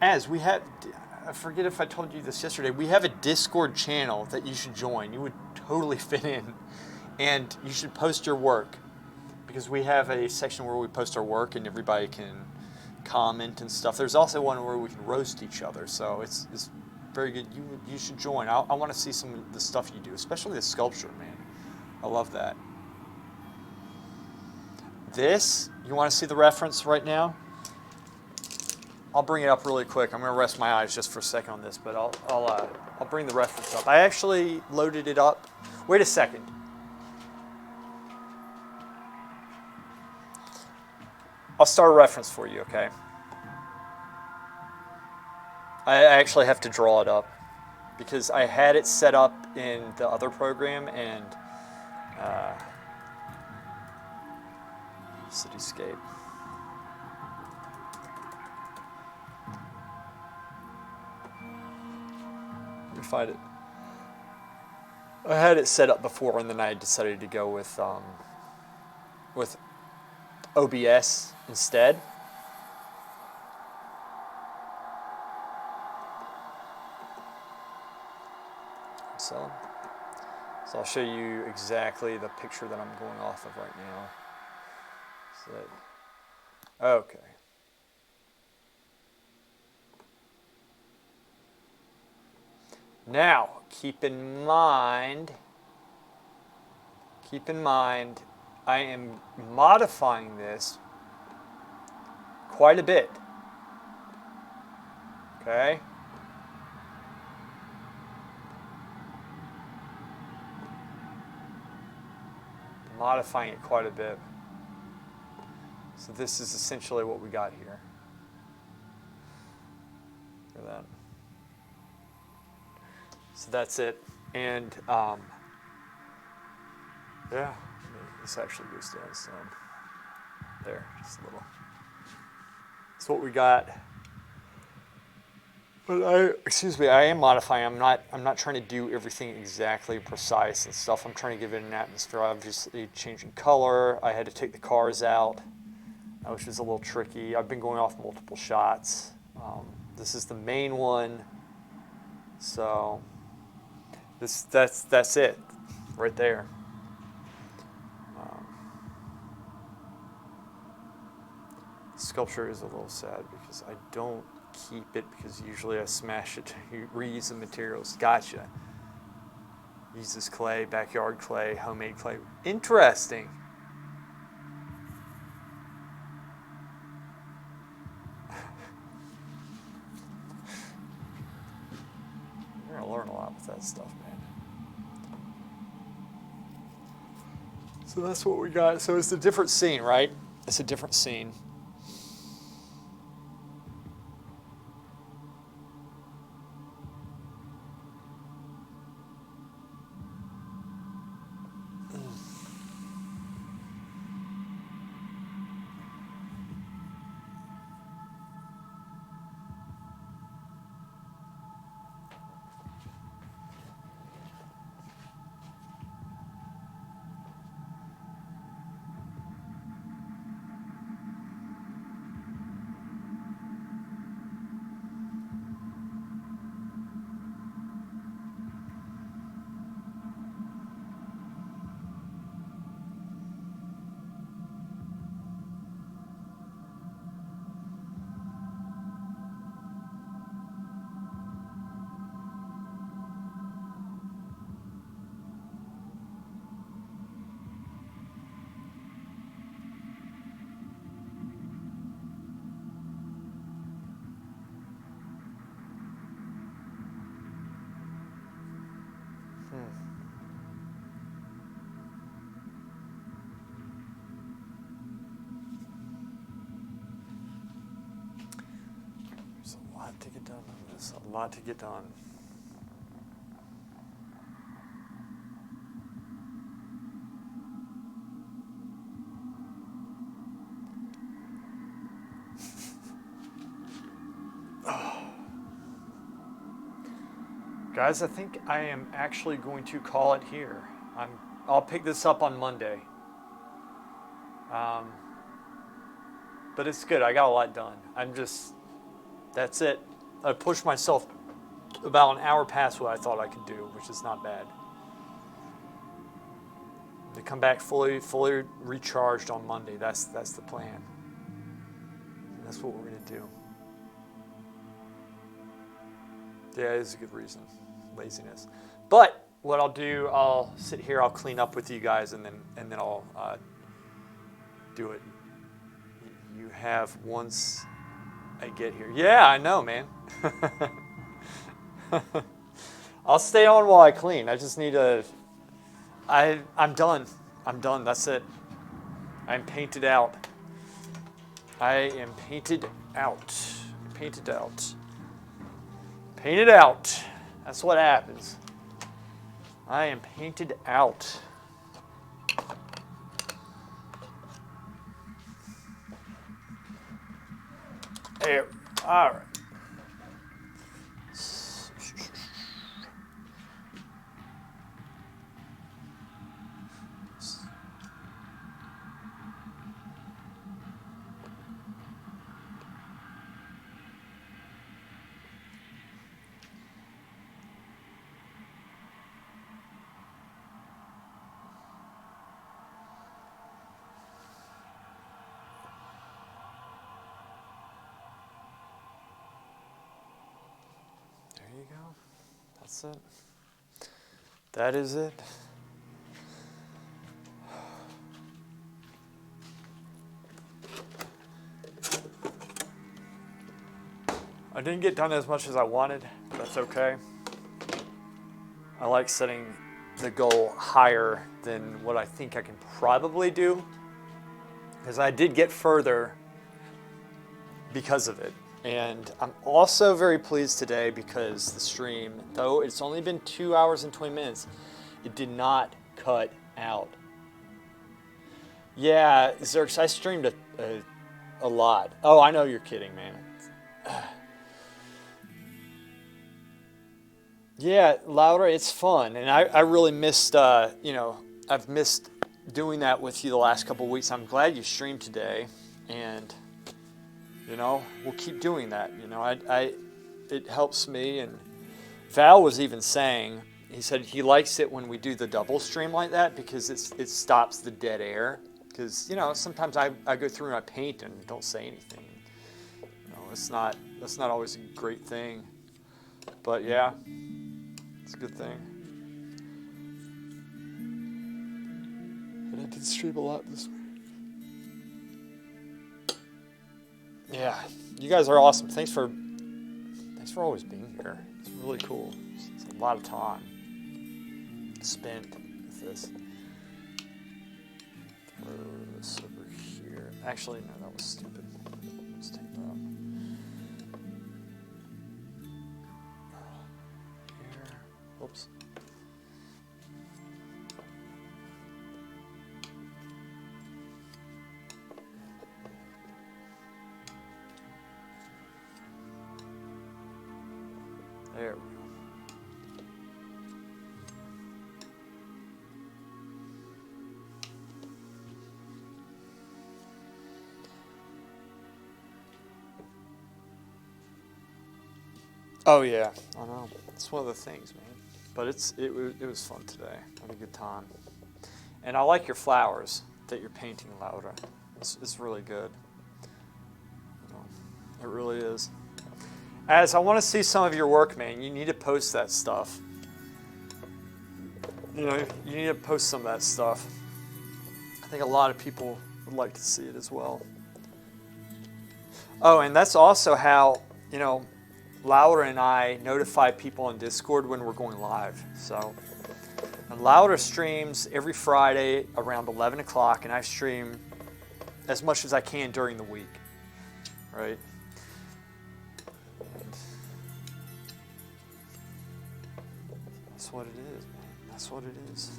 [SPEAKER 1] As we have, I forget if I told you this yesterday, we have a Discord channel that you should join. You would totally fit in. And you should post your work. Because we have a section where we post our work and everybody can comment and stuff. There's also one where we can roast each other, so it's very good. You should join. I want to see some of the stuff you do, especially the sculpture, man. I love that. This, you want to see the reference right now? I'll bring it up really quick. I'm going to rest my eyes just for a second on this, but I'll bring the reference up. I actually loaded it up. Wait a second. I'll start a reference for you, okay? I actually have to draw it up because I had it set up in the other program and Cityscape. Let me find it. I had it set up before, and then I decided to go with OBS instead. So I'll show you exactly the picture that I'm going off of right now. Okay. Now, keep in mind, I am modifying this quite a bit. Okay? Modifying it quite a bit. So this is essentially what we got here. Look at that. So that's it. And yeah, this actually goes down some. There, just a little. That's what we got. But I am modifying. I'm not trying to do everything exactly precise and stuff. I'm trying to give it an atmosphere. Obviously, changing color. I had to take the cars out, which is a little tricky. I've been going off multiple shots. This is the main one. So that's it, right there. Sculpture is a little sad because I don't keep it because usually I smash it to reuse the materials. Gotcha. Use this clay, backyard clay, homemade clay. Interesting. You're going to learn a lot with that stuff, man. So that's what we got. So it's a different scene, right? It's a different scene. There's a lot to get done on this. A lot to get done. Guys, I think I am actually going to call it here. I'll pick this up on Monday. But it's good. I got a lot done. That's it. I pushed myself about an hour past what I thought I could do, which is not bad. To come back fully recharged on Monday. That's the plan. And that's what we're gonna do. Yeah, it is a good reason. Laziness. But what I'll do, I'll sit here, I'll clean up with you guys, and then I'll do it. You have once I get here. Yeah, I know, man. I'll stay on while I clean. I just need to. I'm done. I'm done. That's it. I'm painted out. I am painted out. Painted out. Painted out. That's what happens. I am painted out. There. All right. There you go. That's it. That is it. I didn't get done as much as I wanted. That's okay. I like setting the goal higher than what I think I can probably do, because I did get further because of it. And I'm also very pleased today because the stream, though it's only been 2 hours and 20 minutes, it did not cut out. Yeah, Zerx, I streamed a lot. Oh, I know you're kidding, man. Yeah, Laura, it's fun. And I really missed, I've missed doing that with you the last couple of weeks. I'm glad you streamed today. And, we'll keep doing that. It helps me. And Val was even saying, he said he likes it when we do the double stream like that because it stops the dead air. Because, sometimes I go through and I paint and don't say anything. That's not always a great thing. But yeah, it's a good thing. But I did stream a lot this week. Yeah, you guys are awesome. Thanks for always being here. It's really cool. It's a lot of time spent with this. Throw this over here. Actually, no, that was stupid. Let's take that out. Here. Oops. There we go. Oh yeah, I know. It's one of the things, man. But it was fun today. I had a good time. And I like your flowers that you're painting, Laura. It's really good. It really is. As I want to see some of your work, man. You need to post that stuff. You need to post some of that stuff. I think a lot of people would like to see it as well. Oh, and that's also how, Laura and I notify people on Discord when we're going live. So, and Laura streams every Friday around 11 o'clock, and I stream as much as I can during the week, right? And that's what it is, man. That's what it is.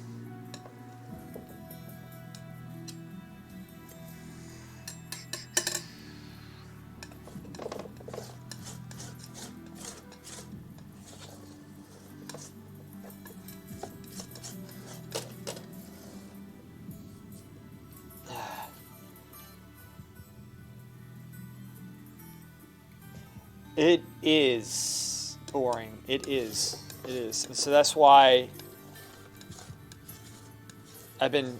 [SPEAKER 1] It is boring. It is. It is. And so that's why I've been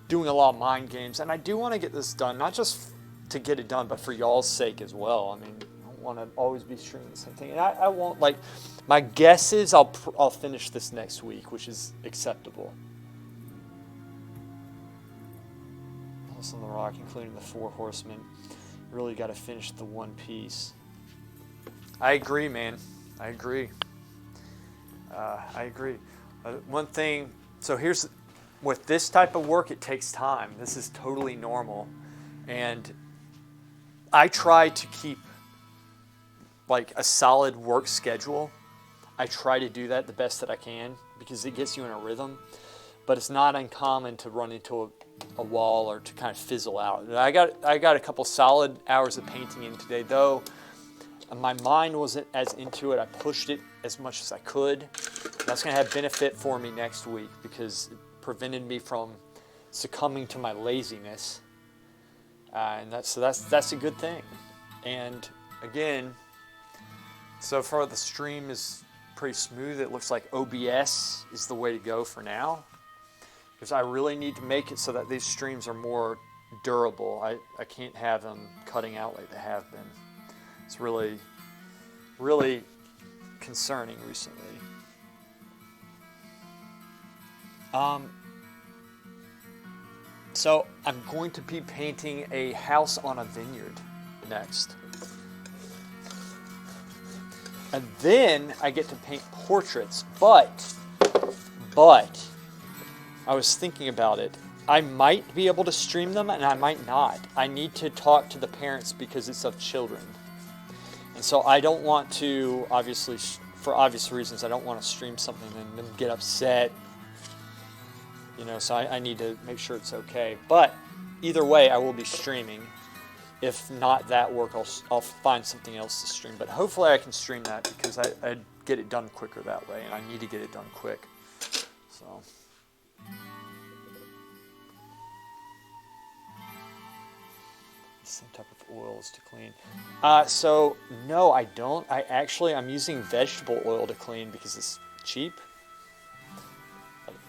[SPEAKER 1] doing a lot of mind games. And I do want to get this done, not just to get it done, but for y'all's sake as well. I mean, I don't want to always be streaming the same thing. And I won't, my guess is I'll finish this next week, which is acceptable. House on the Rock, including the Four Horsemen. Really got to finish the One Piece. I agree, man. I agree. One thing, so here's, with this type of work, it takes time. This is totally normal. And I try to keep a solid work schedule. I try to do that the best that I can because it gets you in a rhythm. But it's not uncommon to run into a wall or to kind of fizzle out. I got a couple solid hours of painting in today, though. My mind wasn't as into it. I pushed it as much as I could. That's going to have benefit for me next week because it prevented me from succumbing to my laziness. And that's a good thing. And again, so far the stream is pretty smooth. It looks like OBS is the way to go for now. Because I really need to make it so that these streams are more durable. I can't have them cutting out like they have been. It's really, really concerning recently. So I'm going to be painting a house on a vineyard next. And then I get to paint portraits, but I was thinking about it. I might be able to stream them and I might not. I need to talk to the parents because it's of children. And so I don't want to, obviously, for obvious reasons, I don't want to stream something and then get upset. You know, so I need to make sure it's okay. But either way, I will be streaming. If not that work, I'll find something else to stream. But hopefully I can stream that because I get it done quicker that way, and I need to get it done quick. So. Same type of oils to clean. So no, I don't. I'm using vegetable oil to clean because it's cheap.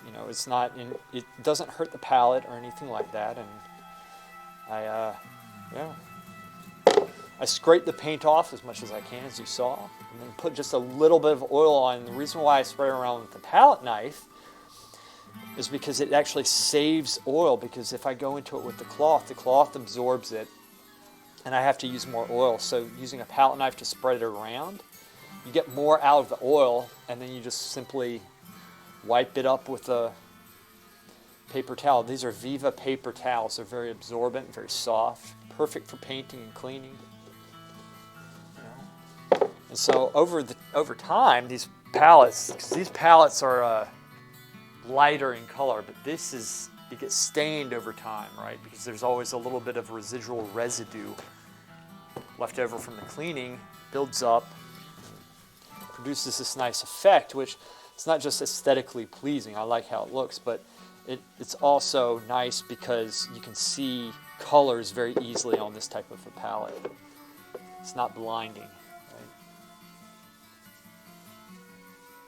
[SPEAKER 1] You know, it's not it doesn't hurt the palate or anything like that, and I scrape the paint off as much as I can, as you saw, and then put just a little bit of oil on. And the reason why I spray around with the palette knife is because it actually saves oil, because if I go into it with the cloth absorbs it, and I have to use more oil. So using a palette knife to spread it around, you get more out of the oil, and then you just simply wipe it up with a paper towel. These are Viva paper towels. They're very absorbent, very soft, perfect for painting and cleaning. You know? And so over time, these palettes, because these palettes are lighter in color, but it gets stained over time, right? Because there's always a little bit of residual residue left over from the cleaning, builds up, produces this nice effect, which it's not just aesthetically pleasing. I like how it looks, but it's also nice because you can see colors very easily on this type of a palette. It's not blinding. Right?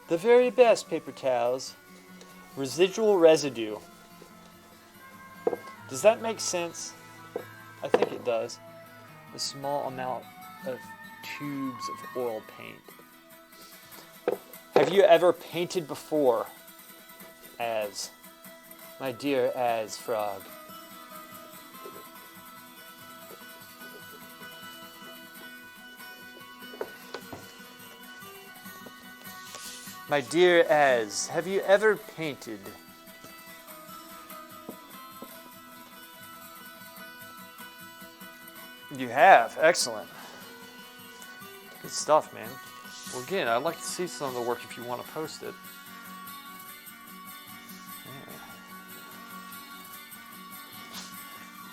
[SPEAKER 1] The very best paper towels, residual residue. Does that make sense? I think it does. A small amount of tubes of oil paint. Have you ever painted before? As my dear Az Frog. My dear Az, have you ever painted? You have. Excellent. Good stuff, man. Well, again, I'd like to see some of the work if you want to post it. Yeah.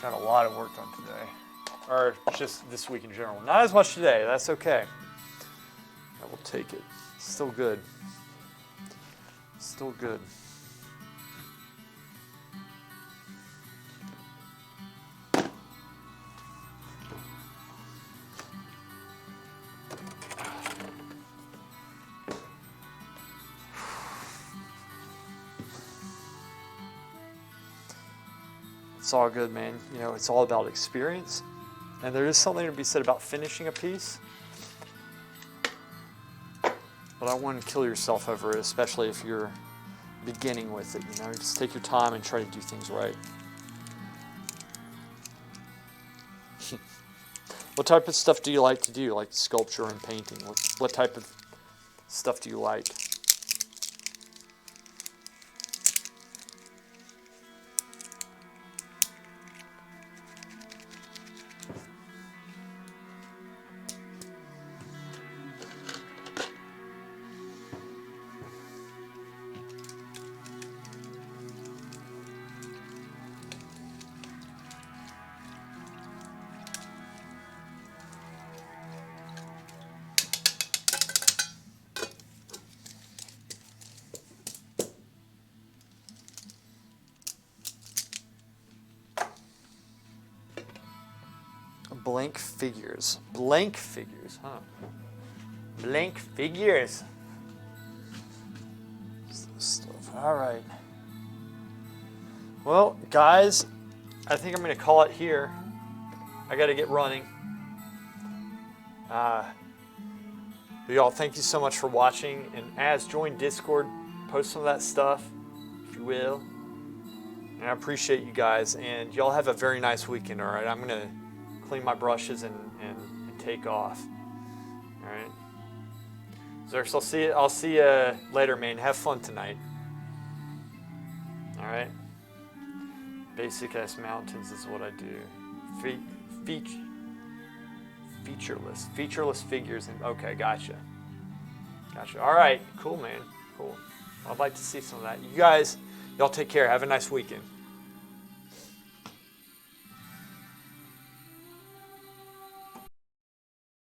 [SPEAKER 1] Got a lot of work done today. Or just this week in general. Not as much today. That's okay. I will take it. Still good. Still good. It's all good, man. You know, it's all about experience. And there is something to be said about finishing a piece. But I wouldn't kill yourself over it, especially if you're beginning with it. You know, just take your time and try to do things right. What type of stuff do you like to do, like sculpture and painting? What type of stuff do you like? Blank figures. Blank figures, huh? Blank figures. Stuff. All right. Well, guys, I think I'm going to call it here. I got to get running. Y'all, thank you so much for watching. And as join Discord, post some of that stuff, if you will. And I appreciate you guys. And y'all have a very nice weekend, all right? I'm going to clean my brushes and take off. All right. Zerx, I'll see you later, man. Have fun tonight. All right. Basic ass mountains is what I do. Featureless figures. Okay, gotcha. All right, cool, man. Cool. I'd like to see some of that. You guys, y'all take care. Have a nice weekend.